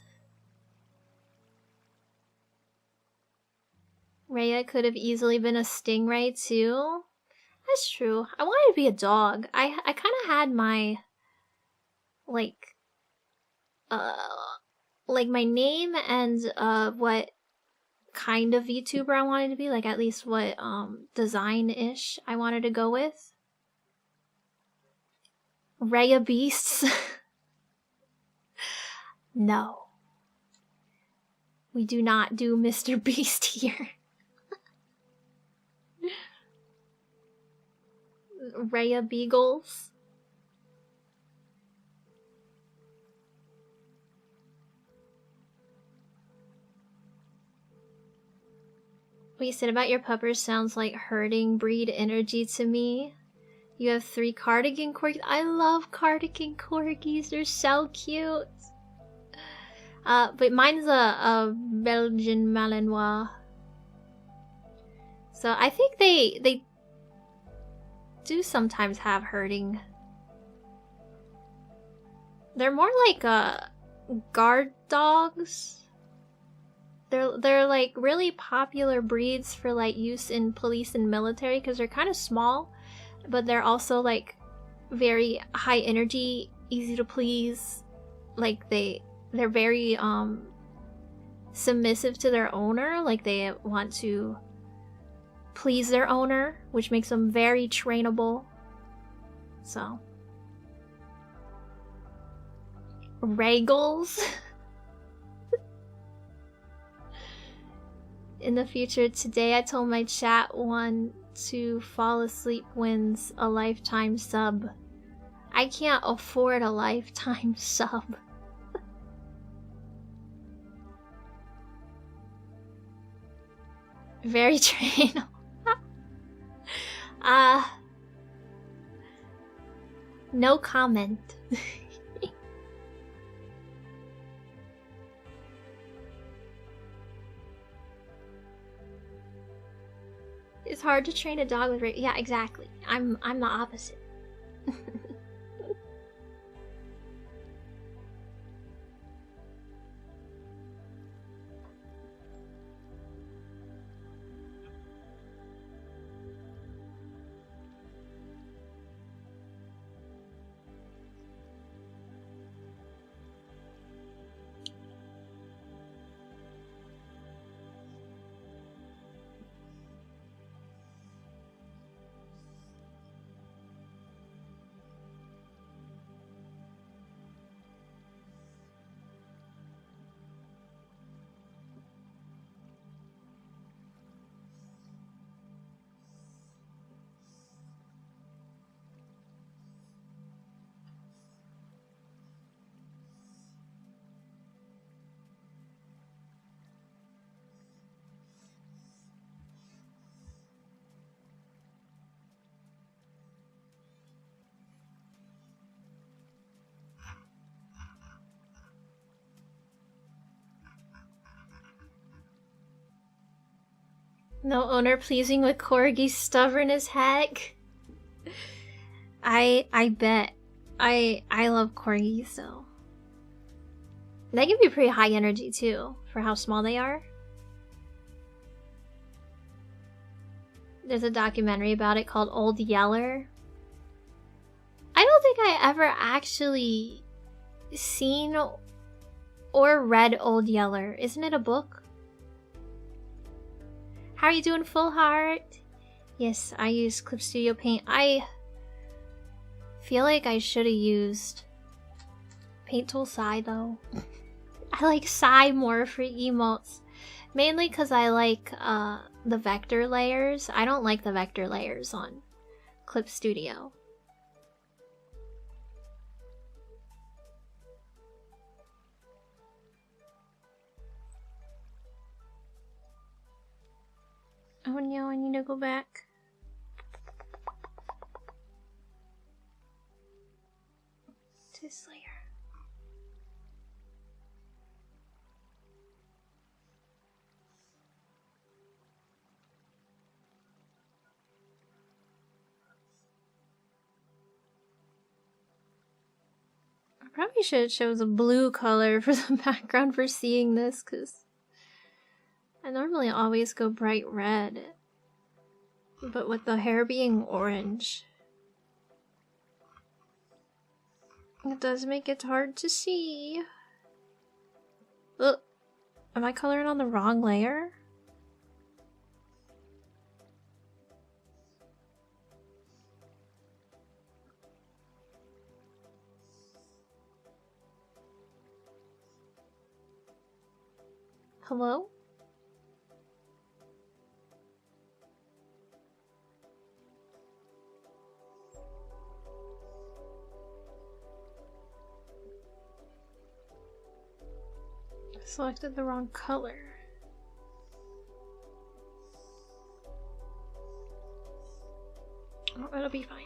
A: Rhea could have easily been a stingray too. That's true. I wanted to be a dog. I kind of had my like my name and what kind of VTuber I wanted to be, like at least what design-ish I wanted to go with. Rhea Beasts. No. We do not do Mr. Beast here. Rhea Beagles. What you said about your puppers sounds like herding breed energy to me. You have 3 cardigan corgis. I love cardigan corgis. They're so cute. But mine's a Belgian Malinois. So I think they do sometimes have herding. They're more like guard dogs. They're like really popular breeds for like use in police and military because they're kind of small, but they're also like very high energy, easy to please. Like they're very submissive to their owner, like they want to please their owner, which makes them very trainable. So Regals. In the future, today I told my chat one to fall asleep wins a lifetime sub. I can't afford a lifetime sub. Very trainable. No comment. It's hard to train a dog with yeah, exactly. I'm the opposite. No owner pleasing with corgis, stubborn as heck. I bet. I love corgis, so they can be pretty high energy too for how small they are. There's a documentary about it called Old Yeller. I don't think I ever actually seen or read Old Yeller. Isn't it a book? How are you doing, Full Heart? Yes, I use Clip Studio Paint. I feel like I should have used Paint Tool Sai though. I like Psy more for emotes. Mainly because I like the vector layers. I don't like the vector layers on Clip Studio. Oh no, I need to go back. This layer. I probably should choose a blue color for the background for seeing this, because I normally always go bright red. But with the hair being orange, it does make it hard to see. Ugh. Am I coloring on the wrong layer? Hello? I selected the wrong color. Oh, it'll be fine.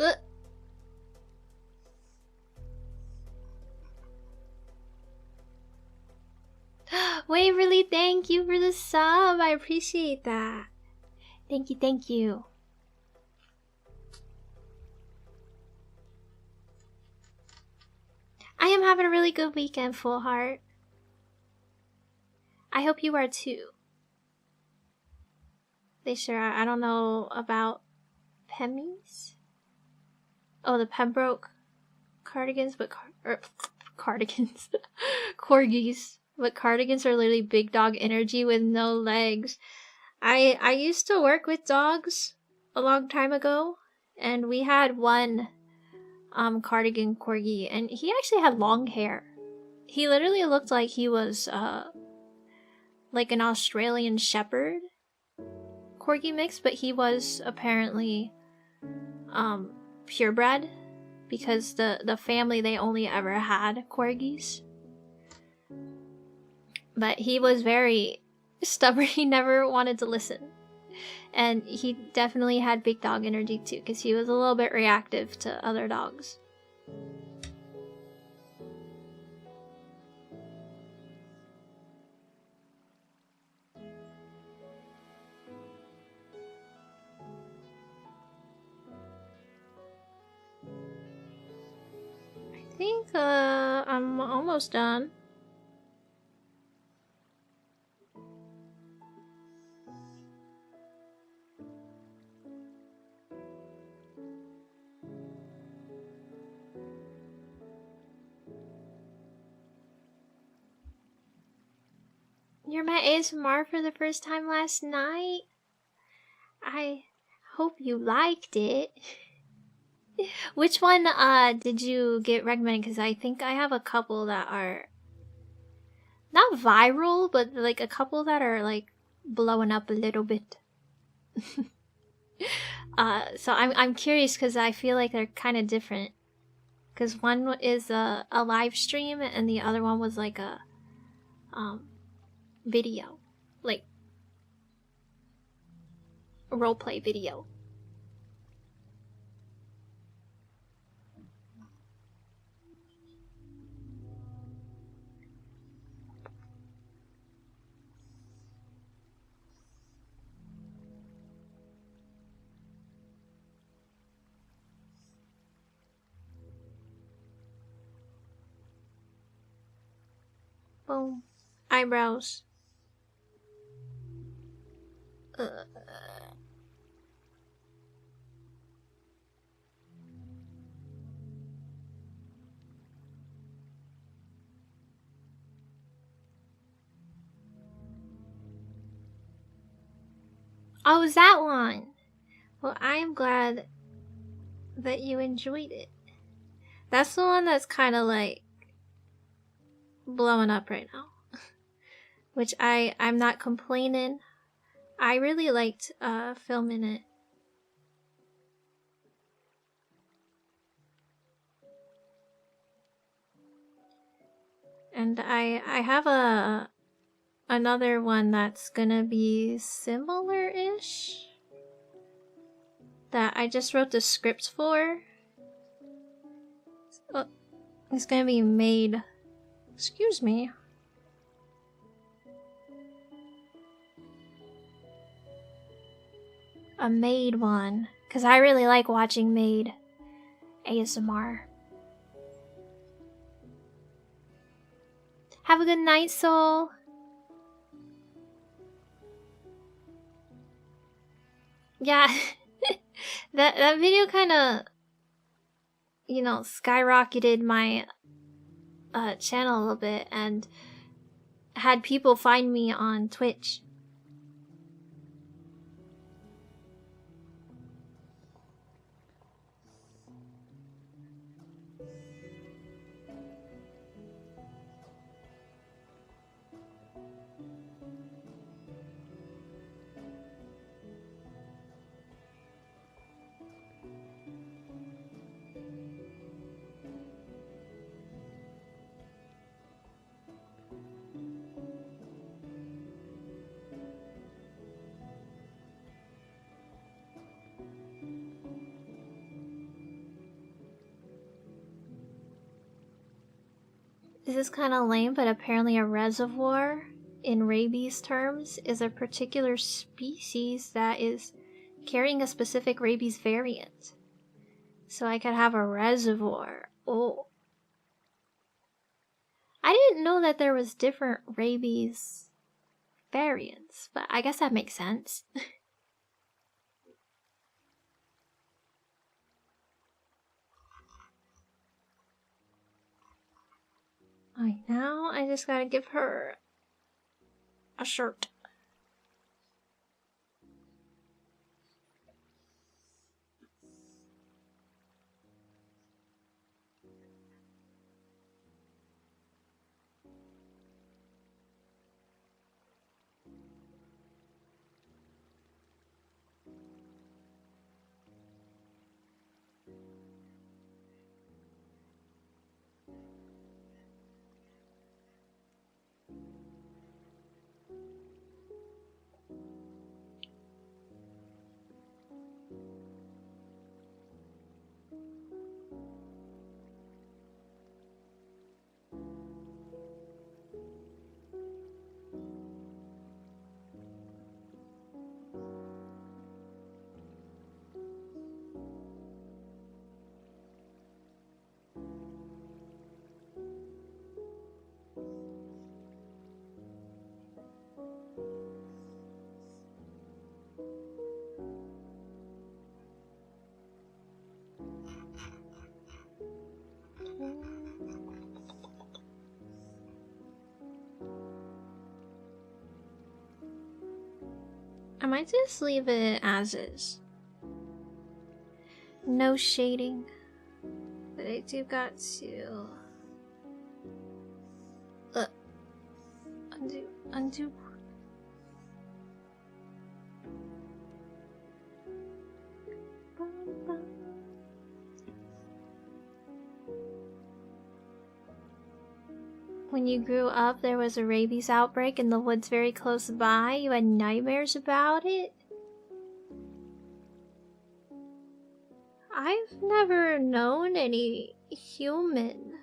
A: Ugh. Waverly, thank you for the sub. I appreciate that. Thank you, thank you. I am having a really good weekend, Full Heart. I hope you are too. They sure are. I don't know about Pemmies. Oh, the Pembroke cardigans, but cardigans. Corgis. But cardigans are literally big dog energy with no legs. I used to work with dogs a long time ago, and we had one cardigan corgi, and he actually had long hair. He literally looked like he was like an Australian shepherd corgi mix, but he was apparently purebred, because the family, they only ever had corgis. But he was very stubborn. He never wanted to listen. And he definitely had big dog energy too, because he was a little bit reactive to other dogs. I think I'm almost done. You're my ASMR for the first time last night. I hope you liked it. Which one did you get recommended? Because I think I have a couple that are not viral, but like a couple that are like blowing up a little bit. So I'm curious, because I feel like they're kind of different. Because one is a live stream, and the other one was like a video, like a roleplay video. Boom. Eyebrows. Oh, is that one? Well, I am glad that you enjoyed it. That's the one that's kind of like blowing up right now. Which I'm not complaining. I really liked filming it. And I have another one that's gonna be similar-ish that I just wrote the scripts for. Oh, it's gonna be made. Excuse me. A maid one, because I really like watching maid ASMR. Have a good night, Soul. Yeah, that video kind of, you know, skyrocketed my channel a little bit and had people find me on Twitch. This is kind of lame, but apparently a reservoir, in rabies terms, is a particular species that is carrying a specific rabies variant. So I could have a reservoir. Oh. I didn't know that there was different rabies variants, but I guess that makes sense. Alright, now I just gotta give her a shirt. I might just leave it as is. No shading. But I do got to undo. When you grew up, there was a rabies outbreak in the woods very close by. You had nightmares about it? I've never known any human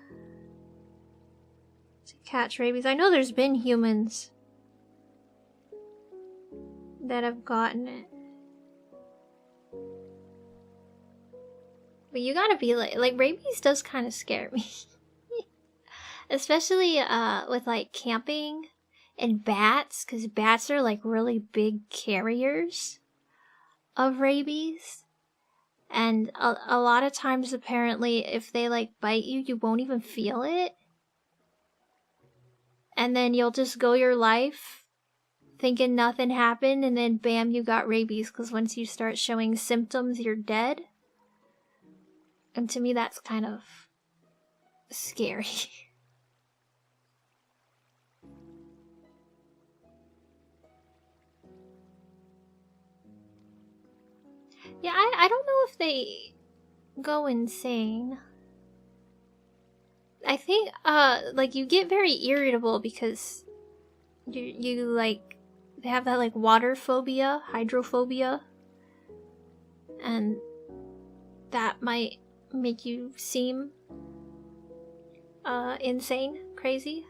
A: to catch rabies. I know there's been humans that have gotten it. But you gotta be like rabies does kind of scare me. Especially with like camping and bats, because bats are like really big carriers of rabies. And a lot of times apparently if they like bite you, you won't even feel it. And then you'll just go your life thinking nothing happened, and then bam, you got rabies, because once you start showing symptoms, you're dead. And to me, that's kind of scary. Yeah, I don't know if they go insane. I think, like, you get very irritable because you like, they have that, like, water phobia, hydrophobia, and that might make you seem, insane, crazy.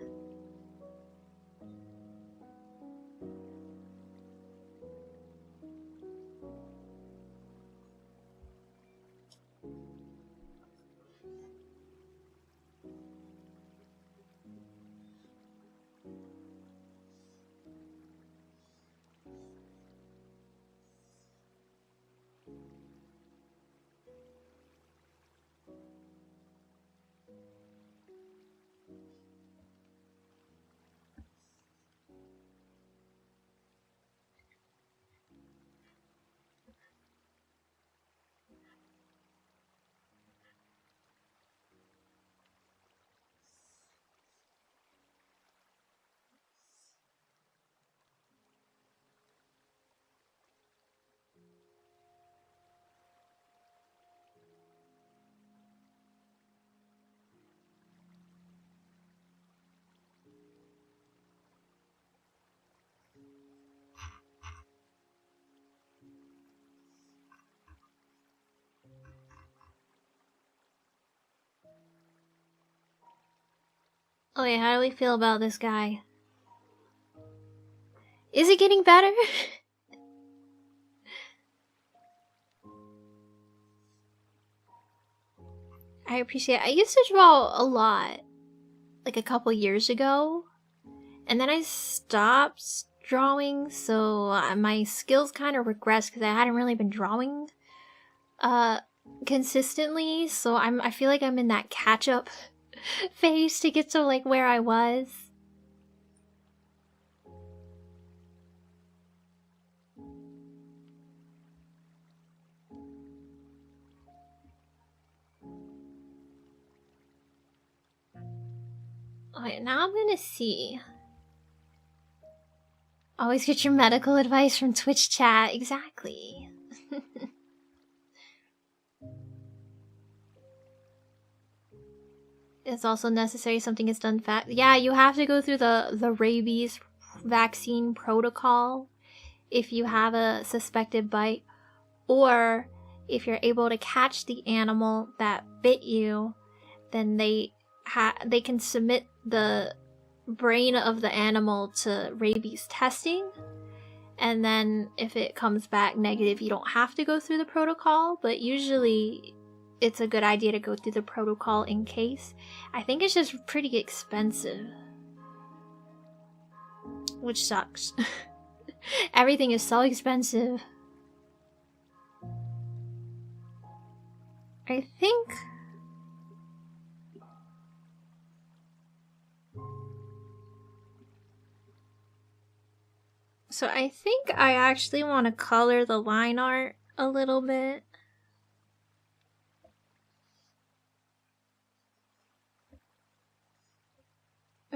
A: Oh yeah, how do we feel about this guy? Is it getting better? I appreciate it. I used to draw a lot, like a couple years ago, and then I stopped drawing, so my skills kind of regressed because I hadn't really been drawing consistently, so I feel like I'm in that catch-up phase to get to like where I was. Alright, now I'm gonna see. Always get your medical advice from Twitch chat. Exactly. It's also necessary something is done fast. Yeah, you have to go through the rabies vaccine protocol if you have a suspected bite, or if you're able to catch the animal that bit you, then they can submit the brain of the animal to rabies testing, and then if it comes back negative, you don't have to go through the protocol, but usually it's a good idea to go through the protocol in case. I think it's just pretty expensive, which sucks. Everything is so expensive. I think so. I think I actually want to color the line art a little bit.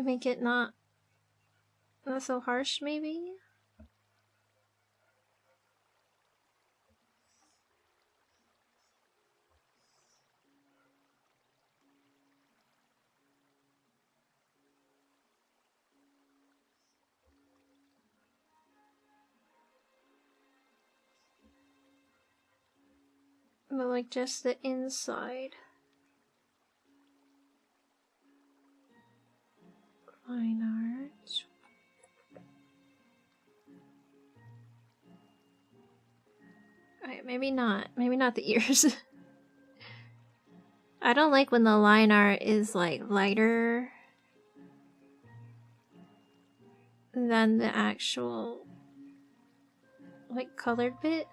A: Make it not so harsh, maybe. But like just the inside. Fine art. Alright, maybe not. Maybe not the ears. I don't like when the line art is like lighter than the actual like colored bit.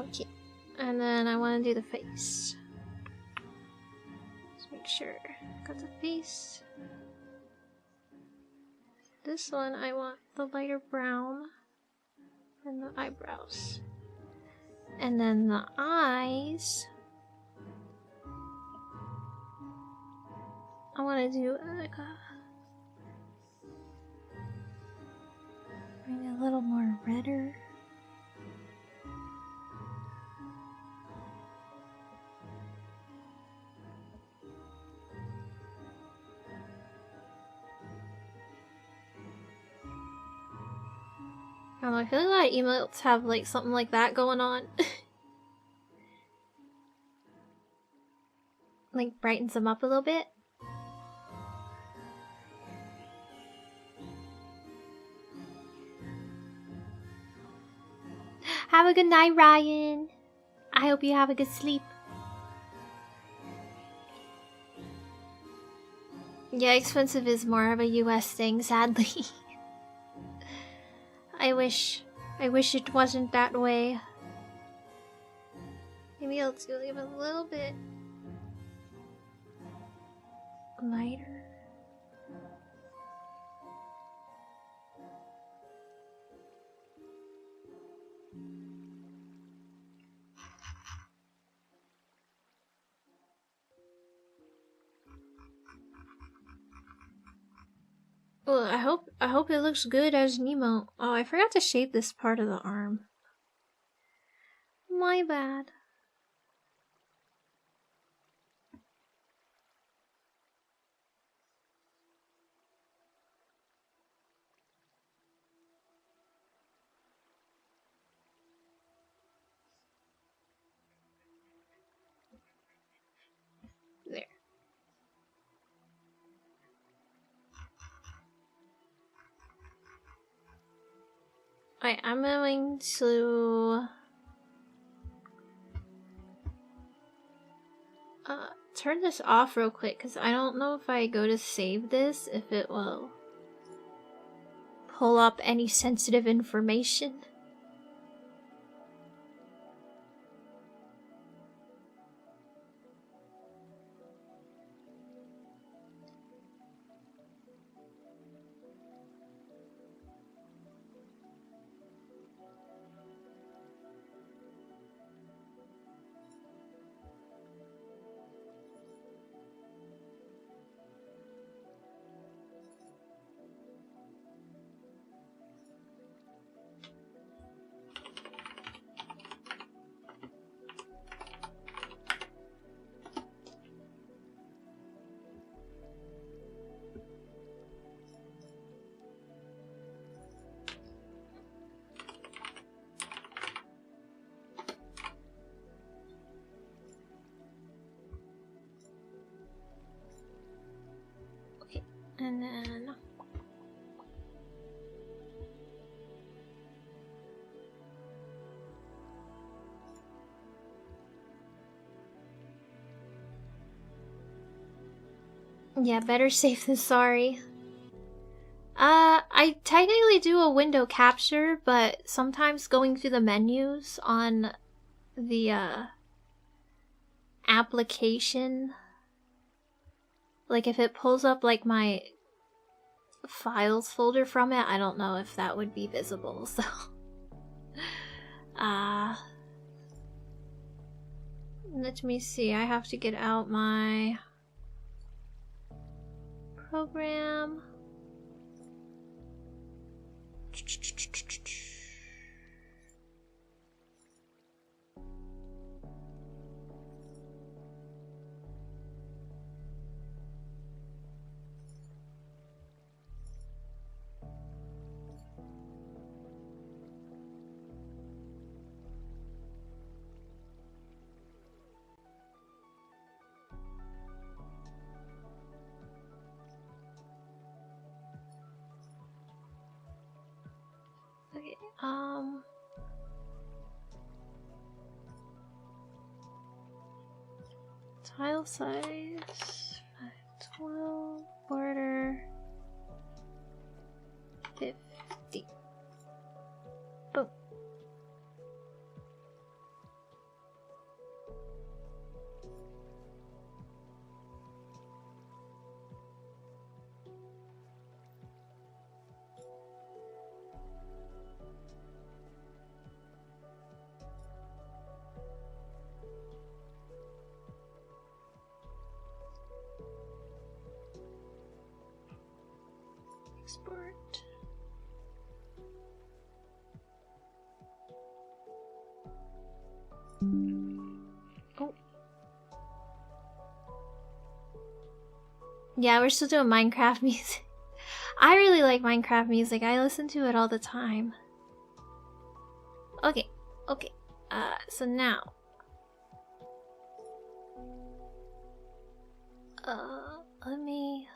A: Okay. And then I want to do the face. Let's make sure. Got the face. This one I want the lighter brown. And the eyebrows. And then the eyes. I want to do like maybe a little more redder. I don't know, I feel like a lot of emotes have like something like that going on. Like brightens them up a little bit. Have a good night, Ryan. I hope you have a good sleep. Yeah, expensive is more of a US thing, sadly. I wish it wasn't that way. Maybe I'll do even a little bit lighter. Well, I hope it looks good as Nemo. Oh, I forgot to shape this part of the arm. My bad. There. Alright, I'm going to turn this off real quick because I don't know if I go to save this if it will pull up any sensitive information. And then yeah, better safe than sorry. I technically do a window capture, but sometimes going through the menus on the application, like if it pulls up like my files folder from it, I don't know if that would be visible, so let me see. I have to get out my program. Okay, tile size 512, border 50. Boom. Export. Oh. Yeah, we're still doing Minecraft music. I really like Minecraft music. I listen to it all the time. Okay, okay. So now. Let me...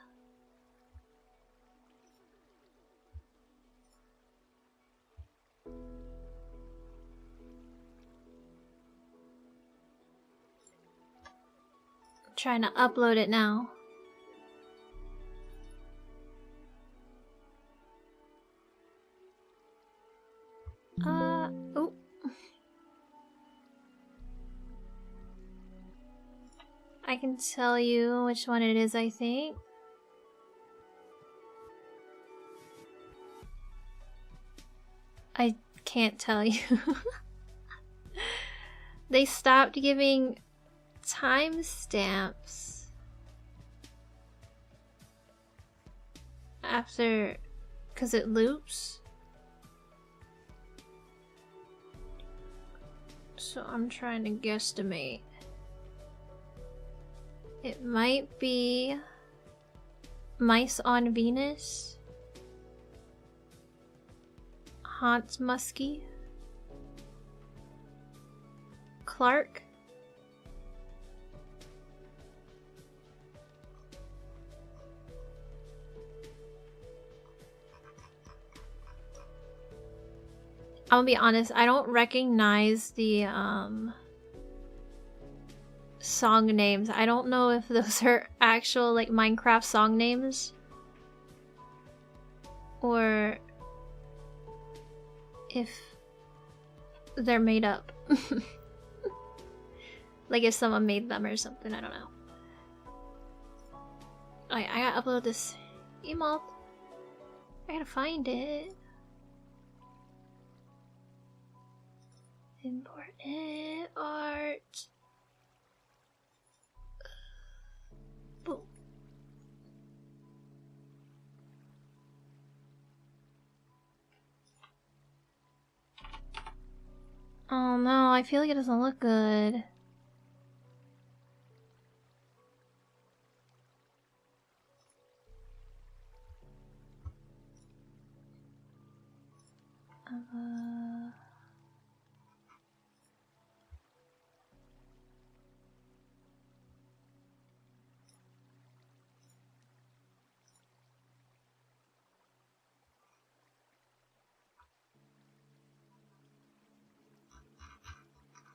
A: I'm trying to upload it now. Oh. I can tell you which one it is, I think. I can't tell you. They stopped giving timestamps after, because it loops. So I'm trying to guesstimate. It might be Mice on Venus, Haunts Muskie, Clark, I'm gonna be honest, I don't recognize the song names. I don't know if those are actual like Minecraft song names or if they're made up. Like if someone made them or something, I don't know. Alright, I gotta upload this emote. I gotta find it. Important art. Boom. Oh no, I feel like it doesn't look good.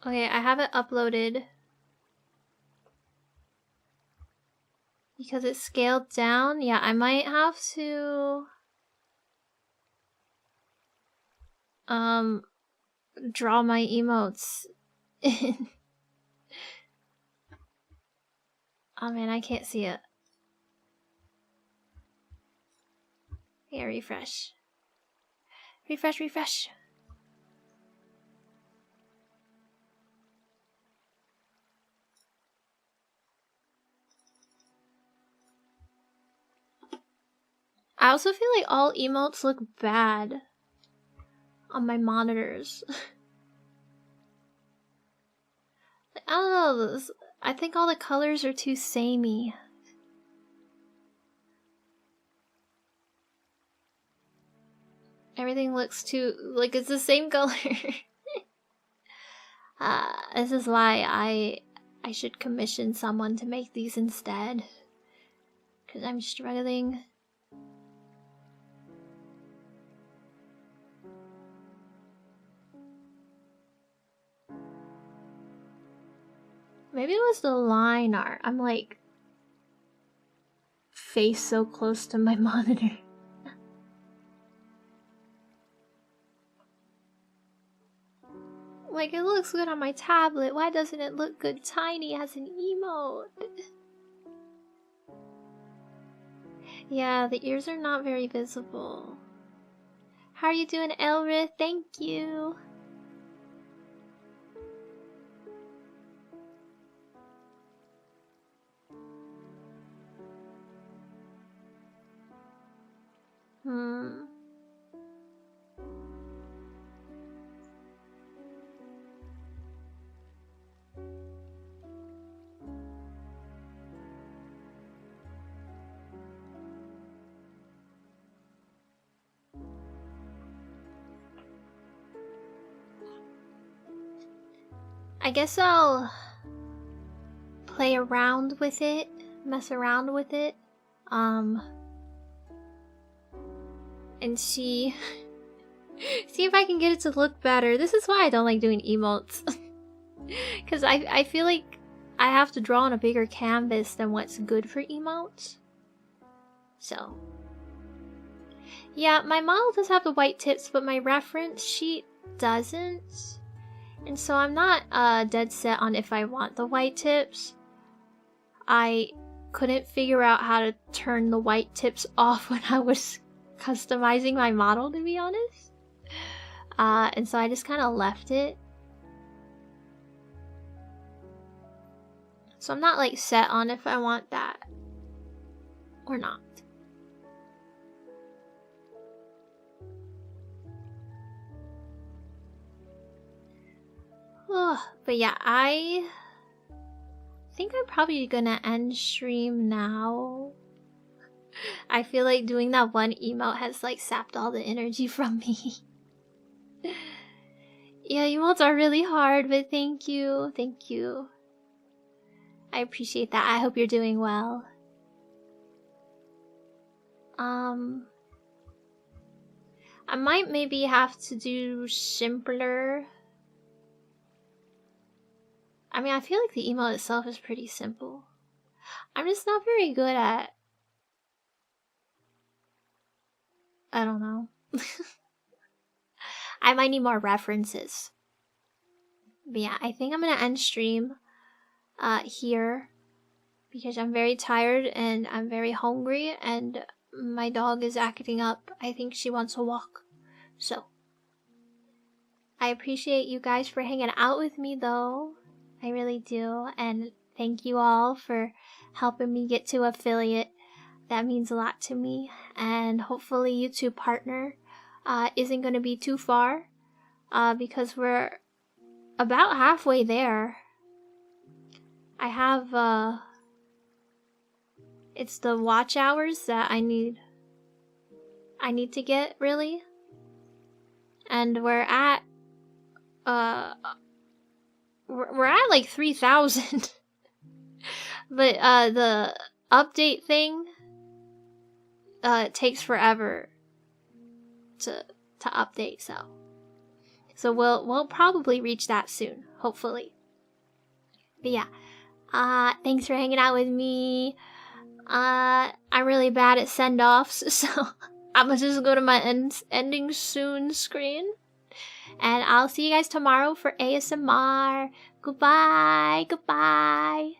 A: Okay, I have it uploaded because it's scaled down. Yeah, I might have to draw my emotes in. Oh man, I can't see it. Yeah, refresh. Refresh, refresh. I also feel like all emotes look bad on my monitors. I don't know, I think all the colors are too samey. Everything looks too, like it's the same color. This is why I should commission someone to make these instead. Because I'm struggling. Maybe it was the line art. I'm like face so close to my monitor. Like it looks good on my tablet. Why doesn't it look good tiny as an emote? Yeah, the ears are not very visible. How are you doing, Elrith? Thank you. I guess I'll play around with it, mess around with it, and see if I can get it to look better. This is why I don't like doing emotes. Because I feel like I have to draw on a bigger canvas than what's good for emotes. So yeah, my model does have the white tips, but my reference sheet doesn't. And so I'm not dead set on if I want the white tips. I couldn't figure out how to turn the white tips off when I was customizing my model, to be honest. And so I just kind of left it. So I'm not like set on if I want that or not. But yeah, I think I'm probably gonna end stream now. I feel like doing that one emote has like sapped all the energy from me. Yeah, emotes are really hard, but thank you. Thank you. I appreciate that. I hope you're doing well. I might maybe have to do simpler. I mean, I feel like the emote itself is pretty simple. I'm just not very good at... I don't know. I might need more references. But yeah, I think I'm gonna end stream here. Because I'm very tired and I'm very hungry and my dog is acting up. I think she wants a walk. So, I appreciate you guys for hanging out with me though. I really do. And thank you all for helping me get to affiliate. That means a lot to me. And hopefully YouTube partner isn't going to be too far. Because we're about halfway there. I have... it's the watch hours that I need to get, really. And we're at we're at like 3,000. But the update thing takes forever to update, so we'll probably reach that soon, hopefully. But yeah, thanks for hanging out with me. I'm really bad at send-offs, so I'm gonna just go to my ending soon screen. And I'll see you guys tomorrow for ASMR. Goodbye. Goodbye.